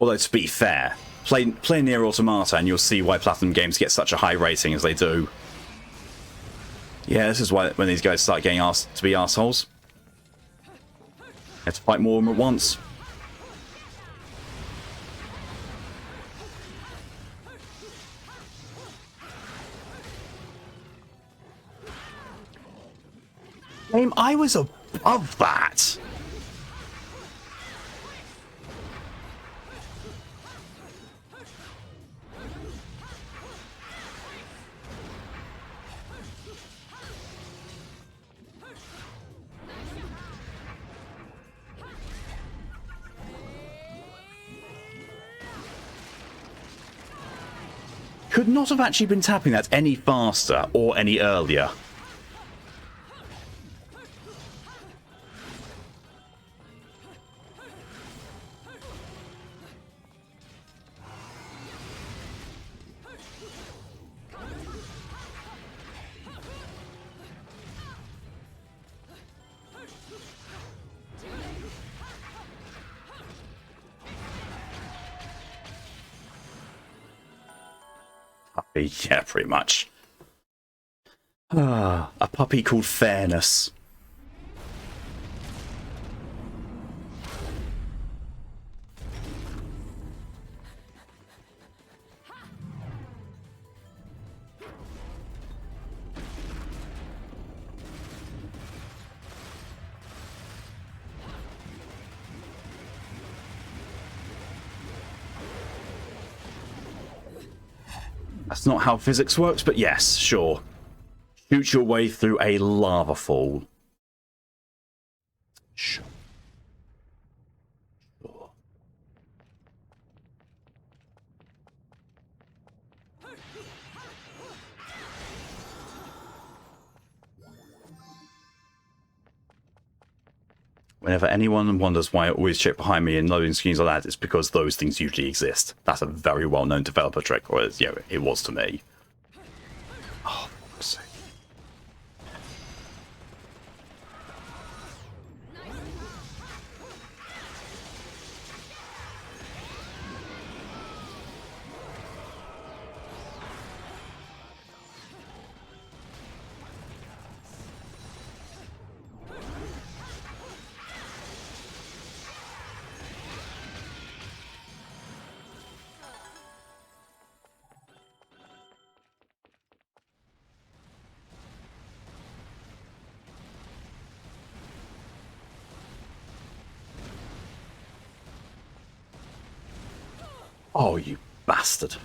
Although, to be fair, play Nier Automata and you'll see why Platinum games get such a high rating as they do. Yeah, this is why when these guys start getting asked to be assholes. You have to fight more of them at once. I was a above that. Could not have actually been tapping that any faster or any earlier. Yeah, pretty much. A puppy called Fairness. That's not how physics works, but yes, sure. Shoot your way through a lava fall. Sure. Whenever anyone wonders why I always check behind me in loading screens like that, it's because those things usually exist. That's a very well-known developer trick, or you know, it was to me. Oh, for fuck's sake. Oh, you bastard.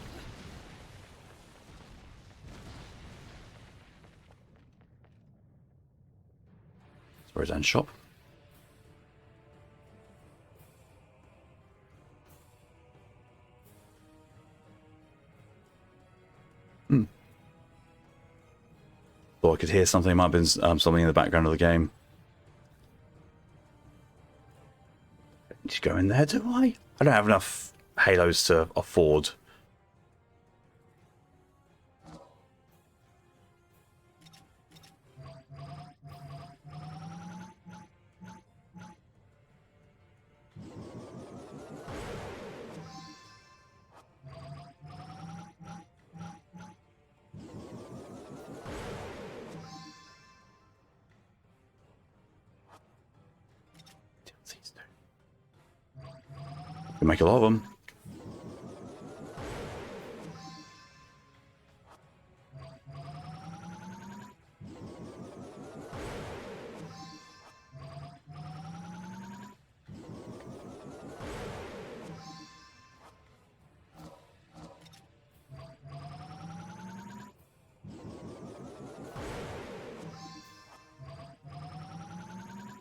Where's end shop? Thought I could hear something. It might have been something in the background of the game. Need to go in there, do I? I don't have enough Halos to afford. Can make a lot of them.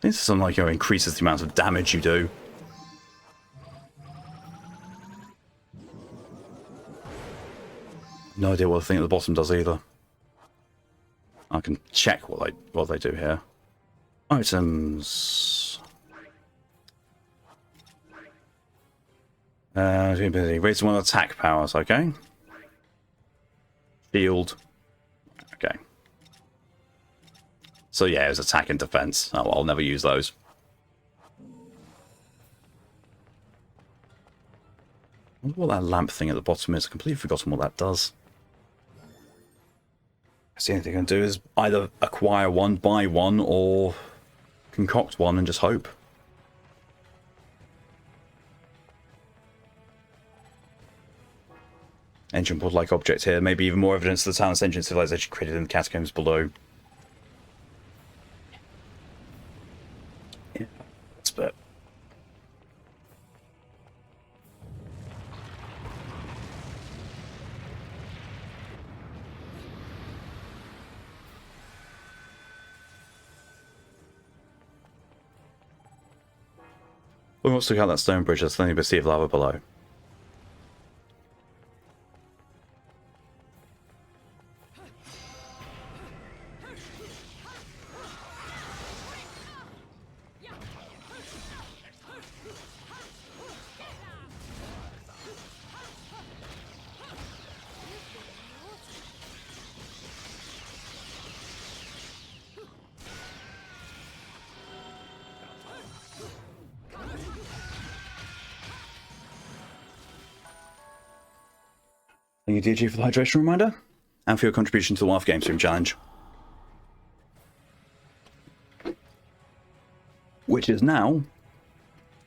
This is something like, you know, increases the amount of damage you do. No idea what the thing at the bottom does either. I can check what they do here. Items. Raise one attack powers, okay. Shield. Okay. So yeah, it was attack and defense. Oh, I'll never use those. I wonder what that lamp thing at the bottom is. I've completely forgotten what that does. The only thing I can do is either acquire one, buy one, or concoct one and just hope. Ancient pod-like object here. Maybe even more evidence of the town's ancient civilization created in the catacombs below. We must look out that stone bridge. There's nothing but a sea of lava below. Thank you, DG, for the hydration reminder, and for your contribution to the One-Off Game Stream Challenge. Which is now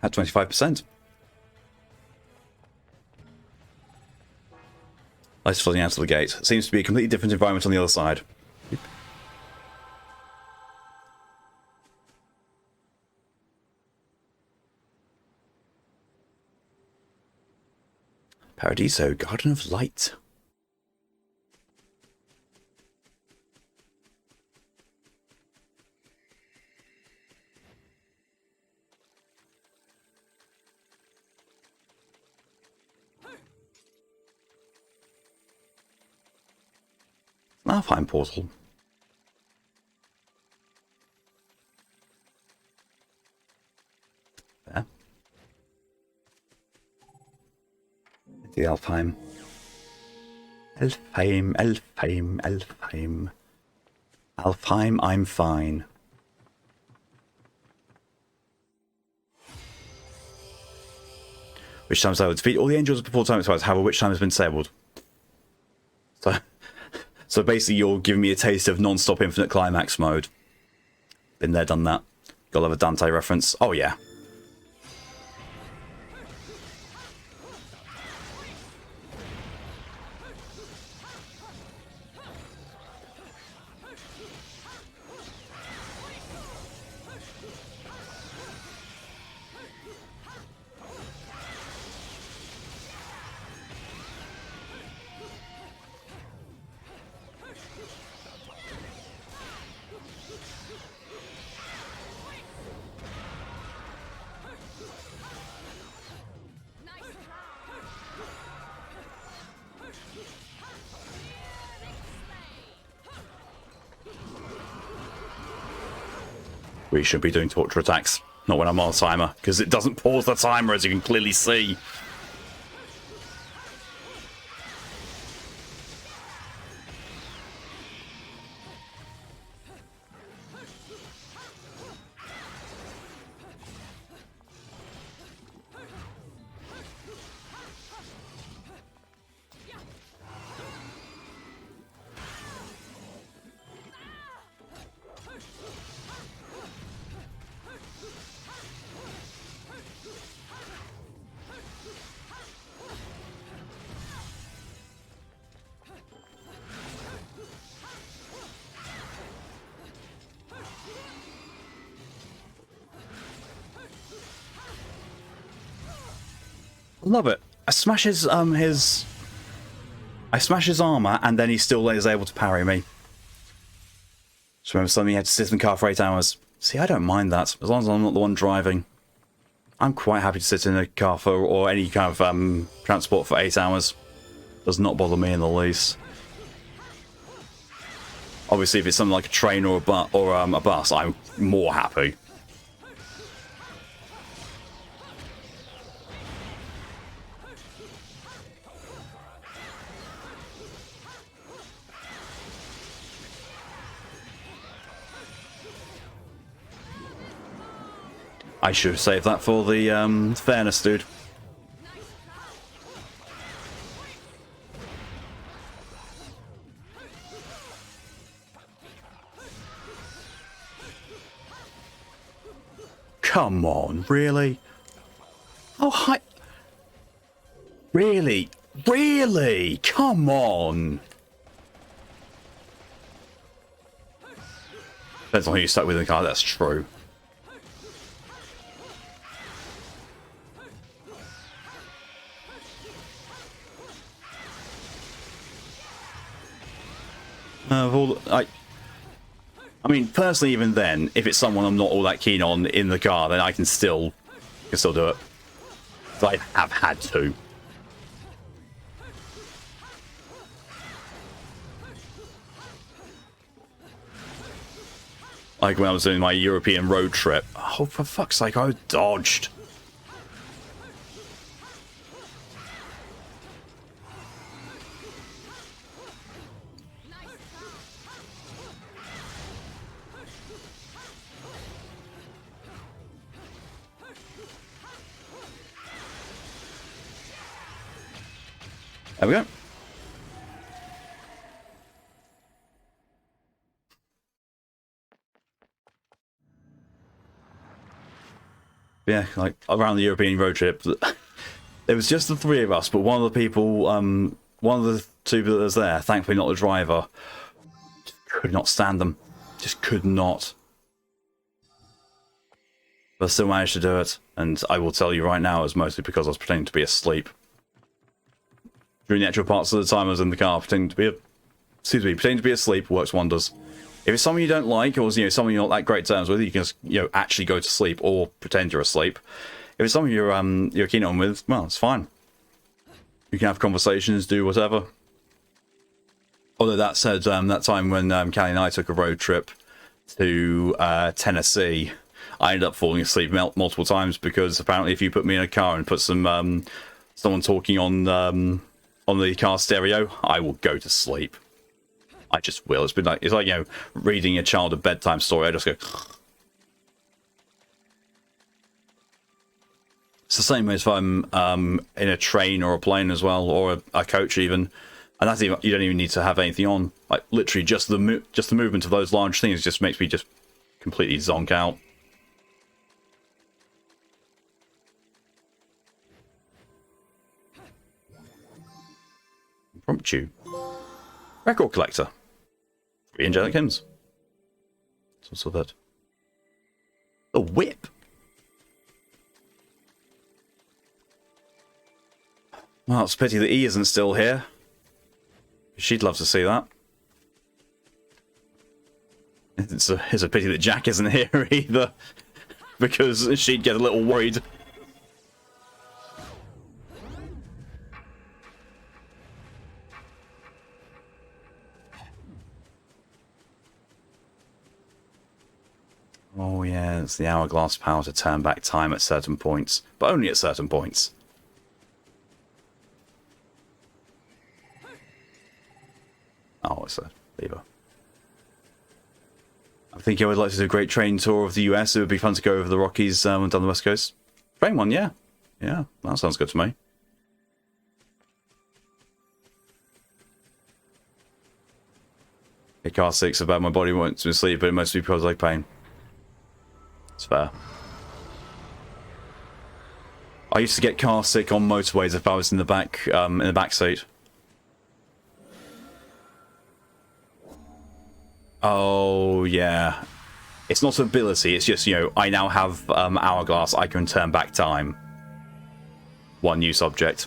at 25%. Lights flooding out of the gate. Seems to be a completely different environment on the other side. Paradiso, Garden of Light. Alpine portal. There. The Alfheim. Elfheim, Elfheim, Elfheim. Alfheim, I'm fine. Witch time disabled. Defeat all the angels before time expires. However, witch time has been disabled. So basically you're giving me a taste of non-stop infinite climax mode. Been there, done that. Gotta love a Dante reference. Oh yeah. We should be doing torture attacks, not when I'm on a timer, because it doesn't pause the timer, as you can clearly see. Love it. I smash his armor, and then he still is able to parry me. Just remember something, you had to sit in the car for 8 hours. See, I don't mind that, as long as I'm not the one driving. I'm quite happy to sit in a car for, or any kind of transport for 8 hours. Does not bother me in the least. Obviously, if it's something like a train or a bus, I'm more happy. I should have saved that for the fairness, dude. Come on, really? Oh, hi. Really? Really? Come on. Depends on who you're stuck with in the car, that's true. I mean, personally, even then, if it's someone I'm not all that keen on in the car, then I can still You can still do it. So I have had to. Like when I was doing my European road trip. Oh, for fuck's sake, I dodged. There we go. Yeah, like around the European road trip, it was just the three of us, but one of the people, one of the two that was there, thankfully not the driver, just could not stand them. Just could not. But I still managed to do it, and I will tell you right now, it was mostly because I was pretending to be asleep. During the actual parts of the time I was in the car, pretending to be asleep works wonders. If it's someone you don't like, or someone you're not that great terms with, you can just actually go to sleep or pretend you're asleep. If it's someone you're keen on with, well, it's fine. You can have conversations, do whatever. Although that said, that time when Callie and I took a road trip to Tennessee, I ended up falling asleep multiple times because apparently if you put me in a car and put someone talking on the car stereo, I will go to sleep. I just will. It's like reading a child a bedtime story. I just go. It's the same as if I'm in a train or a plane as well, or a coach even, and that's even, you don't even need to have anything on. Like literally, just the movement of those large things just makes me just completely zonk out. Prompt you. Record collector. 3 angelic hymns. What's also that? A whip. Well, it's a pity that E isn't still here. She'd love to see that. It's a pity that Jack isn't here either, because she'd get a little worried. Oh yeah, it's the hourglass power to turn back time at certain points, but only at certain points. Oh, it's a lever. I think I would like to do a great train tour of the US. It would be fun to go over the Rockies and down the West Coast. Train one, yeah. Yeah, that sounds good to me. Car 6 about my body wants to sleep, but it must be because I like pain. It's fair. I used to get car sick on motorways if I was in the back seat. Oh yeah, it's not an ability. It's just I now have hourglass. I can turn back time. One use object.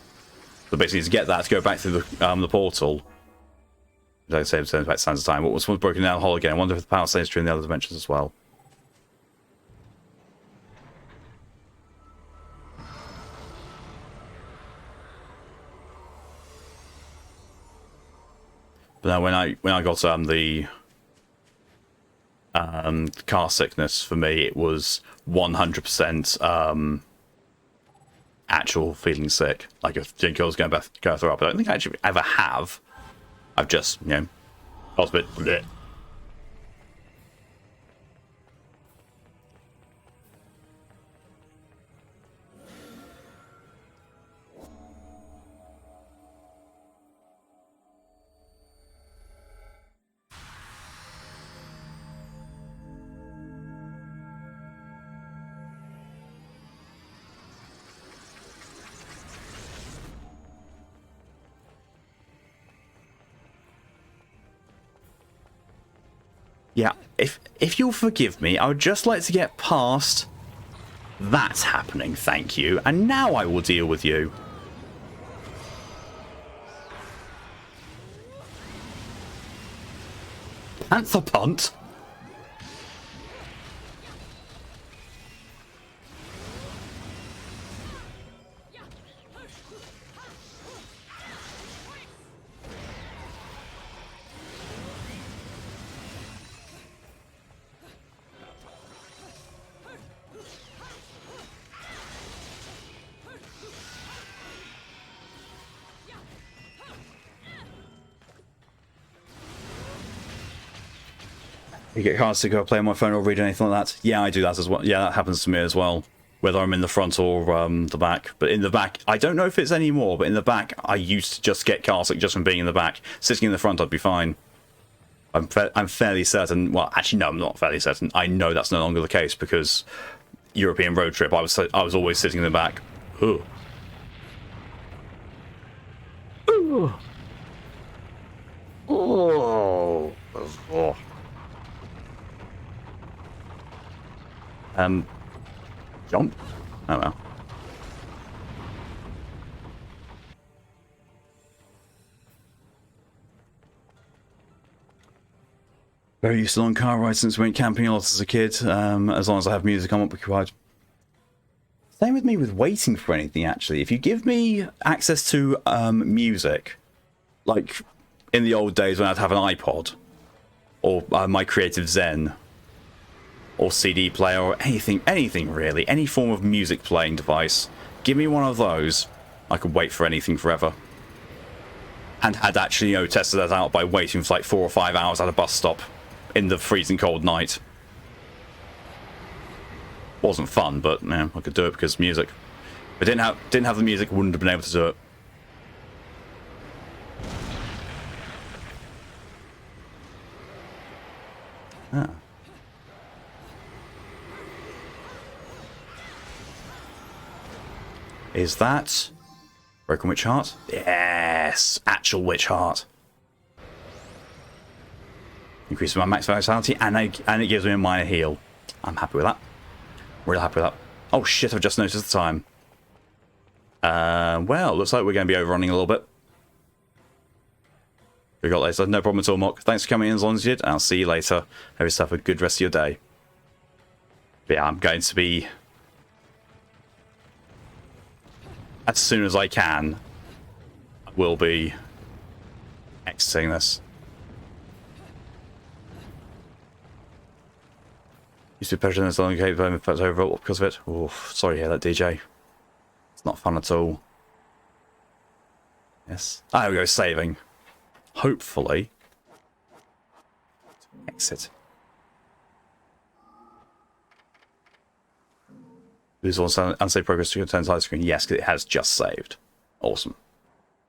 So basically, to get that, to go back through the portal. Like I say, turns back sands of time. What was broken down the hole again? I wonder if the power stays true in the other dimensions as well. But now when I got the car sickness, for me it was 100% actual feeling sick. Like if I was going to go throw up. I don't think I actually ever have. I've just I was a bit bleh. Yeah, if you'll forgive me, I would just like to get past that's happening, thank you. And now I will deal with you. Panther punt? You get cards to go play on my phone or read anything like that. Yeah, I do that as well. Yeah, that happens to me as well. Whether I'm in the front or the back. But in the back, I don't know if it's anymore, but in the back, I used to just get car sick just from being in the back. Sitting in the front, I'd be fine. I'm fairly certain, well, actually, no, I'm not fairly certain. I know that's no longer the case because European road trip, I was always sitting in the back. Ugh. Ooh. Oh. Oh. Jump? Oh well. Very used to long car rides since we went camping a lot as a kid. As long as I have music, I'm occupied. Same with me with waiting for anything, actually. If you give me access to music, like in the old days when I'd have an iPod, or my Creative Zen, or CD player, or anything really, any form of music playing device, give me one of those, I could wait for anything forever. And had actually, tested that out by waiting for like 4 or 5 hours at a bus stop in the freezing cold night. Wasn't fun, but I could do it because music. If I didn't have the music, I wouldn't have been able to do it. Ah. Is that Broken Witch Heart? Yes, actual Witch Heart. Increases my max vitality and it gives me a minor heal. I'm happy with that. Real happy with that. Oh shit! I've just noticed the time. Well, looks like we're going to be overrunning a little bit. We got later. No problem at all, Mock. Thanks for coming in as long as you did. I'll see you later. Have yourself a good rest of your day. But yeah, I'm going to be, as soon as I can, I will be exiting this. Used to be pleasure in this long game, but it's over because of it. Oh, sorry to hear that, DJ. It's not fun at all. Yes. There we go, saving. Hopefully. Exit. Lose all unsaved progress to your turn side screen. Yes, because it has just saved. Awesome.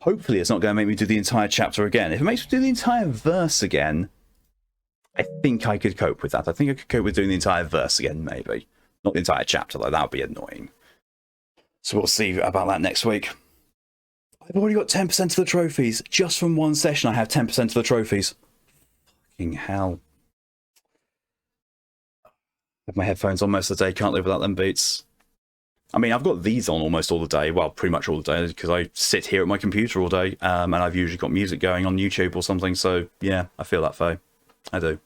Hopefully it's not going to make me do the entire chapter again. If it makes me do the entire verse again, I think I could cope with that. I think I could cope with doing the entire verse again, maybe. Not the entire chapter, though. That would be annoying. So we'll see about that next week. I've already got 10% of the trophies. Just from one session, I have 10% of the trophies. Fucking hell. I have my headphones on most of the day. Can't live without them beats. I mean, I've got these on almost all the day. Well, pretty much all the day, because I sit here at my computer all day, and I've usually got music going on YouTube or something. So, yeah, I feel that way. I do.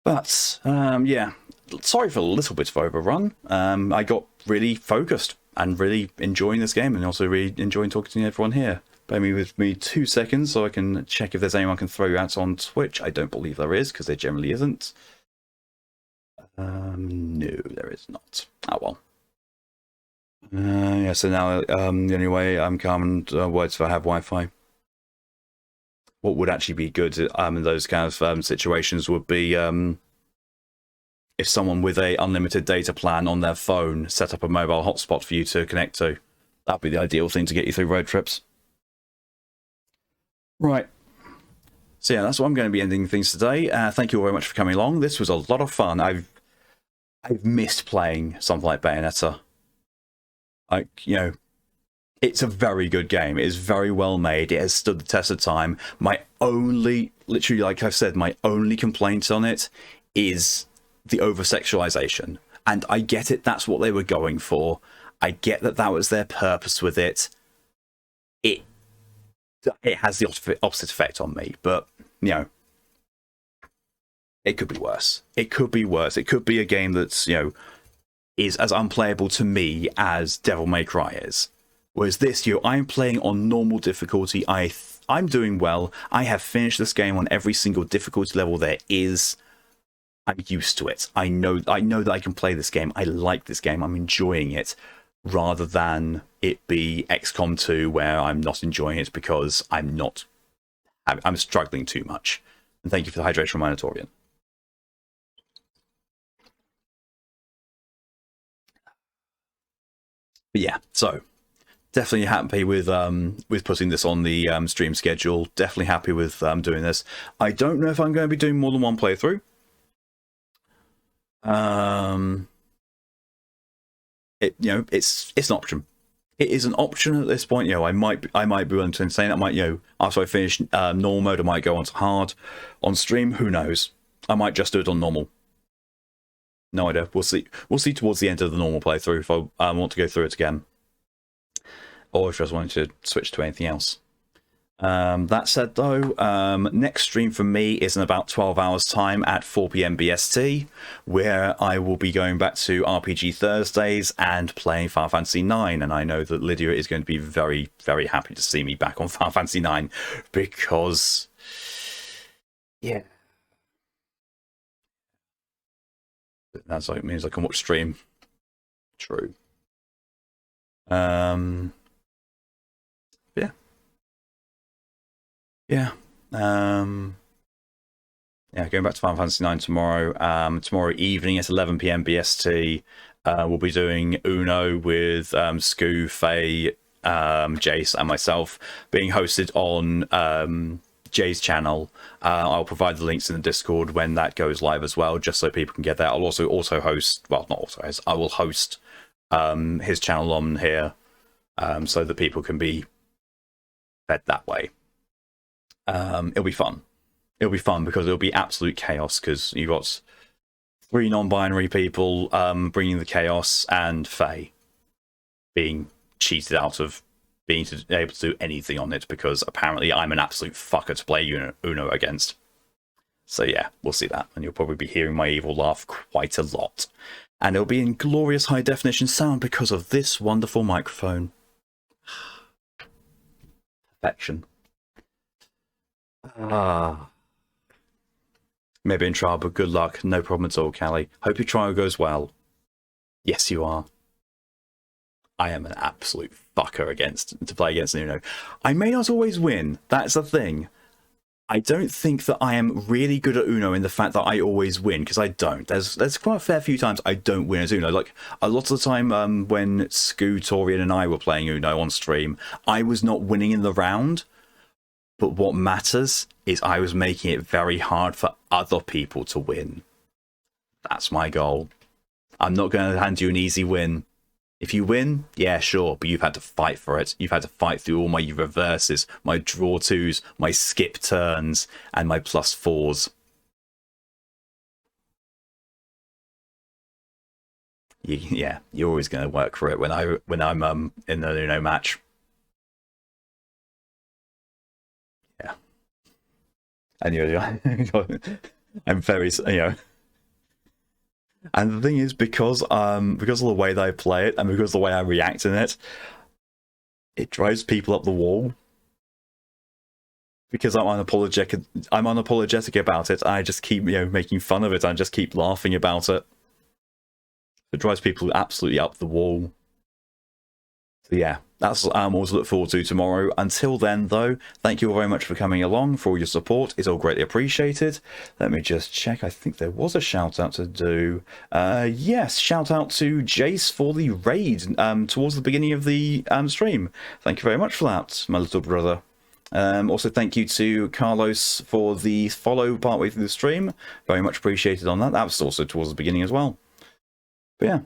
But, yeah, sorry for a little bit of overrun. I got really focused and really enjoying this game, and also really enjoying talking to everyone here. Bear with me 2 seconds so I can check if there's anyone I can throw out on Twitch. I don't believe there is, because there generally isn't. No, there is not. Oh well. Yeah, so now the only way I'm calm and words if I have Wi-Fi. What would actually be good in those kind of situations would be if someone with a unlimited data plan on their phone set up a mobile hotspot for you to connect to. That'd be the ideal thing to get you through road trips. Right. So yeah, that's what I'm going to be ending things today. Thank you all very much for coming along. This was a lot of fun. I've missed playing something like Bayonetta. It's a very good game. It is very well made. It has stood the test of time. Literally, like I've said, my only complaint on it is the over-sexualization. And I get it, that's what they were going for. I get that that was their purpose with it. It has the opposite effect on me, but, it could be worse. It could be worse. It could be a game that's, is as unplayable to me as Devil May Cry is. Whereas this, I'm playing on normal difficulty. I'm doing well. I have finished this game on every single difficulty level there is. I'm used to it. I know that I can play this game. I like this game. I'm enjoying it, rather than it be XCOM 2 where I'm not enjoying it because I'm struggling too much. And thank you for the hydration Minotaurian. But yeah, so definitely happy with putting this on the stream schedule. Definitely happy with doing this. I don't know if I'm going to be doing more than one playthrough. It's an option. It is an option at this point. I might be willing to entertain it. After I finish normal mode, I might go on to hard on stream. Who knows? I might just do it on normal. No idea. We'll see. We'll see towards the end of the normal playthrough if I want to go through it again, or if I just wanted to switch to anything else. That said, though, next stream for me is in about 12 hours' time at 4 PM BST, where I will be going back to RPG Thursdays and playing Final Fantasy IX. And I know that Lydia is going to be very, very happy to see me back on Final Fantasy IX because, yeah, that's like means I can watch stream. True. Yeah. Going back to Final Fantasy IX tomorrow. Tomorrow evening at 11 PM BST, we'll be doing Uno with Scoo, Faye, Jace, and myself, being hosted on Jay's channel. I'll provide the links in the Discord when that goes live as well, just so people can get that. I'll also host, well, not also host, I will host his channel on here, so that people can be fed that way. It'll be fun. It'll be fun because it'll be absolute chaos, because you've got 3 non-binary people bringing the chaos, and Faye being cheated out of being able to do anything on it, because apparently I'm an absolute fucker to play Uno against. So yeah, we'll see that, and you'll probably be hearing my evil laugh quite a lot. And it'll be in glorious high definition sound because of this wonderful microphone. Perfection. Maybe in trial, but good luck. No problem at all, Callie. Hope your trial goes well. Yes, you are. I am an absolute fucker to play against Uno. I may not always win. That's the thing. I don't think that I am really good at Uno in the fact that I always win, because I don't. There's quite a fair few times I don't win at Uno. Like, a lot of the time when Scoo, Torian, and I were playing Uno on stream, I was not winning in the round. But what matters is I was making it very hard for other people to win. That's my goal. I'm not going to hand you an easy win. If you win, yeah, sure, but you've had to fight for it. You've had to fight through all my reverses, my draw 2s, my skip turns, and my +4s. Yeah, you're always going to work for it when I'm in the Uno match. And I'm very, and the thing is, because of the way that I play it and because of the way I react in it, it drives people up the wall. Because I'm unapologetic about it. I just keep making fun of it. I just keep laughing about it. It drives people absolutely up the wall. So yeah, that's all to look forward to tomorrow. Until then, though, thank you all very much for coming along, for all your support. It's all greatly appreciated. Let me just check. I think there was a shout out to do. Yes, shout out to Jace for the raid towards the beginning of the stream. Thank you very much for that, my little brother. Also, thank you to Carlos for the follow partway through the stream. Very much appreciated on that. That was also towards the beginning as well. But yeah.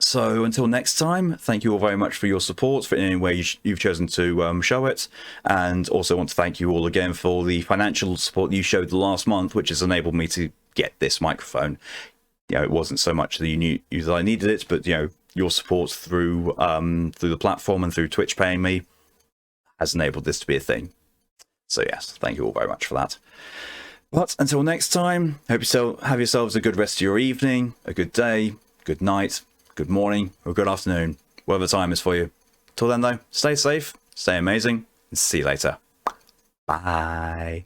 So until next time, thank you all very much for your support, for any way you've chosen to show it. And also want to thank you all again for the financial support you showed the last month, which has enabled me to get this microphone. It wasn't so much that you knew that I needed it, but your support through the platform and through Twitch paying me has enabled this to be a thing. So yes, thank you all very much for that. But until next time, hope you have yourselves a good rest of your evening, a good day, good night, good morning, or good afternoon, whatever time is for you. Till then, though, stay safe, stay amazing, and see you later. Bye.